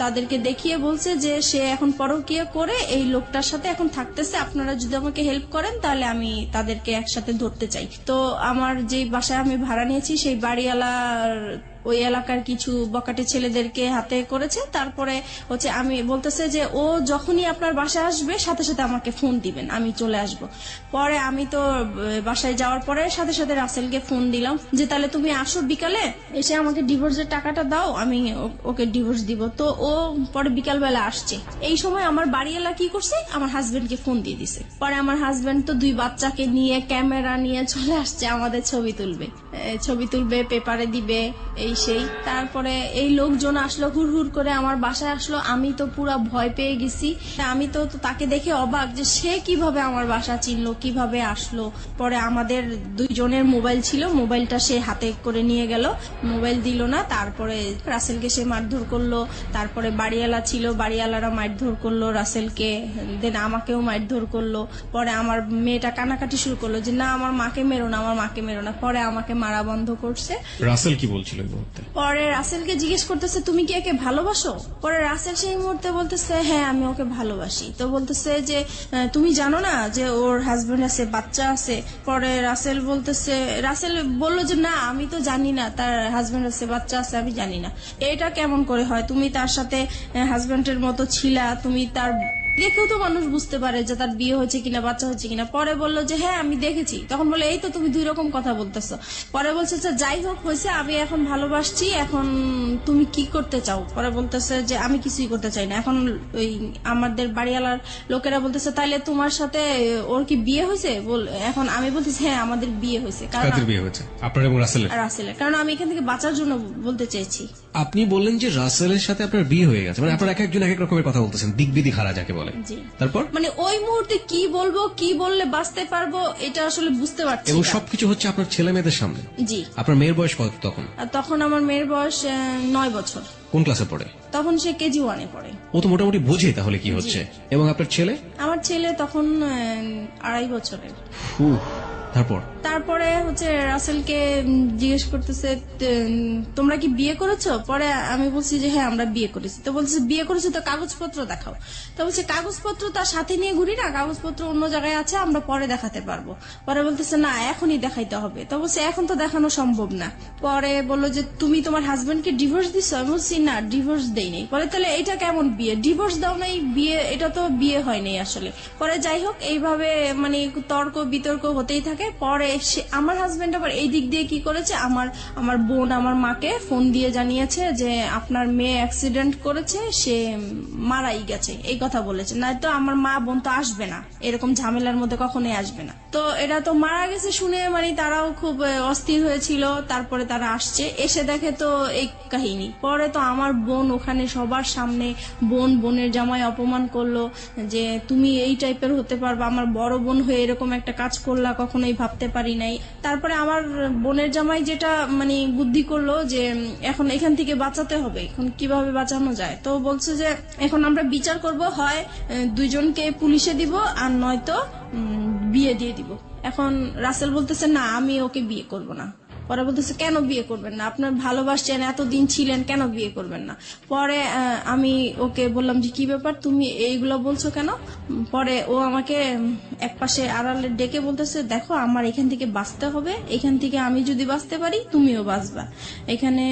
Speaker 2: তাদেরকে দেখিয়ে বলছে যে সে এখন পরকীয়া করে এই লোকটার সাথে এখন থাকতেছে, আপনারা যদি আমাকে হেল্প করেন তাহলে আমি তাদেরকে একসাথে ধরতে চাই। তো আমার যে বাসায় আমি ভাড়া নিয়েছি সেই বাড়িওয়ালার ওই এলাকার কিছু বকাটে ছেলেদেরকে হাতে করেছে। তারপরে হচ্ছে আমি বলতেছে যে ও যখনই আপনার বাসায় আসবে সাথে সাথে আমাকে ফোন দিবেন, আমি চলে আসব। পরে আমি তো বাসায় যাওয়ার পরে সাথে সাথে রাসেলকে ফোন দিলাম যে তাহলে তুমি আসো বিকালে, এসে আমাকে ডিভোর্সের টাকাটা দাও, আমি ওকে ডিভোর্স দিব। তো ও পরে বিকালবেলা আসছে। এই সময় আমার বাড়িওয়ালা কি করছে, আমার হাজবেন্ডকে ফোন দিয়ে দিছে। পরে আমার হাজবেন্ড তো 2 বাচ্চাকে নিয়ে ক্যামেরা নিয়ে চলে আসছে, আমাদের ছবি তুলবে, পেপারে দিবে, এই সেই। তারপরে এই লোকজন আসলো, হুড় করে আমার বাসায় আসলো। আমি তো পুরা ভয় পেয়ে গেছি। আমি তো তাকে দেখে অবাক যে সে কিভাবে আমার বাসা চিনলো, কিভাবে আসলো। পরে আমাদের 2 জনের মোবাইল ছিল, মোবাইলটা সে হাতে করে নিয়ে গেল, মোবাইল দিল না। তারপরে রাসেলকে সে মারধর করলো। তারপরে বাড়িওয়ালা ছিল, বাড়িওয়ালারা মারধর করলো রাসেলকে, দেন আমাকেও মারধর করলো। পরে আমার মেয়েটা কান্নাকাটি শুরু করলো যে না, আমার মাকে মেরো না, আমার মাকে মেরো না। পরে আমাকে মারা বন্ধ করছে।
Speaker 1: রাসেল কি বলছিল এই মুহূর্তে?
Speaker 2: পরে রাসেলকে জিজ্ঞেস করতেছে তুমি কি একে ভালোবাসো? পরে রাসেল সেই মুহূর্তে বলতেছে হ্যাঁ, আমি ওকে ভালোবাসি। তো বলতেছে যে তুমি জানো না যে ওর হাজবেন্ড আছে, বাচ্চা আছে? পরে রাসেল বললো যে না, আমি তো জানি না তার হাজবেন্ড আছে, বাচ্চা আছে, আমি জানি না। এটা কেমন করে হয়? তুমি তার সাথে হাজবেন্ডের মতো ছিলা, তুমি তার দেখেও তো মানুষ বুঝতে পারে যে তার বিয়ে হয়েছে কিনা, বাচ্চা হয়েছে কিনা। পরে বললো যে হ্যাঁ আমি দেখেছি। তখন বলে এই তো তুমি 2 রকম কথা বলতেছো। পরে বলছে যে যাই হোক হয়েছে, আমি এখন ভালোবাসছি, এখন তুমি কি করতে চাও? পরে বলতেছে যে আমি কিছুই করতে চাই না। এখন ওই আমাদের বাড়িওয়ালার লোকেরা বলতেছে তাইলে তোমার সাথে ওর কি বিয়ে হয়েছে? এখন আমি বলতেছি হ্যাঁ আমাদের বিয়ে হয়েছে।
Speaker 1: কাদের বিয়ে হয়েছে? আপনার এবং রাসেলের?
Speaker 2: কারণ আমি এখান থেকে বাঁচার জন্য বলতে চাইছি।
Speaker 3: আপনি বললেন যে রাসেলের সাথে আপনার বিয়ে হয়ে গেছে, মানে আপনার এক একজন এক এক রকমের কথা বলতেছেন, দিক বিদিক হারা যাকে বলে। তারপর
Speaker 2: মানে ওই মুহূর্তে কি বলবো, কি বললে বাঁচতে পারবো এটা আসলে বুঝতে পারছি
Speaker 3: এবং
Speaker 2: না।
Speaker 3: সবকিছু হচ্ছে আপনার ছেলে মেয়েদের সামনে।
Speaker 2: জি।
Speaker 3: আপনার মেয়ের বয়স কত তখন?
Speaker 2: তখন আমার মেয়ের বয়স 9 বছর।
Speaker 3: কোন ক্লাসে পড়ে?
Speaker 2: তখন সে কেজি 1-এ পড়ে।
Speaker 3: ও তো মোটামুটি বোঝে তাহলে কি হচ্ছে। এবং আপনার ছেলে?
Speaker 2: আমার ছেলে তখন 2.5 বছরের। তারপরে হচ্ছে রাসেলকে জিজ্ঞেস করতেছে তোমরা কি বিয়ে করেছো? পরে আমি বলছি যে হ্যাঁ আমরা বিয়ে করেছি। তো বলছে বিয়ে করেছো তো কাগজপত্র দেখাও। তো বলছে কাগজপত্র তার সাথে নিয়ে ঘুরি না, কাগজপত্র অন্য জায়গায় আছে, আমরা পরে দেখাতে পারবো। পরে বলতেছে না এখনই দেখাইতে হবে। তো বলছে এখন তো দেখানো সম্ভব না। পরে বললো যে তুমি তোমার হাজবেন্ডকে ডিভোর্স দিছো? আমি বলছি না ডিভোর্স দেই নাই। পরে তাহলে এটা কেমন বিয়ে? ডিভোর্স দাও নাই, বিয়ে এটা তো বিয়ে হয় নাই আসলে। পরে যাই হোক এইভাবে মানে তর্ক বিতর্ক হতেই থাকে। পরে আমার হাজবেন্ড আবার এই দিক দিয়ে কি করেছে, আমার বোন আমার মাকে ফোন দিয়ে জানিয়েছে যে আপনার মেয়ে অ্যাক্সিডেন্ট করেছে, সে মারাই গেছে, এই কথা বলেছে। না তো আমার মা বোন তো আসবে না, এরকম ঝামেলার মধ্যে কখনোই আসবে না। তো এটা তো মারা গেছে শুনে মানে তারাও খুব অস্থির হয়েছিল। তারপরে তারা আসছে, এসে দেখে তো এই কাহিনী। পরে তো আমার বোন ওখানে সবার সামনে বোনের জামাই অপমান করলো যে তুমি এই টাইপের হতে পারবা, আমার বড় বোন হয়ে এরকম একটা কাজ করলা কখনোই ভাবতে পারি নাই। তারপরে আমার বোনের জামাই যেটা মানে বুদ্ধি করলো যে এখন এখান থেকে বাঁচাতে হবে, এখন কিভাবে বাঁচানো যায়। তো বলছে যে এখন আমরা বিচার করব, হয় দুইজনকে পুলিশে দিব আর নয়তো বিয়ে দিয়ে দিব। এখন রাসেল বলতেছে না আমি ওকে বিয়ে করব না। পরে বলতেছে কেন বিয়ে করবেন না, আপনার ভালোবাসছেন এতদিন ছিলেন, কেন বিয়ে করবেন না? পরে আমি ওকে বললাম যে কি ব্যাপার তুমি এইগুলো বলছো কেন? পরে ও আমাকে একপাশে আড়ালে ডেকে বলতেছে দেখো আমার এখান থেকে বাঁচতে হবে, এখান থেকে আমি যদি বাঁচতে পারি তুমিও বাঁচবা, এখানে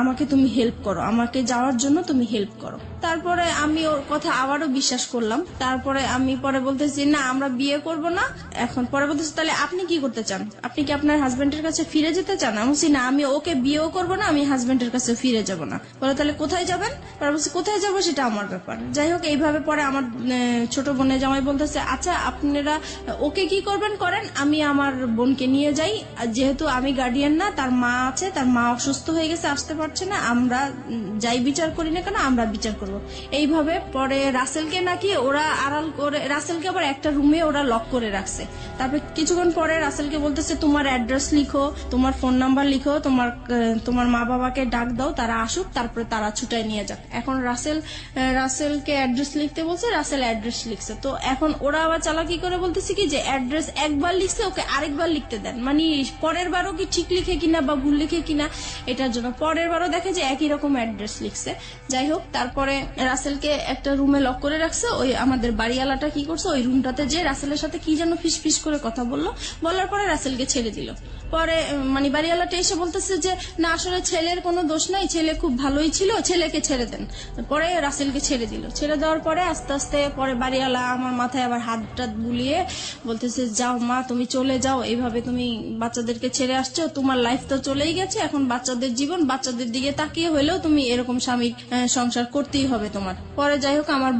Speaker 2: আমাকে তুমি হেল্প করো, আমাকে যাওয়ার জন্য তুমি হেল্প করো। তারপরে আমি ওর কথা আবারও বিশ্বাস করলাম। তারপরে আমি পরে বলতেছি না আমরা বিয়ে করব না। এখন পরে বলতেছি তাহলে আপনি কি করতে চান, আপনি কি আপনার হাজবেন্ডের কাছে ফিরে যেতে চান? আমি বলছি না আমি ওকে বিয়েও করব না, আমি হাজবেন্ডের কাছে ফিরে যাব না। বলে তাহলে কোথায় যাবেন? পরে বলছি কোথায় যাবো সেটা আমার ব্যাপার। যাই হোক এইভাবে পরে আমার ছোট বোনের জামাই বলতেছে আচ্ছা আপনারা ওকে কি করবেন করেন, আমি আমার বোনকে নিয়ে যাই, যেহেতু আমি গার্ডিয়ান না, তার মা আছে, তার মা অসুস্থ হয়ে গেছে আসতে পারছে না, আমরা যাই বিচার করি না কেন আমরা বিচার করব। এইভাবে পরে রাসেলকে নাকি ওরা আড়াল করে, রাসেলকে আবার একটা রুমে ওরা লক করে রাখছে। তারপর কিছুক্ষণ পরে রাসেলকে বলতেছে তোমার অ্যাড্রেস লিখো, তোমার ফোন নাম্বার লিখো, তোমার মা বাবাকে ডাক দাও, তারা আসুক, তারপরে তারা ছুটাই নিয়ে যাক। এখন রাসেলকে অ্যাড্রেস লিখতে বলছে, রাসেল অ্যাড্রেস লিখছে। তো এখন ওরা আবার চালাকি করে বলতেছে কি যে অ্যাড্রেস একবার লিখছে ওকে আরেকবার লিখতে দেন, মানে পরের বারও কি ঠিক লিখে কিনা বা ভুল লিখে কিনা এটার জন্য পরের বারও দেখে যে একই রকম অ্যাড্রেস লিখছে। যাই হোক তারপরে রাসেলকে একটা রুমে লক করে রাখছে। ওই আমাদের বাড়িওয়ালাটা কি করছে, ওই রুমটাতে যে রাসেলের সাথে কি যেন ফিস করে কথা বলার পরে রাসেলকে ছেড়ে দিল। পরে মানে বাড়িওয়ালাটা এসে বলতেছে যে না আসলে ছেলের কোনো দোষ নাই, ছেলে খুব ভালোই ছিল, ছেলেকে ছেড়ে দেন। পরে রাসেলকে ছেড়ে দিল। ছেড়ে দেওয়ার পরে আস্তে আস্তে পরে বাড়িওয়ালা আমার মাথায় আবার হাত টাত বুলিয়ে বলতেছে যাও মা তুমি চলে যাও, এইভাবে তুমি বাচ্চাদেরকে ছেড়ে আসছো, তোমার লাইফ তো চলেই গেছে, এখন বাচ্চাদের জীবন, বাচ্চাদের দিকে তাকিয়ে হলেও তুমি এরকম স্বামীর সংসার করতেই হবে তোমার। পরে যাই হোক আমার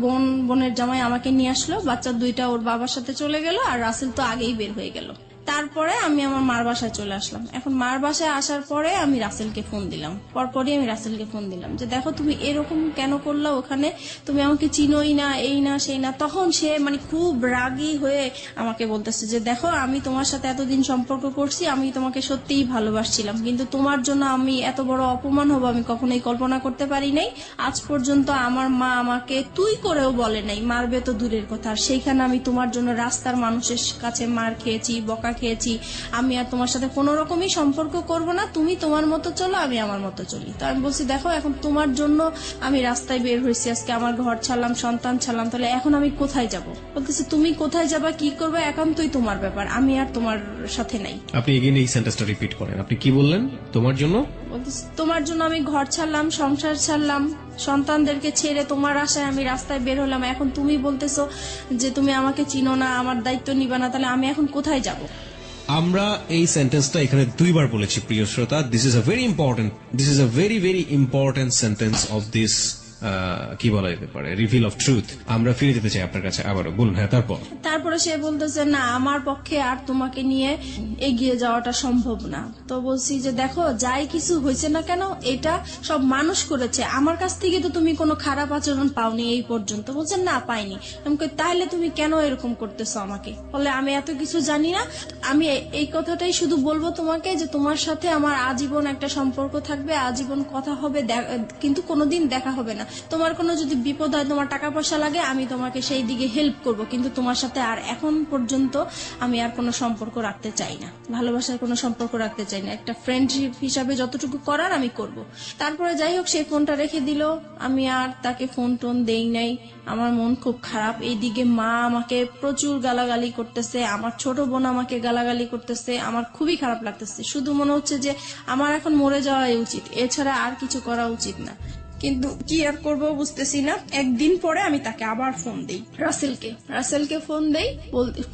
Speaker 2: বোনের জামাই আমাকে নিয়ে আসলো, বাচ্চা দুইটা ওর বাবার সাথে চলে গেল আর রাসেল তো আগেই বের হয়ে গেল। তারপরে আমি আমার মার বাসায় চলে আসলাম। এখন মার বাসায় আসার পরে আমি রাসেলকে ফোন দিলাম, পরপরই আমি রাসেলকে ফোন দিলাম যে দেখো তুমি এরকম কেন করলা, ওখানে তুমি আমাকে চিনোই না, এই না সেই না। তখন সে মানে খুব রাগী হয়ে আমাকে বলতেছে যে দেখো আমি তোমার সাথে এতদিন সম্পর্ক করছি, আমি তোমাকে সত্যিই ভালোবাসছিলাম, কিন্তু তোমার জন্য আমি এত বড় অপমান হবো আমি কখনোই কল্পনা করতে পারি নাই। আজ পর্যন্ত আমার মা আমাকে তুই করেও বলে নাই, মারবে তো দূরের কথা, আর সেইখানে আমি তোমার জন্য রাস্তার মানুষের কাছে মার খেয়েছি, বকা খেয়েছি। আমি আর তোমার সাথে কোনো রকমই সম্পর্ক করব না, তুমি তোমার মতো চলো, আমি আমার মতো চলি। তো আমি বলছি দেখো এখন তোমার জন্য আমি রাস্তায় বের হয়েছি, আজকে আমার ঘর ছাড়লাম, সন্তান ছাড়লাম, তাহলে এখন আমি কোথায় যাব? বলতেছে তুমি কোথায় যাবা, কি করবে, একান্তই তোমার ব্যাপার, আমি আর তোমার সাথে নাই।
Speaker 3: আপনি এগেইন এই সেন্টেন্সটা রিপিট করেন, আপনি কি বললেন? তোমার জন্য?
Speaker 2: বলতেছে তোমার জন্য আমি ঘর ছাড়লাম, সংসার ছাড়লাম, সন্তানদেরকে ছেড়ে তোমার আশায় আমি রাস্তায় বের হলাম, এখন তুমি বলতেছো যে তুমি আমাকে চিনো না, আমার দায়িত্ব নিবা না, তাহলে আমি এখন কোথায় যাব?
Speaker 3: আমরা এই সেন্টেন্সটা এখানে দুইবার বলেছি প্রিয় শ্রোতা। This is a very important sentence of this কি বলা যেতে পারে, রিভিল অফ ট্রুথ। আমরা ফিরে যেতে চাই আপনার কাছে আবারও, বলুন। হ্যাঁ
Speaker 2: তারপরে সে বলতেছে না আমার পক্ষে আর তোমাকে নিয়ে এগিয়ে যাওয়াটা সম্ভব না। তো বলছি যে দেখো যাই কিছু হয়েছে না কেন এটা সব মানুষ করেছে, আমার কাছ থেকে তো তুমি কোনো খারাপ আচরণ পাওনি এই পর্যন্ত। বলছেন না পাইনি। আমি তাহলে তুমি কেন এরকম করতেছো আমাকে? বলে আমি এত কিছু জানি না, আমি এই কথাটাই শুধু বলবো তোমাকে যে তোমার সাথে আমার আজীবন একটা সম্পর্ক থাকবে, আজীবন কথা হবে, কিন্তু কোনোদিন দেখা হবে না। তোমার কোনো যদি বিপদ হয়, তোমার টাকা পয়সা লাগে, আমি তোমাকে সেই দিকে হেল্প করব, কিন্তু তোমার সাথে আর এখন পর্যন্ত আমি আর কোনো সম্পর্ক রাখতে চাই না, ভালোবাসার কোনো সম্পর্ক রাখতে চাই না, একটা ফ্রেন্ডশিপ হিসাবে যতটুকু করার আমি করব। তারপরে যাই হোক, সেই ফোনটা রেখে দিল, আমি আর তাকে ফোন টোন দেই নাই। আমার মন খুব খারাপ। এইদিকে মা আমাকে প্রচুর গালাগালি করতেছে, আমার ছোট বোন আমাকে গালাগালি করতেছে, আমার খুবই খারাপ লাগতেছে। শুধু মনে হচ্ছে যে আমার এখন মরে যাওয়াই উচিত, এছাড়া আর কিছু করা উচিত না। কিন্তু কি আর করবো বুঝতেছি না। একদিন পরে আমি তাকে আবার ফোন দেই, রাসেলকে ফোন দেই,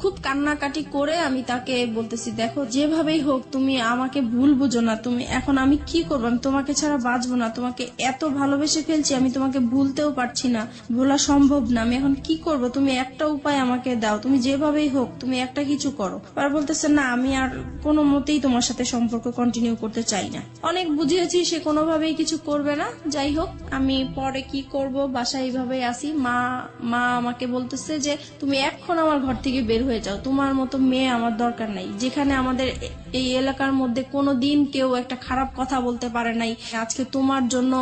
Speaker 2: খুব কান্নাকাটি করে আমি তাকে বলতেছি, দেখো যেভাবেই হোক তুমি আমাকে ভুল বুঝো না, তুমি এখন আমি কি করবো, আমি তোমাকে ছাড়া বাঁচবো না, তোমাকে এত ভালোবেসে ফেলছি, আমি তোমাকে ভুলতেও পারছি না, ভোলা সম্ভব না, আমি এখন কি করব, তুমি একটা উপায় আমাকে দাও, তুমি যেভাবেই হোক তুমি একটা কিছু করো। আর বলতেছে না, আমি আর কোনো মতেই তোমার সাথে সম্পর্ক কন্টিনিউ করতে চাই না। অনেক বুঝিয়েছি, সে কোনোভাবেই কিছু করবে না। যাই হোক, আমি পরে কি করব, বাসায় এইভাবে আসি। মা আমাকে বলতেছে যে তুমি এখন আমার ঘর থেকে বের হয়ে যাও, তোমার মতো মেয়ে আমার দরকার নাই। যেখানে আমাদের এই এলাকার মধ্যে কোনোদিন কেউ একটা খারাপ কথা বলতে পারে নাই, আজকে তোমার জন্য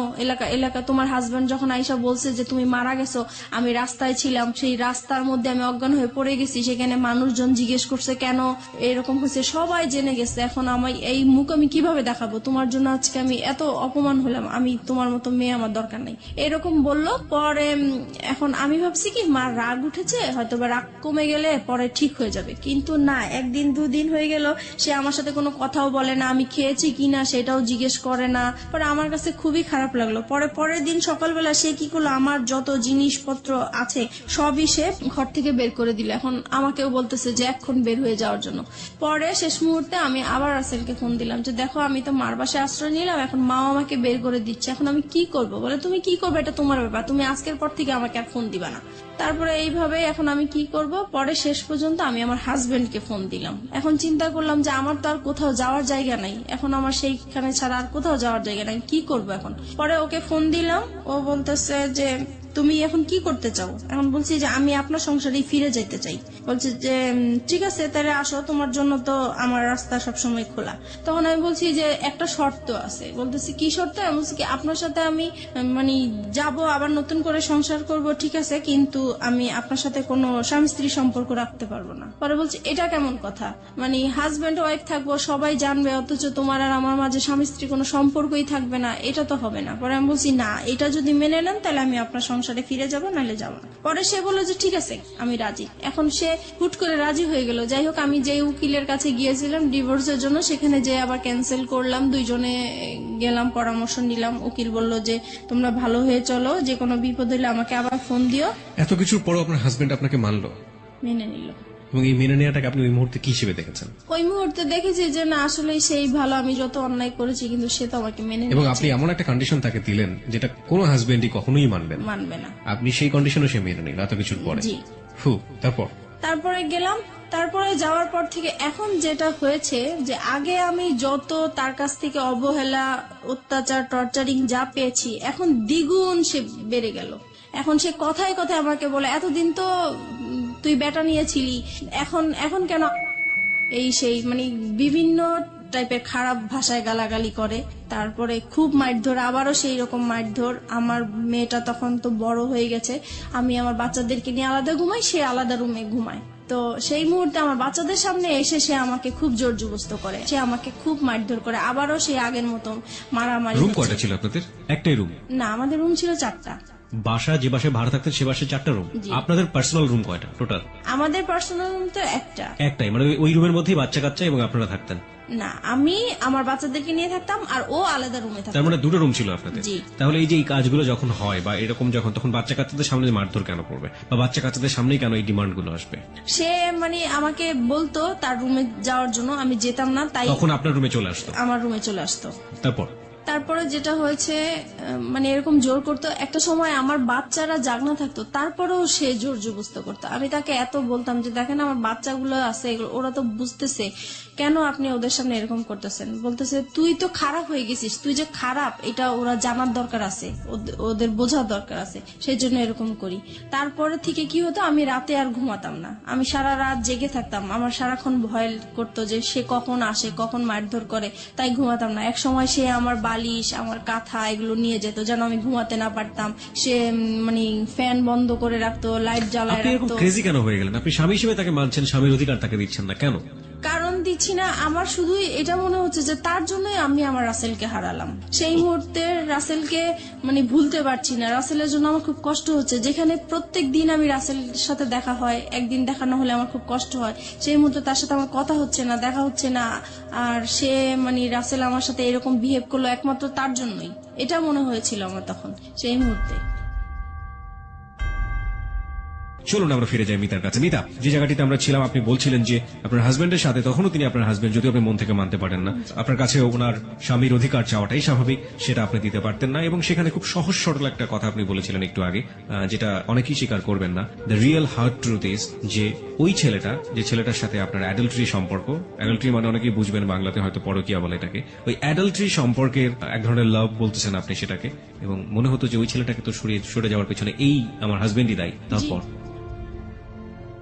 Speaker 2: এলাকা তোমার হাজবেন্ড যখন আইসা বলছে যে তুমি মারা গেছো, আমি রাস্তায় ছিলাম, সেই রাস্তার মধ্যে আমি অজ্ঞান হয়ে পড়ে গেছি, সেখানে মানুষজন জিজ্ঞেস করছে কেন এরকম হয়েছে, সবাই জেনে গেছে, এখন আমি এই মুখ আমি কিভাবে দেখাবো, তোমার জন্য আজকে আমি এত অপমান হলাম, আমি তোমার মতো মেয়ে আমার দরকার নাই, এরকম বললো। পরে এখন আমি ভাবছি কি মার রাগ উঠেছে, হয়তো বা রাগ কমে গেলে পরে ঠিক হয়ে যাবে, কিন্তু না, একদিন দুদিন হয়ে গেল, সে আমার সাথে কোনো কথাও বলে না, আমি খেয়েছি কিনা সেটাও জিজ্ঞেস করে না। পরে আমার কাছে খুবই খারাপ লাগলো। পরের দিন সকালবেলা সে কি করলো, আমার যত জিনিসপত্র আছে সবই সে ঘর থেকে বের করে দিল। এখন আমাকেও বলতেছে যে এখন বের হয়ে যাওয়ার জন্য। পরে শেষ মুহূর্তে আমি আবার রাসেলকে ফোন দিলাম যে দেখো, আমি তো মার বাসায় আশ্রয় নিলাম, এখন মাও আমাকে বের করে দিচ্ছে, এখন আমি কি করব? বলে তুমি কি করবে এটা তোমার ব্যাপার, তুমি আজকের পর থেকে আমাকে আর ফোন দিবা না। তারপরে এইভাবে এখন আমি কি করব, পরে শেষ পর্যন্ত আমি আমার হাজবেন্ডকে ফোন দিলাম। এখন চিন্তা করলাম যে আমার তো আর কোথাও যাওয়ার জায়গা নাই, এখন আমার সেইখানে ছাড়া আর কোথাও যাওয়ার জায়গা নাই, কি করব এখন? পরে ওকে ফোন দিলাম, ও বলতেছে যে তুমি এখন কি করতে চাও? এখন বলছি যে আমি আপনার সংসারে ফিরে যেতে চাই। বলছে যে ঠিক আছে তাহলে আসো, তোমার জন্য তো আমার রাস্তা সবসময় খোলা। তখন আমি বলছি যে একটা শর্ত আছে। বলতেছি কি শর্ত? আমি বলছি কি আপনার সাথে আমি মানে যাব, আবার নতুন করে সংসার করব, ঠিক আছে, কিন্তু আমি আপনার সাথে কোনো স্বামী স্ত্রী সম্পর্ক রাখতে পারবো না। পরে বলছি এটা কেমন কথা, মানে হাজবেন্ড ওয়াইফ থাকবো, সবাই জানবে, অথচ তোমার আর আমার মাঝে স্বামী স্ত্রী কোনো সম্পর্কই থাকবে না, এটা তো হবে না। পরে আমি বলছি না, এটা যদি মেনে নেন তাহলে আমি আপনার সংসারে ফিরে যাবো, নাহলে যাবো না। পরে সে বললো যে ঠিক আছে আমি রাজি। এখন সে হুট করে রাজি হয়ে গেল। যাই হোক, আমি যে উকিলের কাছে গিয়েছিলাম ডিভোর্সের জন্য, সেখানে যে আবার ক্যান্সেল করলাম, দুইজনে গেলাম, পরামর্শ নিলাম। উকিল বলল যে তোমরা ভালো হয়ে চলো, যে কোনো বিপদ হলে আমাকে আবার ফোন দিও।
Speaker 3: এত কিছুর পরও আপনার হাজবেন্ড আপনাকে মানলো,
Speaker 2: মেনে নিল।
Speaker 3: এবং এই মেনে নেওয়াটাকে আপনি ওই মুহূর্তে কি হিসেবে দেখেছেন?
Speaker 2: ওই মুহূর্তে দেখেছি যে না, আসলে সেই ভালো, আমি যত অন্যায় করেছি কিন্তু সে তো আমাকে মেনে
Speaker 3: এবং
Speaker 2: নিয়েছে।
Speaker 3: আপনি এমন একটা কন্ডিশন তাকে দিলেন যেটা কোনো হাজবেন্ডই কখনোই মানবে না। আপনি সেই কন্ডিশনও সে মেনে নিল এত কিছুর পরে।
Speaker 2: জি।
Speaker 3: তারপরে
Speaker 2: গেলাম। তারপরে যাওয়ার পর থেকে এখন যেটা হয়েছে যে আগে আমি যত তার কাছ থেকে অবহেলা, অত্যাচার, টর্চারিং যা পেয়েছি, এখন দ্বিগুণ সে বেড়ে গেল। এখন সে কথায় কথায় আমাকে বলে এতদিন তো তুই বেটা নিয়েছিলি, এখন কেন এই সেই, মানে বিভিন্ন টাইপের খারাপ ভাষায় গালাগালি করে। তারপরে খুব মারধর, আবারও সেই রকম মারধর। আমার মেয়েটা তখন তো বড় হয়ে গেছে, আমি আমার বাচ্চাদেরকে নিয়ে আলাদা ঘুমাই, সে আলাদা রুমে ঘুমায়। তো সেই মুহূর্তে আমার বাচ্চাদের সামনে এসে সে আমাকে খুব জোর জবরদস্ত করে, সে আমাকে খুব মারধর করে, আবারও সেই আগের মতো মারামারি।
Speaker 1: রুম কয়টা ছিল আপনাদের? একটাই রুম?
Speaker 2: না, আমাদের রুম ছিল 4টা।
Speaker 1: বাসা যে বাসায় ভাড়া থাকতেন সে বাসায় 4টা রুম? আপনাদের পার্সোনাল রুম কয়টা টোটাল?
Speaker 2: আমাদের পার্সোনাল রুম তো একটাই,
Speaker 1: মানে ওই রুমের মধ্যেই বাচ্চা কাচ্চা এবং আপনারা থাকতেন?
Speaker 2: না, আমি আমার বাচ্চাদেরকে নিয়ে থাকতাম আর ও আলাদা রুমে থাকতো।
Speaker 1: তার মানে 2টা রুম ছিল আপনাদের?
Speaker 2: জি।
Speaker 1: তাহলে এই যে এই কাজগুলো যখন হয় বা এরকম যখন, তখন বাচ্চা কাচ্চাদের সামনে মারধর কেন করবে, বা বাচ্চা কাচ্চাদের সামনেই কেন এই ডিমান্ড গুলো আসবে?
Speaker 2: সে মানে আমাকে বলতো তার রুমে যাওয়ার জন্য, আমি যেতাম না, তাই
Speaker 1: তখন আপনার রুমে চলে আসতো?
Speaker 2: আমার রুমে চলে আসতো।
Speaker 1: তারপরে
Speaker 2: যেটা হয়েছে, মানে এরকম জোর করতো। একটা সময় আমার বাচ্চারা জাগনা থাকতো, তারপরেও সে জোর জবরদস্ত করতো। আমি তাকে এত বলতাম যে দেখেন আমার বাচ্চাগুলো আছে, ওরা তো বুঝতেছে, কেন আপনি ওদের সামনে এরকম করতেছেন? বলতেছে তুই তো খারাপ হয়ে গেছিস, তুই যে খারাপ এটা ওরা জানার দরকার আছে, ওদের বোঝার দরকার আছে, সেই জন্য এরকম করি। তারপরে থেকে কি হতো, আমি রাতে আর ঘুমাতাম না, আমি সারা রাত জেগে থাকতাম। আমার সারাক্ষণ ভয় করতো যে সে কখন আসে, কখন মারধর করে, তাই ঘুমাতাম না। এক সময় সে আমার বালিশ, আমার কাঁথা এগুলো নিয়ে যেত যেন আমি ঘুমাতে না পারতাম। সে মানে ফ্যান বন্ধ করে রাখতো, লাইট জ্বালায়
Speaker 3: আপনি এরকম
Speaker 2: রাখতো।
Speaker 3: ক্রেজি কেন হয়ে গেলেন? আপনি স্বামী হিসেবে তাকে মানছেন, স্বামীর অধিকার তাকে দিচ্ছেন না কেন?
Speaker 2: কারণ দিচ্ছি না, আমার শুধু এটা মনে হচ্ছে যে তার জন্যই আমি আমার রাসেলকে হারালাম। সেই মুহূর্তে রাসেলকে মানে ভুলতে পারছি না। রাসেলের জন্য আমার খুব কষ্ট হচ্ছে, যেখানে প্রত্যেক দিন আমি রাসেলের সাথে দেখা হয়, একদিন দেখা না হলে আমার খুব কষ্ট হয়। সেই মুহূর্তে তার সাথে আমার কথা হচ্ছে না, দেখা হচ্ছে না, আর সে মানে রাসেল আমার সাথে এরকম বিহেভ করলো একমাত্র তার জন্যই। এটা মনে হয়েছিল আমার তখন সেই মুহূর্তে।
Speaker 1: চলুন আমরা ফিরে যাই মিতার কাছে। মিতা, যে জায়গাটিতে আমরা ছিলাম, আপনি বলছিলেন যে আপনার হাজবেন্ডের সাথে, তখনও তিনি আপনার হাজবেন্ড, যদিও আপনি মন থেকে মানতে পারেন না, আপনার কাছে ওনার স্বামীর অধিকার চাওয়াটাই স্বাভাবিক, সেটা আপনি দিতে পারতেন না। এবং সেখানে খুব সহজ সরল একটা কথা আপনি বলেছিলেন একটু আগে, যেটা অনেকেই স্বীকার করবেন না। The real hard truth is যে ওই ছেলেটা, যে ছেলেটার সাথে আপনার অ্যাডাল্টারি সম্পর্ক, অ্যাডাল্টারি মানে অনেকেই বুঝবেন বাংলাতে হয়তো পরকীয়া বলে এটাকে, ওই অ্যাডাল্টারি সম্পর্কের এক ধরনের লাভ বলতেছেন আপনি সেটাকে, এবং মনে হতো যে ওই ছেলেটাকে তো সরে যাওয়ার পেছনে এই আমার হাজবেন্ডই দায়ী।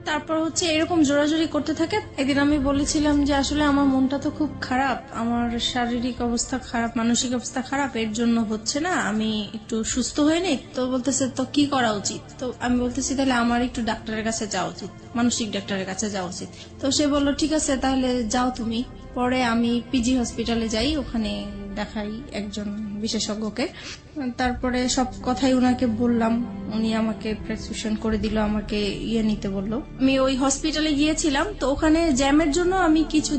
Speaker 2: তারপর হচ্ছে এরকম জোরাজোরি করতে থাকে। একদিন আমি বলেছিলাম যে আসলে আমার মনটা তো খুব খারাপ, আমার শারীরিক অবস্থা খারাপ, মানসিক অবস্থা খারাপ, এর জন্য হচ্ছে না, আমি একটু সুস্থ হয়ে নেই। তো বলতেছে তো কি করা উচিত? তো আমি বলতেছি তাহলে আমার একটু ডাক্তারের কাছে যাওয়া উচিত, মানসিক ডাক্তারের কাছে যাওয়া উচিত। তো সে বললো ঠিক আছে তাহলে যাও তুমি। পরে আমি পিজি হসপিটালে যাই, ওখানে দেখাই একজন বিশেষজ্ঞকে। তারপরে সব কথাই উনাকে বললাম, উনি আমাকে প্রেসক্রিপশন করে দিল, আমাকে নিতে বললো। আমি ওই হসপিটালে গিয়েছিলাম, তো ওখানে জ্যামের জন্য আমি কিছু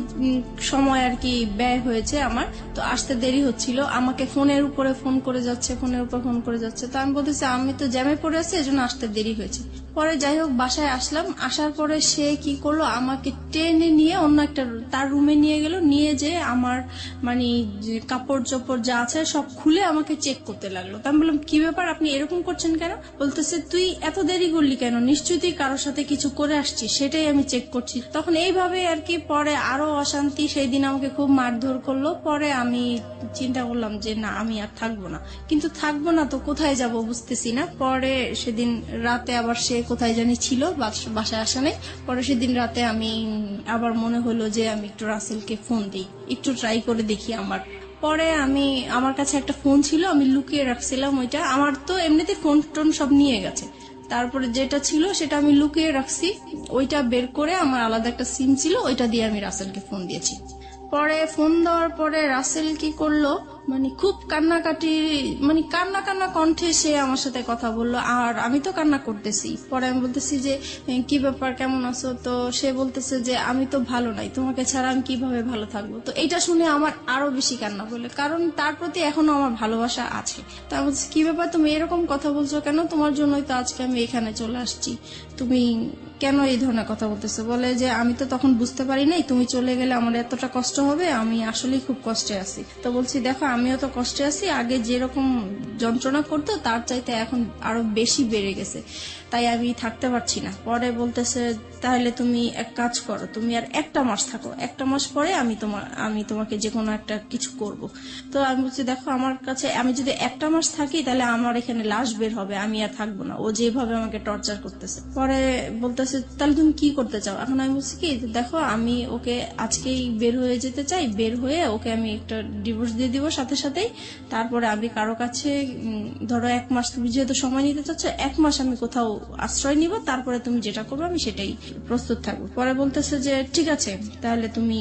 Speaker 2: সময় আর কি ব্যয় হয়েছে আমার, তো আসতে দেরি হচ্ছিল। আমাকে ফোনের উপরে ফোন করে যাচ্ছে, ফোনের উপর ফোন করে যাচ্ছে। তো আমি বলতেছি আমি তো জ্যামে পড়ে আছি, এজন্য আসতে দেরি হয়েছে। পরে যাই হোক বাসায় আসলাম, আসার পরে সে কি করলো, আমাকে টেনে নিয়ে অন্য একটা তার রুমে নিয়ে গেল, নিয়ে যে আমার মানে যে কাপড় চোপড় যা আছে সব খুলে আমাকে চেক করতে লাগলো। তো আমি বললাম কি ব্যাপার, আপনি এরকম করছেন কেন? বলতেছে তুই এত দেরি করলি কেন, নিশ্চয়ই তুই কারোর সাথে কিছু করে আসছিস, সেটাই আমি চেক করছি। তখন এইভাবে আর কি পরে আরো অশান্তি, সেই দিন আমাকে খুব মারধর করলো। পরে আমি চিন্তা করলাম যে না আমি আর থাকবো না, কিন্তু থাকবো না তো কোথায় যাব বুঝতেছি না। পরে সেদিন রাতে আবার সে কোথায় জানি ছিল, বাসায় আসা নেই। পরে সেদিন রাতে আমি আবার মনে হলো যে আমি একটু রাসেলকে ফোন দিই, একটু ট্রাই করে দেখি আমার। পরে আমার কাছে একটা ফোন ছিল, আমি লুকিয়ে রাখছিলাম ওইটা। আমার তো এমনিতে ফোন টোন সব নিয়ে গেছে, তারপরে যেটা ছিল সেটা আমি লুকিয়ে রাখছি, ওইটা বের করে আমার আলাদা একটা সিম ছিল, ওইটা দিয়ে আমি রাসেলকে ফোন দিয়েছি। পরে ফোন দেওয়ার পরে রাসেল কি করলো, মানে খুব কান্নাকাটি, মানে কান্না কান্না কণ্ঠে সে আমার সাথে কথা বললো, আর আমি তো কান্না করতেছি। পরে আমি বলতেছি যে কি ব্যাপার, কেমন আছো? তো সে বলতেছে যে আমি তো ভালো নাই, তোমাকে ছাড়া আমি কিভাবে ভালো থাকবো? তো এটা শুনে আমার আরো বেশি কান্না বলে, কারণ তার প্রতি এখনো আমার ভালোবাসা আছে। তা আমি বলছি কি ব্যাপার, তুমি এরকম কথা বলছো কেন? তোমার জন্যই তো আজকে আমি এখানে চলে আসছি, তুমি কেন এই ধরনের কথা বলতেছো? বলে যে আমি তো তখন বুঝতে পারি নাই তুমি চলে গেলে আমার এতটা কষ্ট হবে, আমি আসলেই খুব কষ্টে আছি। তো বলছি দেখো আমিও তো কষ্টে আছি, আগে যেরকম যন্ত্রণা করতো তার চাইতে এখন আরো বেশি বেড়ে গেছে, তাই আমি থাকতে পারছি না। পরে বলতেছে তাহলে তুমি এক কাজ করো, তুমি আর একটা মাস থাকো, একটা মাস পরে আমি তোমাকে যে কোনো একটা কিছু করব। তো আমি বলছি দেখো আমার কাছে আমি যদি একটা মাস থাকি তাহলে আমার এখানে লাশ বের হবে, আমি আর থাকবো না, ও যেভাবে আমাকে টর্চার করতেছে। পরে বলতেছে তাহলে তুমি কি করতে চাও? এখন আমি বলছি কি দেখো আমি ওকে আজকেই বের হয়ে যেতে চাই, বের হয়ে ওকে আমি একটা ডিভোর্স দিয়ে দিব সাথে সাথেই। তারপরে আমি কারো কাছে ধরো এক মাস, তুমি যেহেতু সময় নিতে চাচ্ছ, এক মাস আমি কোথাও আশ্রয় নিব, তারপরে তুমি যেটা করবে আমি সেটাই প্রস্তুত থাকবো। পরে বলতেছে যে ঠিক আছে তাহলে তুমি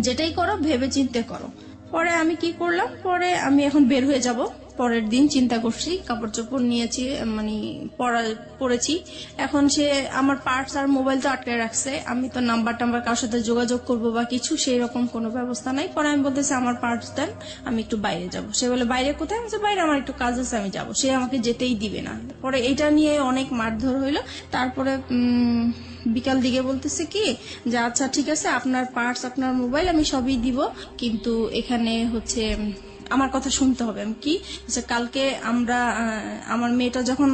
Speaker 2: যেটাই করো ভেবে চিন্তে করো। পরে আমি কি করলাম, পরে আমি এখন বের হয়ে যাব। পরের দিন চিন্তা করছি, কাপড় চোপড় নিয়েছি, মানে পরেছি। এখন সে আমার পার্টস আর মোবাইল তো আটকে রাখছে, আমি তো নাম্বার কারোর সাথে যোগাযোগ করবো বা কিছু সেই রকম কোনো ব্যবস্থা নাই। পরে আমি বলতেছি আমার পার্টস দেন, আমি একটু বাইরে যাব। সে বলে বাইরে কোথায়? আমি বাইরে আমার একটু কাজ আছে, আমি যাব। সে আমাকে যেতেই দিবে না। পরে এটা নিয়ে অনেক মারধর হইলো। তারপরে বিকাল দিকে বলতেছে কি যে আচ্ছা ঠিক আছে আপনার পার্টস আপনার মোবাইল আমি সবই দিব, কিন্তু এখানে হচ্ছে আমার কথা শুনতে হবে। আমি কি কালকে আমরা আমার মেয়েটা যখন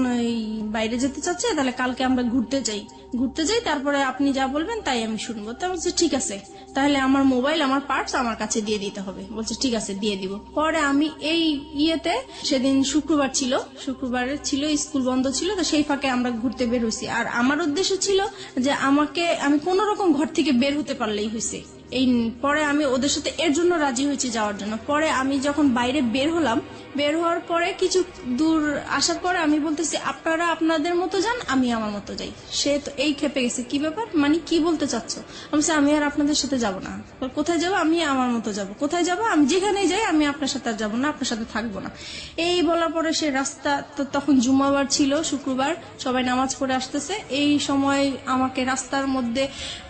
Speaker 2: বাইরে যেতে চাচ্ছে তাহলে কালকে আমরা ঘুরতে যাই, তারপরে আপনি যা বলবেন তাই আমি শুনবো। তা বলছে ঠিক আছে তাহলে আমার মোবাইল আমার পার্টস আমার কাছে দিয়ে দিতে হবে। বলছে ঠিক আছে দিয়ে দিব। পরে আমি এই সেদিন শুক্রবার ছিল, স্কুল বন্ধ ছিল, তো সেই ফাঁকে আমরা ঘুরতে বের হয়েছি। আর আমার উদ্দেশ্য ছিল যে আমি কোন রকম ঘর থেকে বের হতে পারলেই হয়েছে, এই পরে আমি ওদের সাথে এর জন্য রাজি হয়েছি যাওয়ার জন্য। পরে আমি যখন বাইরে বের হলাম, বের হওয়ার পরে কিছু দূর আসার পরে আমি বলতেছি আপনারা আপনাদের মতো যান, আমি আমার মতো যাই। সে তো এই খেপে গেছে, কি ব্যাপার, মানে কি বলতে চাচ্ছ? আমি বলছি, আমি আর আপনাদের সাথে যাব না। কোথায় যাবো? আমি আমার মতো যাব। কোথায় যাব? আমি যেখানে যাই, আমি আপনার সাথে আর যাবো না, আপনার সাথে থাকবো না। এই বলার পরে সে রাস্তা, তো তখন জুমাবার ছিল, শুক্রবার, সবাই নামাজ পড়ে আসতেছে। এই সময় আমাকে রাস্তার মধ্যে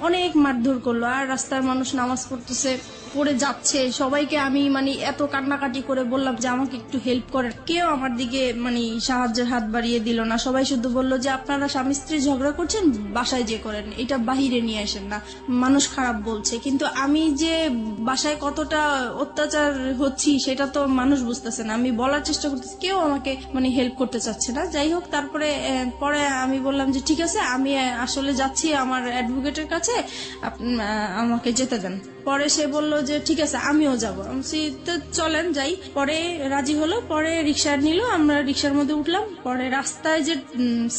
Speaker 2: অনেক মারধর করলো। আর রাস্তার মানুষ নামাজ পড়তেছে, পড়ে যাচ্ছে, সবাইকে আমি মানে এত কান্নাকাটি করে বললাম যে আমাকে একটু হেল্প করেন, কেউ আমার দিকে মানে সাহায্যের হাত বাড়িয়ে দিল না। সবাই শুধু বললো যে আপনারা স্বামী স্ত্রী ঝগড়া করছেন, বাসায় যে করেন, এটা বাহিরে নিয়ে আসেন না, মানুষ খারাপ বলছে। কিন্তু আমি যে বাসায় কতটা অত্যাচার হচ্ছি সেটা তো মানুষ বুঝতেছে না। আমি বলার চেষ্টা করতেছি, কেউ আমাকে মানে হেল্প করতে চাচ্ছে না। যাই হোক, তারপরে পরে আমি বললাম যে ঠিক আছে, আমি আসলে যাচ্ছি আমার অ্যাডভোকেটের কাছে, আমাকে যেতে দেন। পরে সে বলল যে ঠিক আছে, আমিও যাবো। আমি বলছি, তো চলেন যাই। পরে রাজি হলো, পরে রিক্সা নিল, আমরা রিক্সার মধ্যে উঠলাম। পরে রাস্তায় যে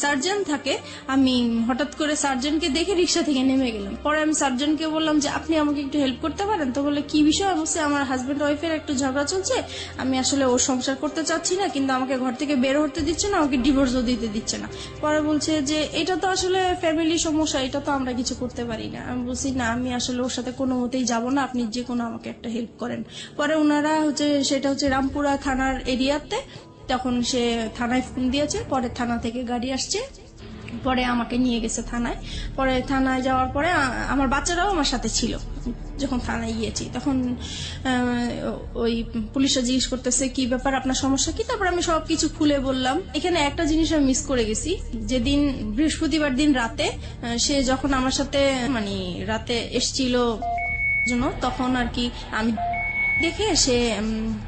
Speaker 2: সার্জন থাকে, আমি হঠাৎ করে সার্জনকে দেখে রিক্সা থেকে নেমে গেলাম। পরে আমি সার্জনকে বললাম যে আপনি আমাকে একটু হেল্প করতে পারেন? তো বলে কি বিষয়? আমি বলছি, আমার হাজবেন্ড ওয়াইফের একটু ঝগড়া চলছে, আমি আসলে ওর সংসার করতে চাচ্ছি না, কিন্তু আমাকে ঘর থেকে বের হতে দিচ্ছে না, আমাকে ডিভোর্সও দিতে দিচ্ছে না। পরে বলছে যে এটা তো আসলে ফ্যামিলি সমস্যা, এটা তো আমরা কিছু করতে পারি না। আমি বলছি, না, আমি আসলে ওর সাথে কোনো মতেই যাব না, আপনি যে কোনো আমাকে একটা হেল্প করেন। পরে ওনারা সেটা হচ্ছে রামপুরা থানার এরিয়াতে, তখন সে থানায় ফোন দিয়েছে। পরে থানা থেকে গাড়ি আসছে, পরে আমাকে নিয়ে গেছে থানায়। পরে থানায় যাওয়ার পরে আমার বাচ্চারাও আমার সাথে ছিল। যখন থানায় গিয়েছি তখন ওই পুলিশরা জিজ্ঞেস করতেছে কি ব্যাপার, আপনার সমস্যা কি? তারপর আমি সবকিছু খুলে বললাম। এখানে একটা জিনিস আমি মিস করে গেছি, যেদিন বৃহস্পতিবার দিন রাতে সে যখন আমার সাথে মানে রাতে এসছিল জন্য, তখন আর কি আমি দেখে সে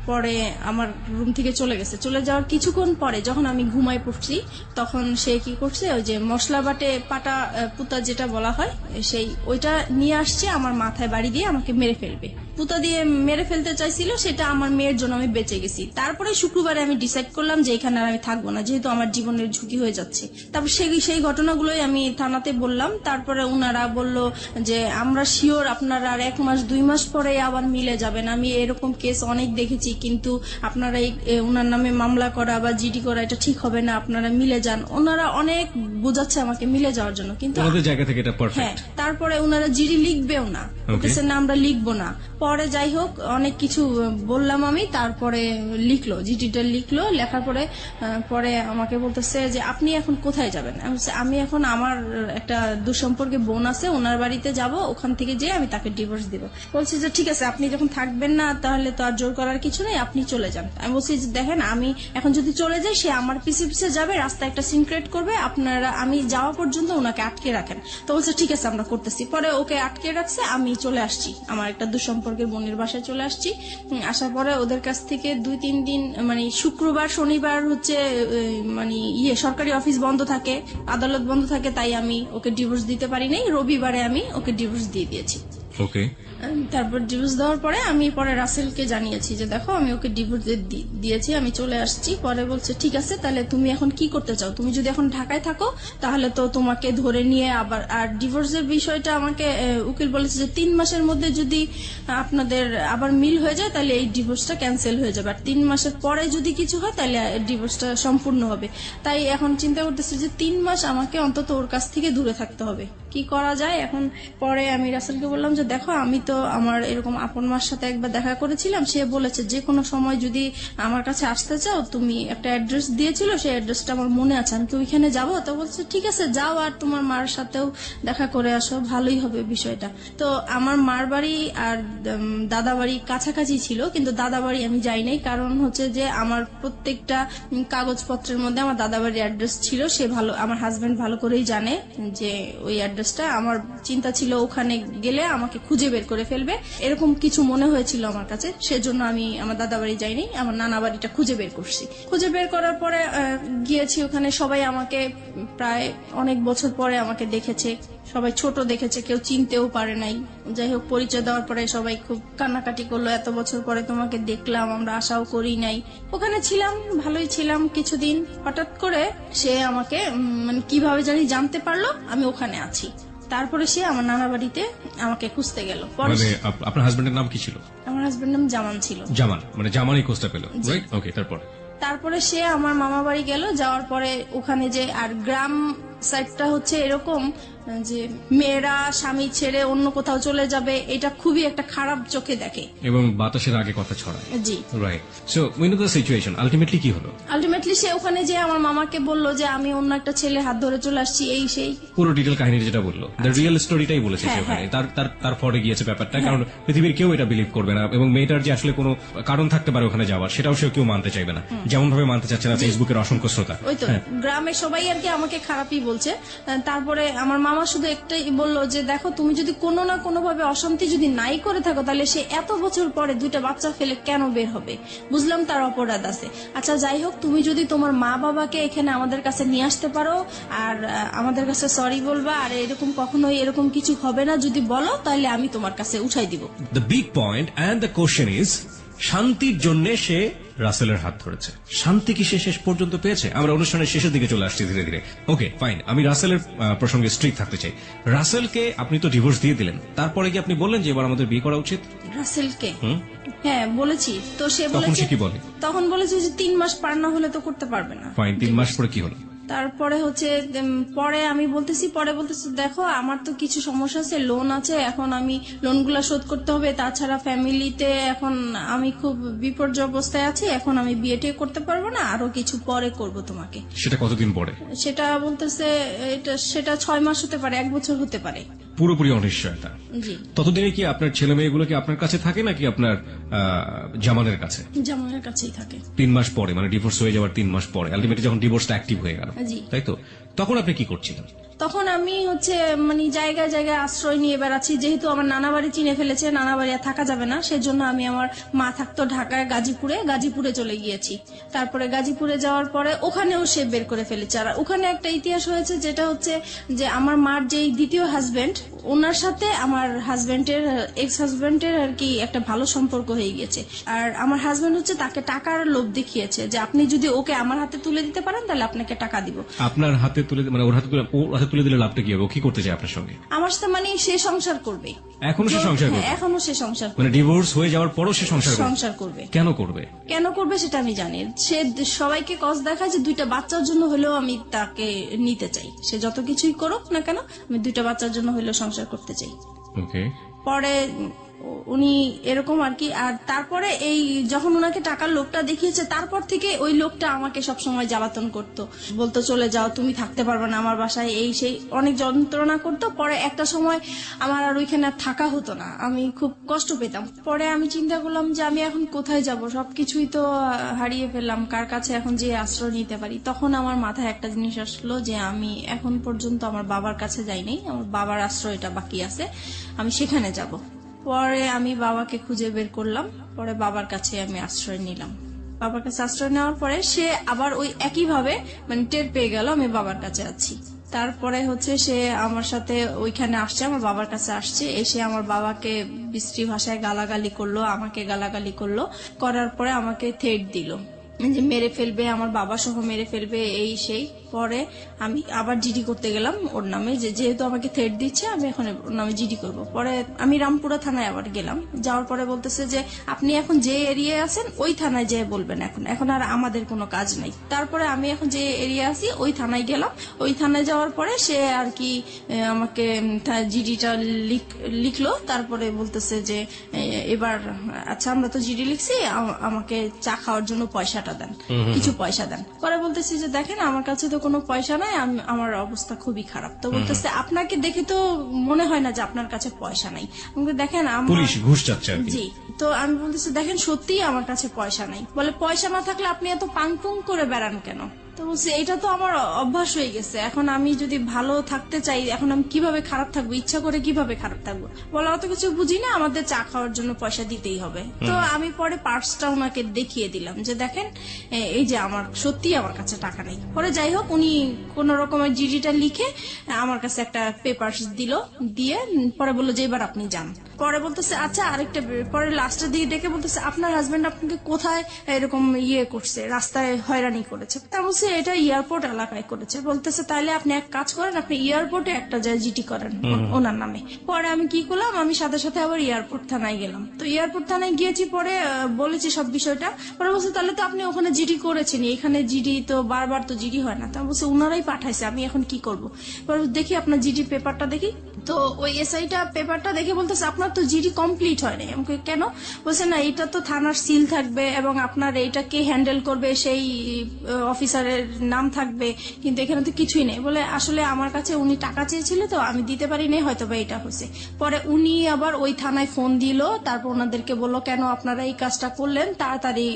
Speaker 2: পরে আমার রুম থেকে চলে গেছে। চলে যাওয়ার কিছুক্ষণ পরে যখন আমি ঘুমায় পড়ছি, তখন সে কি করছে, ওই যে মশলা বাটে পাটা পুতা যেটা বলা হয়, ওইটা নিয়ে আসছে, আমার মাথায় বাড়ি দিয়ে আমাকে মেরে ফেলবে। পুতা দিয়ে মেরে ফেলতে চাইছিল, সেটা আমার মেয়ের জন্য আমি বেঁচে গেছি। তারপরে শুক্রবারে আমি ডিসাইড করলাম যে এখানে আর আমি থাকবো না, যেহেতু আমার জীবনের ঝুঁকি হয়ে যাচ্ছে। তারপর সেই ঘটনাগুলোই আমি থানাতে বললাম। তারপরে উনারা বলল যে আমরা শিওর আপনারা আর 1 মাস 2 মাস পরে আবার মিলে যাবেন। আমি এরকম কেস অনেক দেখেছি, কিন্তু আপনারা উনার নামে মামলা করা বা জিডি করা এটা ঠিক হবে না, আপনারা মিলে যান। ওনারা অনেক বোঝাচ্ছে আমাকে মিলে যাওয়ার জন্য, কিন্তু
Speaker 1: ওনাদের জায়গা থেকে এটা
Speaker 2: হ্যাঁ,
Speaker 1: পারফেক্ট।
Speaker 2: তারপরে উনারা জিডি লিখবেও না, বলতেছে না আমরা লিখবো না। পরে যাই হোক, অনেক কিছু বললাম আমি, তারপরে লিখলো, জিডিটা লিখলো। লেখার পরে পরে আমাকে বলতেছে যে আপনি এখন কোথায় যাবেন? আমি এখন আমার একটা দুঃসম্পর্কে বোন আছে, ওনার বাড়িতে যাব, ওখান থেকে যেয়ে আমি তাকে ডিভোর্স দিব। বলছি যে ঠিক আছে, আপনি যখন থাকবেন না তাহলে তো আর জোর করার কিছু নেই, আপনি চলে যান। আমি বলছি যে দেখেন, আমি এখন যদি চলে যাই, সে আমার পিছে পিছে যাবে, রাস্তায় একটা সিন ক্রিয়েট করবে, আপনারা আমি যাওয়া পর্যন্ত ওনাকে আটকে রাখেন। তো বলছে ঠিক আছে, আমরা করতেছি। পরে ওকে আটকে রাখছে, আমি চলে আসছি, আমার একটা দুঃসম্পর্কের বোনের বাসায় চলে আসছি। আসার পরে ওদের কাছ থেকে 2-3 দিন মানে শুক্রবার শনিবার হচ্ছে মানে সরকারি অফিস বন্ধ থাকে, আদালত বন্ধ থাকে, তাই আমি ওকে ডিভোর্স দিতে পারি নাই। রবিবারে আমি ওকে ডিভোর্স দিয়ে দিয়েছি।
Speaker 1: ওকে,
Speaker 2: তারপর ডিভোর্স দেওয়ার পরে আমি পরে রাসেলকে জানিয়েছি যে দেখো, আমি ওকে ডিভোর্স দিয়েছি, আমি চলে আসছি। পরে বলছে ঠিক আছে, তাহলে তুমি এখন কি করতে চাও? তুমি যদি এখন ঢাকায় থাকো তাহলে তো তোমাকে ধরে নিয়ে আবার, আর ডিভোর্সের বিষয়টা আমাকে উকিল বলেছে যে 3 মাসের মধ্যে যদি আপনাদের আবার মিল হয়ে যায় তাহলে এই ডিভোর্সটা ক্যান্সেল হয়ে যাবে, আর 3 মাসের পরে যদি কিছু হয় তাহলে ডিভোর্সটা সম্পূর্ণ হবে। তাই এখন চিন্তা করতেছি যে 3 মাস আমাকে অন্তত ওর কাছ থেকে দূরে থাকতে হবে, কি করা যায় এখন। পরে আমি রাসেলকে বললাম যে দেখো, আমি তো আমার এরকম আপন মার সাথে একবার দেখা করেছিলাম, সে বলেছে যে কোনো সময় যদি আমার কাছে আসতে চাও, তুমি একটা অ্যাড্রেস দিয়েছিল, সেই অ্যাড্রেসটা আমার মনে আছে, আমি কি ওইখানে যাবো? তো বলছে ঠিক আছে, যাও, আর তোমার মার সাথেও দেখা করে আসো, ভালোই হবে বিষয়টা। তো আমার মার বাড়ি আর দাদা বাড়ি কাছাকাছি ছিল, কিন্তু দাদা বাড়ি আমি যাই নাই, কারণ হচ্ছে যে আমার প্রত্যেকটা কাগজপত্রের মধ্যে আমার দাদা বাড়ির অ্যাড্রেস ছিল। সে ভালো, আমার হাজবেন্ড ভালো করেই জানে যে ওই অ্যাড্রেসটা, আমার চিন্তা ছিল ওখানে গেলে আমাকে খুঁজে বের করে ফেলবে, এরকম কিছু মনে হয়েছিল আমার কাছে। সেজন্য আমি আমার দাদা বাড়ি যাইনি, আমার নানা বাড়িটা খুঁজে বের করছি। খুঁজে বের করার পরে গিয়েছি ওখানে। সবাই আমাকে প্রায় অনেক বছর পরে আমাকে দেখেছে, সবাই ছোট দেখেছে, কেউ চিনতেও পারে নাই। যাই হোক, পরিচয় দেওয়ার পরে সবাই খুব কান্নাকাটি করলো, এত বছর পরে তোমাকে দেখলাম, আমরা আশাও করি নাই। ওখানে ছিলাম, ভালোই ছিলাম কিছুদিন। হঠাৎ করে সে আমাকে মানে কিভাবে জানি জানতে পারলো আমি ওখানে আছি। তারপরে সে আমার নানা বাড়িতে আমাকে খুঁজতে গেল। পরে
Speaker 1: মানে আপনার হাজবেন্ডের নাম কি ছিল?
Speaker 2: আমার হাজবেন্ড নাম জামান ছিল।
Speaker 1: জামান, মানে জামানই খোঁজটা পেল, রাইট? ওকে, তারপর?
Speaker 2: তারপরে সে আমার মামা বাড়ি গেল, যাওয়ার পরে ওখানে যে আর গ্রাম সাইডটা হচ্ছে এরকম যে মেয়েরা স্বামী ছেড়ে অন্য কোথাও চলে যাবে, এটা খুবই একটা খারাপ চোখে দেখে
Speaker 1: এবং বাতাসের আগে কথা ছড়ায়,
Speaker 2: জি।
Speaker 1: Right. So we know the situation, ultimately কি হলো?
Speaker 2: আলটিমেটলি সে ওখানে যে আমার মামাকে বললো যে আমি অন্য একটা ছেলে হাত ধরে চলে আসছি, এই সেই
Speaker 1: পুরো ডিটেল কাহিনী যেটা বললো, দ্য রিয়েল স্টোরিটাই বলেছে সে
Speaker 2: হ্যাঁ,
Speaker 1: ওখানে।
Speaker 2: হ্যাঁ।
Speaker 1: তার তার তার ফরে গিয়েছে ব্যাপারটা, কারণ পৃথিবীর কেউ এটা বিলিভ করবে না, এবং মেয়েটার যে আসলে কোনো কারণ থাকতে পারে ওখানে যাওয়ার, সেটাও সে কেউ মানতে চাইবে না, যেমন ভাবে মানতে চাচ্ছে না ফেসবুকের অসংখ্য শ্রোতা।
Speaker 2: ওই তো
Speaker 1: হ্যাঁ।
Speaker 2: গ্রামের সবাই আর কি আমাকে খারাপই বলছে। তারপরে আমার মামা শুধু একটাই বললো যে দেখো, তুমি যদি কোনো না কোনো ভাবে অশান্তি যদি নাই করে থাকো, তাহলে সে এত বছর পরে 2টা বাচ্চা ফেলে কেন বের হবে? বুঝলাম তার অপরাধ আছে। আচ্ছা যাই হোক, তুমি যদি তোমার মা বাবাকে এখানে আমাদের কাছে নিয়ে আসতে পারো আর আমাদের কাছে সরি বলবা, আর এরকম কখনোই এরকম কিছু হবে না যদি বলো, তাহলে আমি তোমার কাছে উঠাই দিব।
Speaker 1: The big point and the question is, শান্তির জন্য সে রাসেলের হাত ধরেছে। শান্তি কি সে শেষ পর্যন্ত পেয়েছে? আমরা অনুষ্ঠানের শেষের দিকে চলে আসছি ধীরে ধীরে। ওকে ফাইন, আমি রাসেলের প্রসঙ্গে স্ট্রিক্ট থাকতে চাই। রাসেলকে আপনি তো ডিভোর্স দিয়ে দিলেন, তারপরে কি আপনি বললেন যে এবার আমাদের বিয়ে করা উচিত?
Speaker 2: রাসেলকে হ্যাঁ বলেছি তো, সে
Speaker 1: তখন
Speaker 2: বলেছে,
Speaker 1: সে কি বলে?
Speaker 2: তখন বলেছে যে 3 মাস পার না হলে তো করতে পারবে না।
Speaker 1: ফাইন, 3 মাস পরে কি হলো?
Speaker 2: তারপরে হচ্ছে পরে আমি বলতেছি দেখো আমার তো কিছু সমস্যা আছে, লোন আছে, এখন আমি লোনগুলা শোধ করতে হবে, তাছাড়া ফ্যামিলিতে এখন আমি খুব বিপর্যয় অবস্থায় আছি, এখন আমি বিয়েটা করতে পারবো না, আরো কিছু পরে করব তোমাকে।
Speaker 1: সেটা কতদিন পরে?
Speaker 2: সেটা বলতেছে সেটা 6 মাস হতে পারে, 1 বছর হতে পারে।
Speaker 1: পুরোপুরি অনিশ্চয়তা।
Speaker 2: জি।
Speaker 1: ততদিনে কি আপনার ছেলে মেয়েগুলো কি আপনার কাছে থাকে নাকি আপনার জামানের কাছে?
Speaker 2: জামানের কাছেই থাকে।
Speaker 1: 3 মাস পরে, মানে ডিভোর্স হয়ে যাওয়ার 3 মাস পরে, আলটিমেটলি যখন ডিভোর্সটা অ্যাক্টিভ হয়ে গেল,
Speaker 2: জি।
Speaker 1: তাই তো? তখন আপনি কি করছিলেন?
Speaker 2: তখন আমি হচ্ছে মানে জায়গায় জায়গায় আশ্রয় নিয়ে বেড়াচ্ছি, যেহেতু আমার নানা বাড়ি চিনে ফেলেছে, নানা বাড়ি আর থাকা যাবে না, সেজন্য আমি আমার মা থাকতো ঢাকায় গাজীপুরে চলে গিয়েছি। তারপরে গাজীপুরে যাওয়ার পরে ওখানেও সে বের করে ফেলেছে। আর ওখানে একটা ইতিহাস হয়েছে, যেটা হচ্ছে যে আমার মার যে দ্বিতীয় হাজবেন্ড, ওনার সাথে আমার হাজবেন্ডের এক্স হাজবেন্ডের আর কি একটা ভালো সম্পর্ক হয়ে গেছে। আর আমার হাজবেন্ড হচ্ছে তাকে টাকার লোভ দেখিয়েছে যে আপনি যদি ওকে আমার হাতে তুলে দিতে পারেন তাহলে আপনাকে টাকা দিব।
Speaker 1: আপনার হাতে তুলে, মানে ওর হাতে তুলে দিলে লাভটা কি হবে? ও কি করতে চায় আপনার সঙ্গে?
Speaker 2: আমার সাথে মানে সে সংসার করবে।
Speaker 1: এখনো সে সংসার করবে?
Speaker 2: হ্যাঁ, এখনো সে সংসার করবে।
Speaker 1: মানে ডিভোর্স হয়ে যাওয়ার পরও সে সংসার করবে? কেন করবে?
Speaker 2: কেন করবে সেটা আমি জানি। সে সবাইকে কস দেখায় যে 2টা বাচ্চার জন্য হলেও আমি তাকে নিতে চাই। সে যত কিছুই করুক না কেন, আমি 2টা বাচ্চার জন্য হলেও সংসার করতে চাই।
Speaker 1: ওকে।
Speaker 2: পরে উনি এরকম আর কি। আর তারপরে এই যখন ওনাকে টাকার লোকটা দেখিয়েছে, তারপর থেকে ওই লোকটা আমাকে সবসময় জ্বালাতন করতো, বলতো চলে যাও, তুমি থাকতে পারবে না আমার বাসায়, এই সেই অনেক যন্ত্রণা করতো। পরে একটা সময় আমার আর ওইখানে আর থাকা হতো না, আমি খুব কষ্ট পেতাম। পরে আমি চিন্তা করলাম যে আমি এখন কোথায় যাব, সবকিছুই তো হারিয়ে ফেললাম, কার কাছে এখন যে আশ্রয় নিতে পারি। তখন আমার মাথায় একটা জিনিস আসলো যে আমি এখন পর্যন্ত আমার বাবার কাছে যাইনি, আমার বাবার আশ্রয়টা বাকি আছে, আমি সেখানে যাব। পরে আমি বাবাকে খুঁজে বের করলাম, পরে বাবার কাছে আমি আশ্রয় নিলাম। বাবার কাছে আশ্রয় নেওয়ার পরে সে আবার ওই একইভাবে মানে টের পেয়ে গেল আমি বাবার কাছে আছি। তারপরে হচ্ছে সে আমার সাথে ওইখানে আসছে, আমার বাবার কাছে আসছে, এসে আমার বাবাকে বিশ্রী ভাষায় গালাগালি করলো, আমাকে গালাগালি করলো, করার পরে আমাকে থ্রেট দিল যে মেরে ফেলবে, আমার বাবা সহ মেরে ফেলবে, এই সেই। পরে আমি আবার জিডি করতে গেলাম ওর নামে, যেহেতু আমাকে থ্রেট দিচ্ছে আমি এখন ওর নামে জিডি করব। পরে আমি রামপুরা থানায় আবার গেলাম, যাওয়ার পরে বলতেছে যে আপনি এখন যে এরিয়ায় আছেন ওই থানায় যেয়ে বলবেন, এখন আর আমাদের কোনো কাজ নাই। তারপরে আমি এখন যে এরিয়া আছি ওই থানায় গেলাম, ওই থানায় যাওয়ার পরে সে আর কি আমাকে জিডিটা লিখলো। তারপরে বলতেছে যে এবার আচ্ছা আমরা তো জিডি লিখছি, আমাকে চা খাওয়ার জন্য পয়সাটা দেন, কিছু পয়সা দেন। পরে বলতেছি যে দেখেন আমার কাছে তো কোনো পয়সা নাই, আমার অবস্থা খুবই খারাপ। তো বলতেছে আপনাকে দেখে তো মনে হয় না যে আপনার কাছে পয়সা নাই। দেখেন
Speaker 1: পুলিশ ঘুষ চাচ্ছে আর কি।
Speaker 2: জি। তো আমি বলতেছি দেখেন সত্যিই আমার কাছে পয়সা নাই। বলে পয়সা না থাকলে আপনি এত পাংপুং করে বেড়ান কেন? তো বলছি এটা তো আমার অভ্যাস হয়ে গেছে, এখন আমি যদি ভালো থাকতে চাই, এখন আমি কিভাবে খারাপ থাকবো, ইচ্ছা করে কিভাবে খারাপ থাকবো? বলে অত কিছু বুঝি না, আমাদের চা খাওয়ার জন্য পয়সা দিতেই হবে। তো আমি পরে পার্সটা ওনাকে দেখিয়ে দিলাম যে দেখেন এই যে আমার সত্যি আমার কাছে টাকা নেই। পরে যাই হোক উনি কোন রকমের জিডিটা লিখে আমার কাছে একটা পেপারস দিল, দিয়ে পরে বললো যে এবার আপনি যান। পরে বলতেছে আচ্ছা আরেকটা, পরে লাস্টের দিকে ডেকে বলতেছে আপনার হাজবেন্ড আপনাকে কোথায় এরকম করছে, রাস্তায় হয়রানি করেছে? তা বলছে বলতেছে এটা এয়ারপোর্ট এলাকায় করেছে। বলতেছে তাহলে আপনি এক কাজ করেন, আপনি এয়ারপোর্টে একটা যায় জিটি করেন ওনার নামে। পরে আমি কি করলাম, আমি সাথে সাথে আবার এয়ারপোর্ট থানায় গেলাম। তো এয়ারপোর্ট থানায় গিয়েছি, পরে বলেছি সব বিষয়টা। পরে বলছে তাহলে তো আপনি ওখানে জিডি করেছেন, এখানে জিডি তো বারবার তো জিডি হয় না। তো আমি বলছি উনারাই পাঠাইছে, আমি এখন কি করব। পরে দেখি আপনার জিডি পেপারটা দেখি, তো ওই এসআইটা পেপারটা দেখে বলতেছে আপনার তো জিডি কমপ্লিট হয় নাই। আমাকে কেন? বলছে না এটা তো থানার সিল থাকবে এবং আপনার এইটা কে হ্যান্ডেল করবে সেই অফিসারের নাম থাকবে, কিন্তু এখানে তো কিছুই নেই। বলে আসলে আমার কাছে উনি টাকা চেয়েছিল তো আমি দিতে পারি নাই, হয়তো বা এটা হয়েছে। পরে উনি আবার ওই থানায় ফোন দিল, তারপর ওনাদেরকে বললো কেন আপনারা এই কাজটা করলেন, তাড়াতাড়ি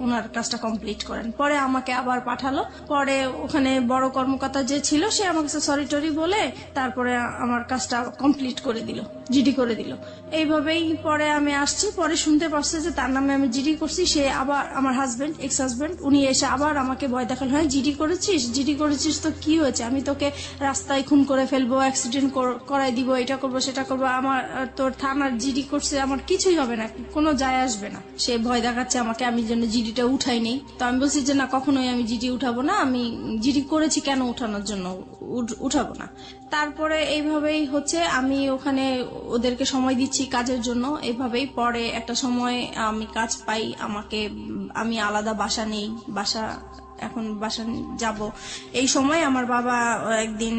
Speaker 2: ওনার কাজটা কমপ্লিট করেন। পরে আমাকে আবার পাঠালো। পরে ওখানে বড় কর্মকর্তা যে ছিল সে আমাকে সরি টরি বলে তারপরে আমার কাজটা কমপ্লিট করে দিল, জিডি করে দিল। এইভাবেই পরে আমি আসছি। পরে শুনতে পারছে যে তার নামে আমি জিডি করছি। সে আবার আমার হাজবেন্ড, এক্স হাজবেন্ড, উনি এসে আবার আমাকে ভয় দেখালো, হ্যাঁ জিডি করেছিস তো কি হয়েছে, আমি তোকে রাস্তায় খুন করে ফেলবো, অ্যাক্সিডেন্ট করাই দিব, এটা করবো সেটা করবো, আমার তোর থানার জিডি করছে, আমার কিছুই হবে না, কোনো যায় আসবে না। সে ভয় দেখাচ্ছে আমাকে, আমি যেন জিডিটা উঠাই নেই। তো আমি বলছি যে না, কখনোই আমি জিডি উঠাবো না, আমি জিডি করেছি কেন উঠানোর জন্য উঠাবো না। তারপরে এইভাবেই হচ্ছে আমি ওখানে ওদেরকে সময় দিচ্ছি কাজের জন্য। এইভাবেই পরে একটা সময় আমি কাজ পাই, আমি আলাদা বাসা নেই, এখন বাসা যাব। এই সময় আমার বাবা একদিন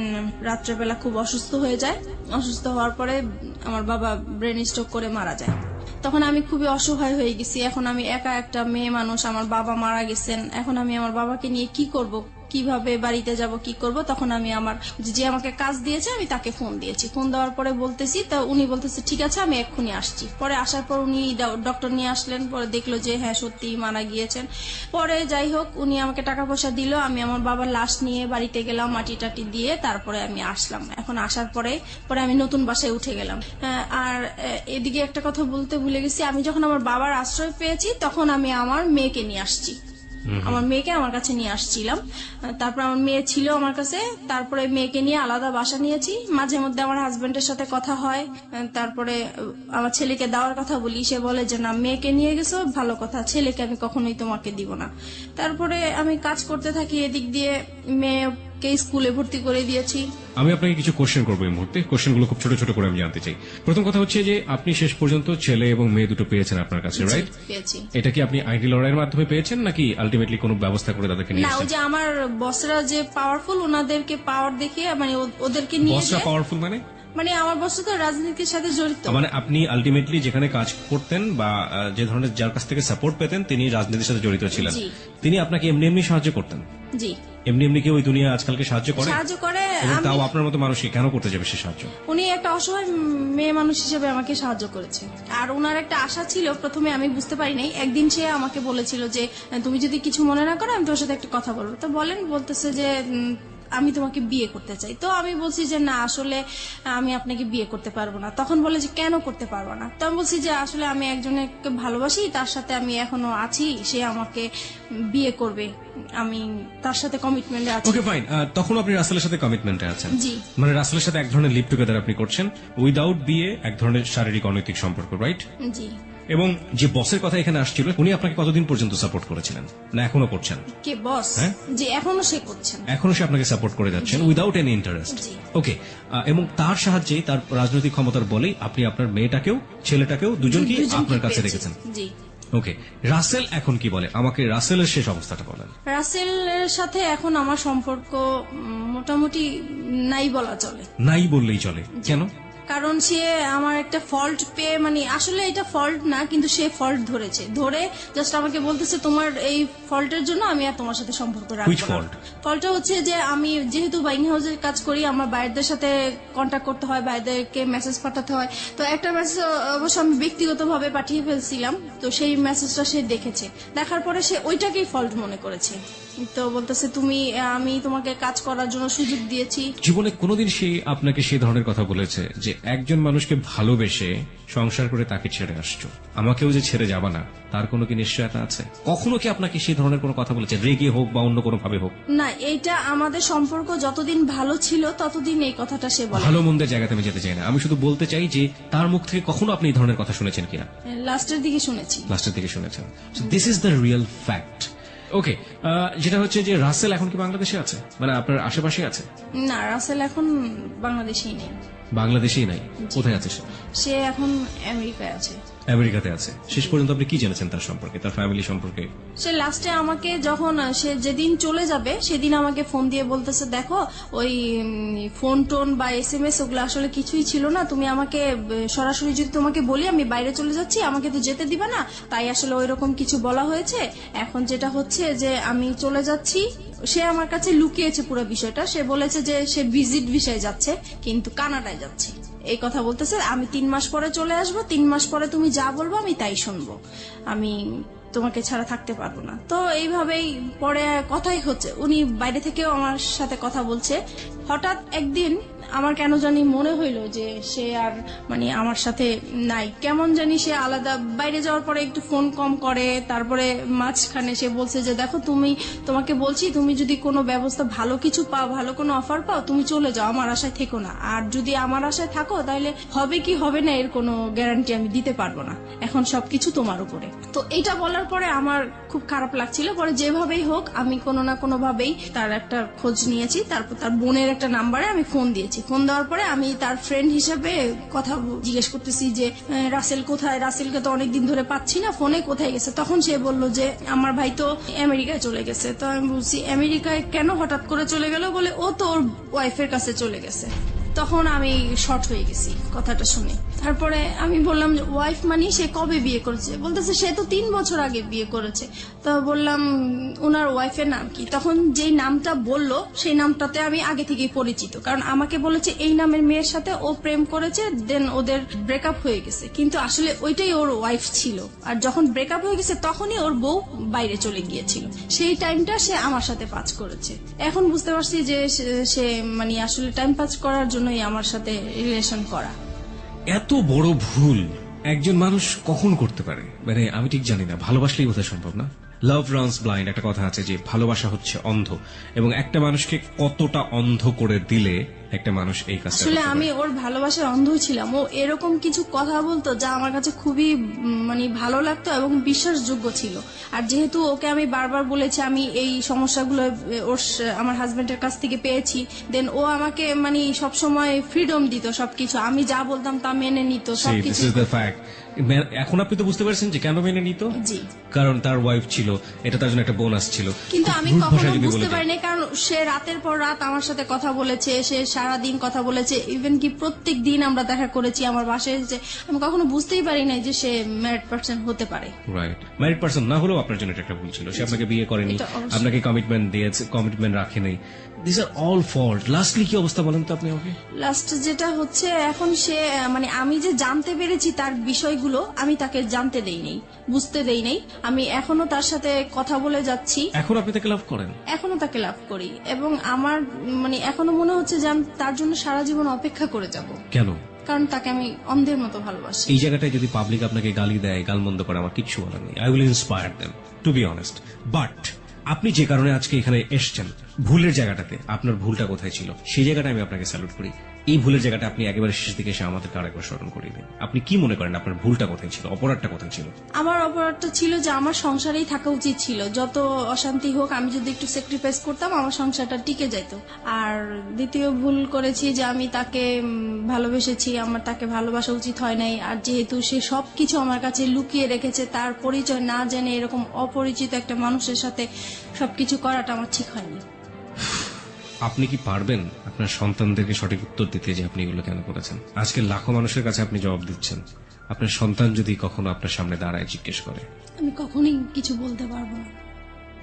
Speaker 2: রাত্রেবেলা খুব অসুস্থ হয়ে যায়। অসুস্থ হওয়ার পরে আমার বাবা ব্রেন স্ট্রোক করে মারা যায়। তখন আমি খুবই অসহায় হয়ে গেছি। এখন আমি একা একটা মেয়ে মানুষ, আমার বাবা মারা গেছেন, এখন আমি আমার বাবাকে নিয়ে কি করব, কিভাবে বাড়িতে যাব, কি করব। তখন আমি যে আমাকে কাজ দিয়েছে আমি তাকে ফোন দিয়েছি। ফোন দেওয়ার পরে বলতেছি, তা উনি বলতেছে ঠিক আছে আমি এক্ষুনি আসছি। পরে আসার পর উনি ডক্টর নিয়ে আসলেন। পরে দেখলো যে হ্যাঁ সত্যি মারা গিয়েছেন। পরে যাই হোক উনি আমাকে টাকা পয়সা দিল, আমি আমার বাবার লাশ নিয়ে বাড়িতে গেলাম, মাটি টাটি দিয়ে তারপরে আমি আসলাম। এখন আসার পরে আমি নতুন বাসায় উঠে গেলাম। আর এদিকে একটা কথা বলতে ভুলে গেছি, আমি যখন আমার বাবার আশ্রয় পেয়েছি তখন আমি আমার মেয়েকে নিয়ে আসছি, আমার মেয়েকে আমার কাছে নিয়ে আসছিলাম। তারপর আমার মেয়ে ছিল আমার কাছে, তারপরে মেয়েকে নিয়ে আলাদা বাসা নিয়েছি। মাঝে মধ্যে আমার হাজবেন্ডের সাথে কথা হয়, তারপরে আমার ছেলেকে দেওয়ার কথা বলি, সে বলে যে না মেয়েকে নিয়ে গেছো ভালো কথা, ছেলেকে আমি কখনোই তোমাকে দিব না। তারপরে আমি কাজ করতে থাকি, এদিক দিয়ে মেয়েকে স্কুলে ভর্তি করে দিয়েছি।
Speaker 1: আমি আপনাকে কিছু কোশ্চেন করবো এই মুহূর্তে। কোশ্চেনগুলো খুব ছোট ছোট করে আমি জানতে চাই। প্রথম কথা হচ্ছে যে আপনি শেষ পর্যন্ত ছেলে এবং মেয়ে দুটো পেয়েছেন আপনার কাছে, রাইট?
Speaker 2: পেয়েছি।
Speaker 1: এটা কি আপনি আইনি লড়াইয়ের মাধ্যমে পেয়েছেন নাকি আলটিমেটলি কোনো ব্যবস্থা করে তাদেরকে নিয়ে
Speaker 2: না, ওই
Speaker 1: এসেছেন?
Speaker 2: যে আমার বসরা যে পাওয়ারফুল, ওনাদেরকে পাওয়ার দেখিয়ে মানে ওদেরকে নিয়ে
Speaker 1: বসরা পাওয়ারফুল
Speaker 2: মানে আমার বস তো রাজনীতির সাথে জড়িত।
Speaker 1: মানে আপনি আলটিমেটলি যেখানে কাজ করতেন বা যে ধরনের যার কাছ থেকে সাপোর্ট পেতেন তিনি রাজনীতির সাথে জড়িত ছিলেন।
Speaker 2: জি।
Speaker 1: তিনি আপনাকে এমনি এমনি সাহায্য করতেন?
Speaker 2: জি।
Speaker 1: এমনি কি ওই দুনিয়া আজকালকে সাহায্য করে?
Speaker 2: সাহায্য করে।
Speaker 1: এবং তাও আপনার মতো মানুষকে কেন করতে যাবে সে সাহায্য?
Speaker 2: উনি একটা অসহায় মেয়ে মানুষ হিসেবে আমাকে সাহায্য করেছে। আর ওনার একটা আশা ছিল, প্রথমে আমি বুঝতে পারি নাই। একদিন সে আমাকে বলেছিল যে তুমি যদি কিছু মনে না করো আমি তোর সাথে একটা কথা বলবো। তো বলতেছে যে আমি তোমাকে বিয়ে করতে চাই। তো আমি বলছি যে না আসলে আমি আপনাকে বিয়ে করতে পারবো না। তখন বলে যে কেন করতে পারবো না? তো আমি বলছি যে আসলে আমি একজনকে ভালোবাসি, তার সাথে আমি এখনো আছি, সে আমাকে বিয়ে করবে, আমি তার সাথে কমিটমেন্টে আছি।
Speaker 1: Okay fine. তখন আপনি রাসেলের সাথে কমিটমেন্টে আছেন?
Speaker 2: জি।
Speaker 1: মানে রাসেলের সাথে এক ধরনের লিভ টুগেদার আপনি করছেন উইদাউট বিয়ে, এক ধরনের শারীরিক অনৈতিক সম্পর্ক, রাইট?
Speaker 2: জি।
Speaker 1: এবং যে বসের কথা এখানে আসছিল উনি আপনাকে কতদিন পর্যন্ত সাপোর্ট করেছিলেন, না এখনো করছেন?
Speaker 2: কে বস?
Speaker 1: হ্যাঁ?
Speaker 2: যে এখনো সে করছেন।
Speaker 1: এখনো সে আপনাকে সাপোর্ট করে যাচ্ছেন উইদাউট এনি ইন্টারেস্ট?
Speaker 2: জি।
Speaker 1: ওকে। এবং তার সাহায্যেই, তার রাজনৈতিক ক্ষমতার বলেই আপনি আপনার মেয়েটাকেও ছেলেটাকেও দুজনকেই আপনার কাছে
Speaker 2: পেয়েছি।
Speaker 1: রেখেছেন।
Speaker 2: জি।
Speaker 1: ওকে। রাসেল এখন কি বলে? আমাকে রাসেলের শেষ অবস্থাটা বলেন।
Speaker 2: রাসেলের সাথে এখন আমার সম্পর্ক মোটামুটি নাই বলা চলে।
Speaker 1: নাই বললেই চলে। কেন?
Speaker 2: কারণ সে আমার একটা ফল্ট পেয়ে, মানে আসলে এটা ফল্ট না, কিন্তু সে ফল্ট ধরে জাস্ট আমাকে বলতেছে তোমার এই ফল্টের জন্য আমি আর তোমার সাথে সম্পর্ক রাখবো
Speaker 1: Which
Speaker 2: না।
Speaker 1: fault?
Speaker 2: ফল্টটা হচ্ছে যে আমি যেহেতু বাইং হাউসের কাজ করি, আমার বাইরেদের সাথে কন্ট্যাক্ট করতে হয়, বাইরেদেরকে মেসেজ পাঠাতে হয়। তো একটা মেসেজ অবশ্য আমি ব্যক্তিগতভাবে পাঠিয়ে ফেলছিলাম, তো সেই মেসেজটা সে দেখেছে। দেখার পরে সে ওইটাকেই ফল্ট মনে করেছে। তো বলতেছে আমি তোমাকে কাজ করার জন্য সুযোগ দিয়েছি।
Speaker 1: জীবনে কোনোদিন সে আপনাকে সেই ধরনের কথা বলেছে যে একজন মানুষকে ভালোবেসে সংসার করে তাকে ছেড়ে আসছো, আমাকেও যে ছেড়ে যাবা না, তার কোনো কি নিশ্চয়তা আছে? কখনো কি আপনাকে সেই ধরনের কোনো কথা বলেছে, রেগে হোক বা অন্য কোনো ভাবে হোক?
Speaker 2: না, এইটা আমাদের সম্পর্ক যতদিন ভালো ছিল ততদিন এই কথাটা সে বলে।
Speaker 1: ভালো মন্দের জায়গাতে আমি যেতে চাই না, আমি শুধু বলতে চাই যে তার মুখ থেকে কখনো আপনি এই ধরনের কথা শুনেছেন কিনা?
Speaker 2: লাস্টের দিকে শুনেছি।
Speaker 1: লাস্টের দিকে শুনেছেন। This is the real fact. Okay, যেটা হচ্ছে যে রাসেল এখন কি বাংলাদেশে আছে, মানে আপনার আশেপাশে আছে?
Speaker 2: না, রাসেল এখন বাংলাদেশেই নেই।
Speaker 1: বাংলাদেশেই নাই, কোথায় আছে সে?
Speaker 2: সে এখন আমেরিকায় আছে।
Speaker 1: আমেরিকাতে আছে। শেষ পর্যন্ত আপনি কি জেনেছেন তার সম্পর্কে, তার ফ্যামিলি সম্পর্কে?
Speaker 2: সে লাস্টে আমাকে যখন সে যেদিন চলে যাবে সেদিন আমাকে ফোন দিয়ে বলতেছে, দেখো ওই ফোন টোন বা SMS ওগুলো আসলে কিছুই ছিল না, তুমি আমাকে সরাসরি যদি তোমাকে বলি আমি বাইরে চলে যাচ্ছি, আমাকে তো যেতে দিবা না, তাই আসলে ওইরকম কিছু বলা হয়েছে। এখন যেটা হচ্ছে যে আমি চলে যাচ্ছি, সে আমার কাছে লুকিয়েছে পুরো বিষয়টা। সে বলেছে যে সে ভিজিট ভিসায় যাচ্ছে কিন্তু কানাডায় যাচ্ছে, এই কথা বলতেছে। আমি 3 মাস পরে চলে আসবো, 3 মাস পরে তুমি যা বলবো আমি তাই শুনবো, আমি তোমাকে ছাড়া থাকতে পারবো না। তো এইভাবেই পরে কথাই হচ্ছে, উনি বাইরে থেকেও আমার সাথে কথা বলছে। হঠাৎ একদিন আমার কেন জানি মনে হইলো যে সে আর মানে আমার সাথে নাই, কেমন জানি সে আলাদা। বাইরে যাওয়ার পরে একটু ফোন কম করে, তারপরে মাঝখানে সে বলছে যে দেখো তোমাকে বলছি, তুমি যদি কোনো ব্যবস্থা ভালো কিছু পাও, ভালো কোনো অফার পাও, তুমি চলে যাও, আমার আশায় থেকো না। আর যদি আমার আশায় থাকো তাহলে হবে কি হবে না এর কোনো গ্যারান্টি আমি দিতে পারবো না, এখন সবকিছু তোমার উপরে। তো এটা বলার পরে আমার খুব খারাপ লাগছিল। পরে যেভাবেই হোক আমি কোনো না কোনো ভাবেই তার একটা খোঁজ নিয়েছি, তারপর তার বোনের একটা নাম্বারে আমি ফোন দিয়েছি। ফোন দেওয়ার পরে আমি তার ফ্রেন্ড হিসেবে কথা জিজ্ঞেস করতেছি যে রাসেল কোথায়, রাসেলকে তো অনেকদিন ধরে পাচ্ছি না, ফোনে কোথায় গেছে। তখন সে বলল যে আমার ভাই তো আমেরিকায় চলে গেছে। তো আমি বলছি আমেরিকায় কেন হঠাৎ করে চলে গেল, বলে ও তো ওর ওয়াইফের কাছে চলে গেছে। তখন আমি শর্ট হয়ে গেছি কথাটা শুনে। তারপরে আমি বললাম যে ওয়াইফ মানে সে কবে বিয়ে করেছে, বলতেছে সে তো 3 বছর আগে বিয়ে করেছে। তো বললাম ওনার ওয়াইফের নাম কি? তখন যেই নামটা বললো সেই নামটাতে আমি আগে থেকেই পরিচিত, কারণ আমাকে বলেছে এই নামের মেয়ের সাথে ও প্রেম করেছে, দেন ওদের ব্রেকআপ হয়ে গেছে, কিন্তু আসলে ওইটাই ওর ওয়াইফ ছিল। আর যখন ব্রেকআপ হয়ে গেছে তখনই ওর বউ বাইরে চলে গিয়েছিল, সেই টাইমটা সে আমার সাথে পাস করেছে। এখন বুঝতে পারছি যে সে মানে আসলে টাইম পাস করার জন্যই আমার সাথে রিলেশন করা।
Speaker 1: এত বড় ভুল একজন মানুষ কখন করতে পারে, মানে আমি ঠিক জানি না। ভালোবাসলেই বোধহয় সম্ভব না। লাভ রানস ব্লাইন্ড একটা কথা আছে যে ভালোবাসা হচ্ছে অন্ধ, এবং একটা মানুষকে কতটা অন্ধ করে দিলে একটা মানুষ এই কাজটা করতে
Speaker 2: আসলে
Speaker 1: পারে।
Speaker 2: আমি ওর ভালোবাসার অন্ধ ছিলাম। ও এরকম কিছু কথা বলতো যা আমার কাছে খুবই মানে ভালো লাগতো এবং বিশ্বাসযোগ্য ছিল। আর যেহেতু ওকে আমি বারবার বলেছি আমি এই সমস্যাগুলো আমার হাজবেন্ডের কাছ থেকে পেয়েছি, দেন ও আমাকে মানে সবসময় ফ্রিডম দিত, সবকিছু আমি যা বলতাম তা মেনে নিত
Speaker 1: See, this
Speaker 2: সবকিছু।
Speaker 1: is the fact. এখন আপনি তো বুঝতে পারছেন যে কেন মেনে নিত।
Speaker 2: জি।
Speaker 1: কারণ তার ওয়াইফ ছিল, এটা তার জন্য একটা বোনাস ছিল।
Speaker 2: কিন্তু আমি
Speaker 1: রুট
Speaker 2: কখনো
Speaker 1: ভাষায় যদি
Speaker 2: বুঝতে
Speaker 1: বলে দিই।
Speaker 2: পারিনি, কারণ সে রাতের পর রাত আমার সাথে কথা বলেছে, সে সারাদিন কথা বলেছে, ইভেন কি প্রত্যেক দিন আমরা দেখা করেছি আমার বাসায় এসেছে। আমি কখনো বুঝতেই পারি নাই যে সে ম্যারিড পার্সন হতে পারে।
Speaker 1: রাইট, ম্যারিড পার্সন না হলেও আপনার জন্য এটা একটা ভুল ছিল। সে আপনাকে বিয়ে করেনি,
Speaker 2: এটা অবশ্যই।
Speaker 1: আপনাকে কমিটমেন্ট দিয়েছে, কমিটমেন্ট রাখেনি। This are all fault. Lastly কি অবস্থা বলেন তো আপনি আমাকে?
Speaker 2: লাস্ট যেটা হচ্ছে এখন সে মানে আমি যে জানতে পেরেছি তার বিষয়গুলো আমি তাকে জানতে দেই নাই, বুঝতে দেই নাই। আমি এখনো তার সাথে কথা বলে যাচ্ছি,
Speaker 1: এখন আপনি তাকে লাভ করেন?
Speaker 2: এখনো তাকে লাভ করি, এবং আমার মানে এখনো মনে হচ্ছে যে আমি তার জন্য সারা জীবন অপেক্ষা করে যাব,
Speaker 1: কেন?
Speaker 2: কারণ তাকে আমি অন্ধের মতো ভালোবাসি।
Speaker 1: এই জায়গাটায় যদি পাবলিক আপনাকে গালি দেয়, গালমন্দ করে, আমার কিচ্ছু বলার নেই। I will inspire them to be honest. But আপনি যে কারণে আজকে এখানে এসছেন, ভুলের জায়গাটাতে আপনার ভুলটা কোথায় ছিল সেই জায়গাটা আমি আপনাকে স্যালুট করি। এই ভুলের জায়গাটা আপনি একেবারে শেষ দিকে এসে আমাদেরকে আরেকবার স্মরণ করিয়ে দিন। আপনি কি মনে করেন আপনার ভুলটা কোথায় ছিল, অপরাধটা কোথায় ছিল?
Speaker 2: আমার অপরাধটা ছিল যে আমার সংসারেই থাকা উচিত ছিল, যত অশান্তি হোক আমি যদি একটু স্যাক্রিফাইস করতাম আমার সংসারটা টিকে যেত। আর দ্বিতীয় ভুল করেছি যে আমি তাকে ভালোবেসেছি, আমার তাকে ভালোবাসা উচিত হয় নাই। আর যেহেতু সে সবকিছু আমার কাছে লুকিয়ে রেখেছে, তার পরিচয় না জেনে এরকম অপরিচিত একটা মানুষের সাথে সবকিছু করাটা আমার ঠিক হয়নি।
Speaker 1: আপনি কি পারবেন আপনার সন্তানদেরকে সঠিক উত্তর দিতে যে আপনি এগুলো কেন করেছেন? আজকে লাখো মানুষের কাছে আপনি জবাব দিচ্ছেন। আপনার সন্তান যদি কখনো আপনার সামনে দাঁড়ায় জিজ্ঞেস করে,
Speaker 2: আমি কখনোই কিছু বলতে পারবো না।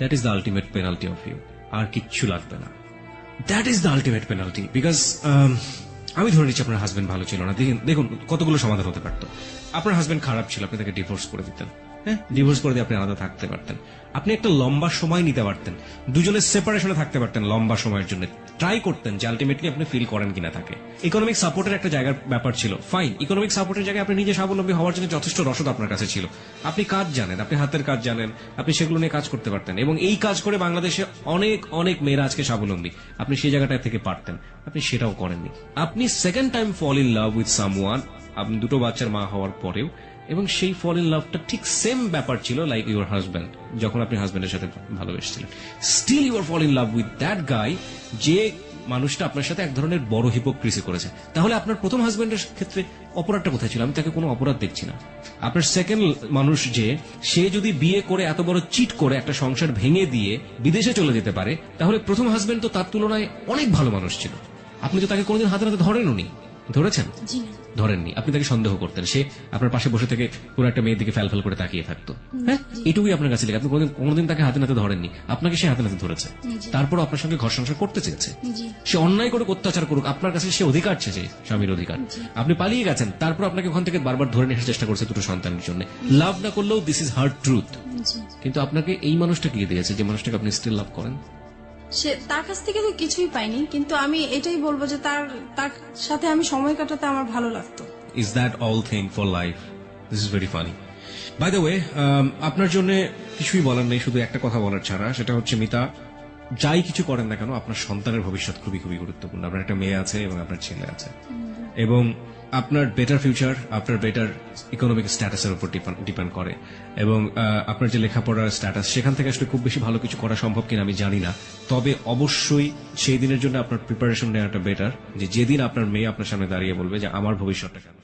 Speaker 1: That is the ultimate penalty of you. আর কিচ্ছু লাগবে না। That is the ultimate penalty. Because আমি ধরে নিচ্ছি আপনার হাজবেন্ড ভালো ছিল না। দেখুন কতগুলো সমাধান হতে পারতো। আপনার হাজবেন্ড খারাপ ছিল, আপনি তাকে ডিভোর্স করে দিতেন। হ্যাঁ, ডিভোর্স করে দিয়ে আপনি আলাদা থাকতে পারতেন। আপনি একটা লম্বা সময় নিতে পারতেন, দুজনের সেপারেশনে থাকতে পারতেন লম্বা সময়ের জন্য। ট্রাই করতেন যে আলটিমেটলি আপনি ফিল করেন কিনা তাকে। ইকোনমিক সাপোর্টের একটা জায়গার ব্যাপার ছিল, ফাইন। ইকোনমিক সাপোর্টের জায়গায় আপনি নিজে স্বাবলম্বী হওয়ার জন্য যথেষ্ট রসদ আপনার কাছে ছিল। আপনি কাজ জানেন, আপনি হাতের কাজ জানেন, আপনি সেগুলো নিয়ে কাজ করতে পারতেন। এবং এই কাজ করে বাংলাদেশে অনেক অনেক মেয়েরা আজকে স্বাবলম্বী। আপনি সেই জায়গাটা থেকে পারতেন, আপনি সেটাও করেননি। আপনি second time fall in love with someone, আপনি দুটো বাচ্চার মা হওয়ার পরেও
Speaker 3: এবং সেই ফল ইন লাভটা ঠিক সেম ব্যাপার ছিল লাইক ইউর হাজব্যান্ড, যখন আপনি হাজব্যান্ডের সাথে ভালোবেসেছিলেন, still you are fall in love with that guy, যে মানুষটা আপনার সাথে এক ধরনের বড় হিপোক্রিসি করেছে। তাহলে আপনার প্রথম হাজব্যান্ডের ক্ষেত্রে অপরাধটা কোথায় ছিল? আমি তাকে কোনো অপরাধ দেখছি না। আপনার সেকেন্ড মানুষ যে, সে যদি বিয়ে করে এত বড় চিট করে একটা সংসার ভেঙে দিয়ে বিদেশে চলে যেতে পারে, তাহলে প্রথম হাজব্যান্ড তো তার তুলনায় অনেক ভালো মানুষ ছিল। আপনি তো তাকে কোনোদিন হাতে হাতে ধরেননি, ধরেছেন?
Speaker 2: জি না।
Speaker 3: ধরেননি, আপনি তাকে সন্দেহ করতেন, সে আপনার পাশে বসে থেকে পুরো একটা মেয়ের দিকে ফ্যাল করে তাকিয়ে থাকতো। হ্যাঁ, এটুকুই আপনার কাছে লেগে, আপনি কোনোদিন তাকে হাতে নাতে ধরেননি, আপনাকে সে হাতে নাতে ধরেছে, তারপর আপনার সঙ্গে ঘর সংসার করতে চেয়েছে।
Speaker 2: জি।
Speaker 3: সে অন্যায় করুক, অত্যাচার করুক, আপনার কাছে সে অধিকার চেয়েছে, স্বামীর অধিকার। আপনি পালিয়ে গেছেন, তারপর আপনাকে ওখান থেকে বারবার ধরে নিয়ে আসার চেষ্টা করছে দুটো সন্তানের জন্য। লাভ না করলেও দিস ইজ হার্ড ট্রুথ।
Speaker 2: জি।
Speaker 3: কিন্তু আপনাকে এই মানুষটা কি দিয়েছে, যে মানুষটাকে আপনি স্টিল লাভ করেন?
Speaker 2: সে তার কাছ থেকে তো কিছুই পাইনি, কিন্তু আমি এটাই বলবো যে তার তার সাথে আমি সময় কাটাতে আমার ভালো লাগতো।
Speaker 1: Is that all thing for life? This is very funny. By the way, আপনার জন্য কিছুই বলার নেই, শুধু একটা কথা বলার ছাড়া, সেটা হচ্ছে মিতা, যাই কিছু করেন না কেন, আপনার সন্তানের ভবিষ্যৎ খুবই খুবই গুরুত্বপূর্ণ। আপনার একটা মেয়ে আছে এবং আপনার ছেলে আছে, এবং আপনার বেটার ফিউচার আপনার বেটার ইকোনমিক স্ট্যাটাসের উপর ডিপেন্ড করে। এবং আপনার যে লেখাপড়ার স্ট্যাটাস, সেখান থেকে আসলে খুব বেশি ভালো কিছু করা সম্ভব কিনা আমি জানি না, তবে অবশ্যই সেই দিনের জন্য আপনার প্রিপারেশন নেওয়াটা বেটার, যে যেদিন আপনার মেয়ে আপনার সামনে দাঁড়িয়ে বলবে যে আমার ভবিষ্যৎটা কেন।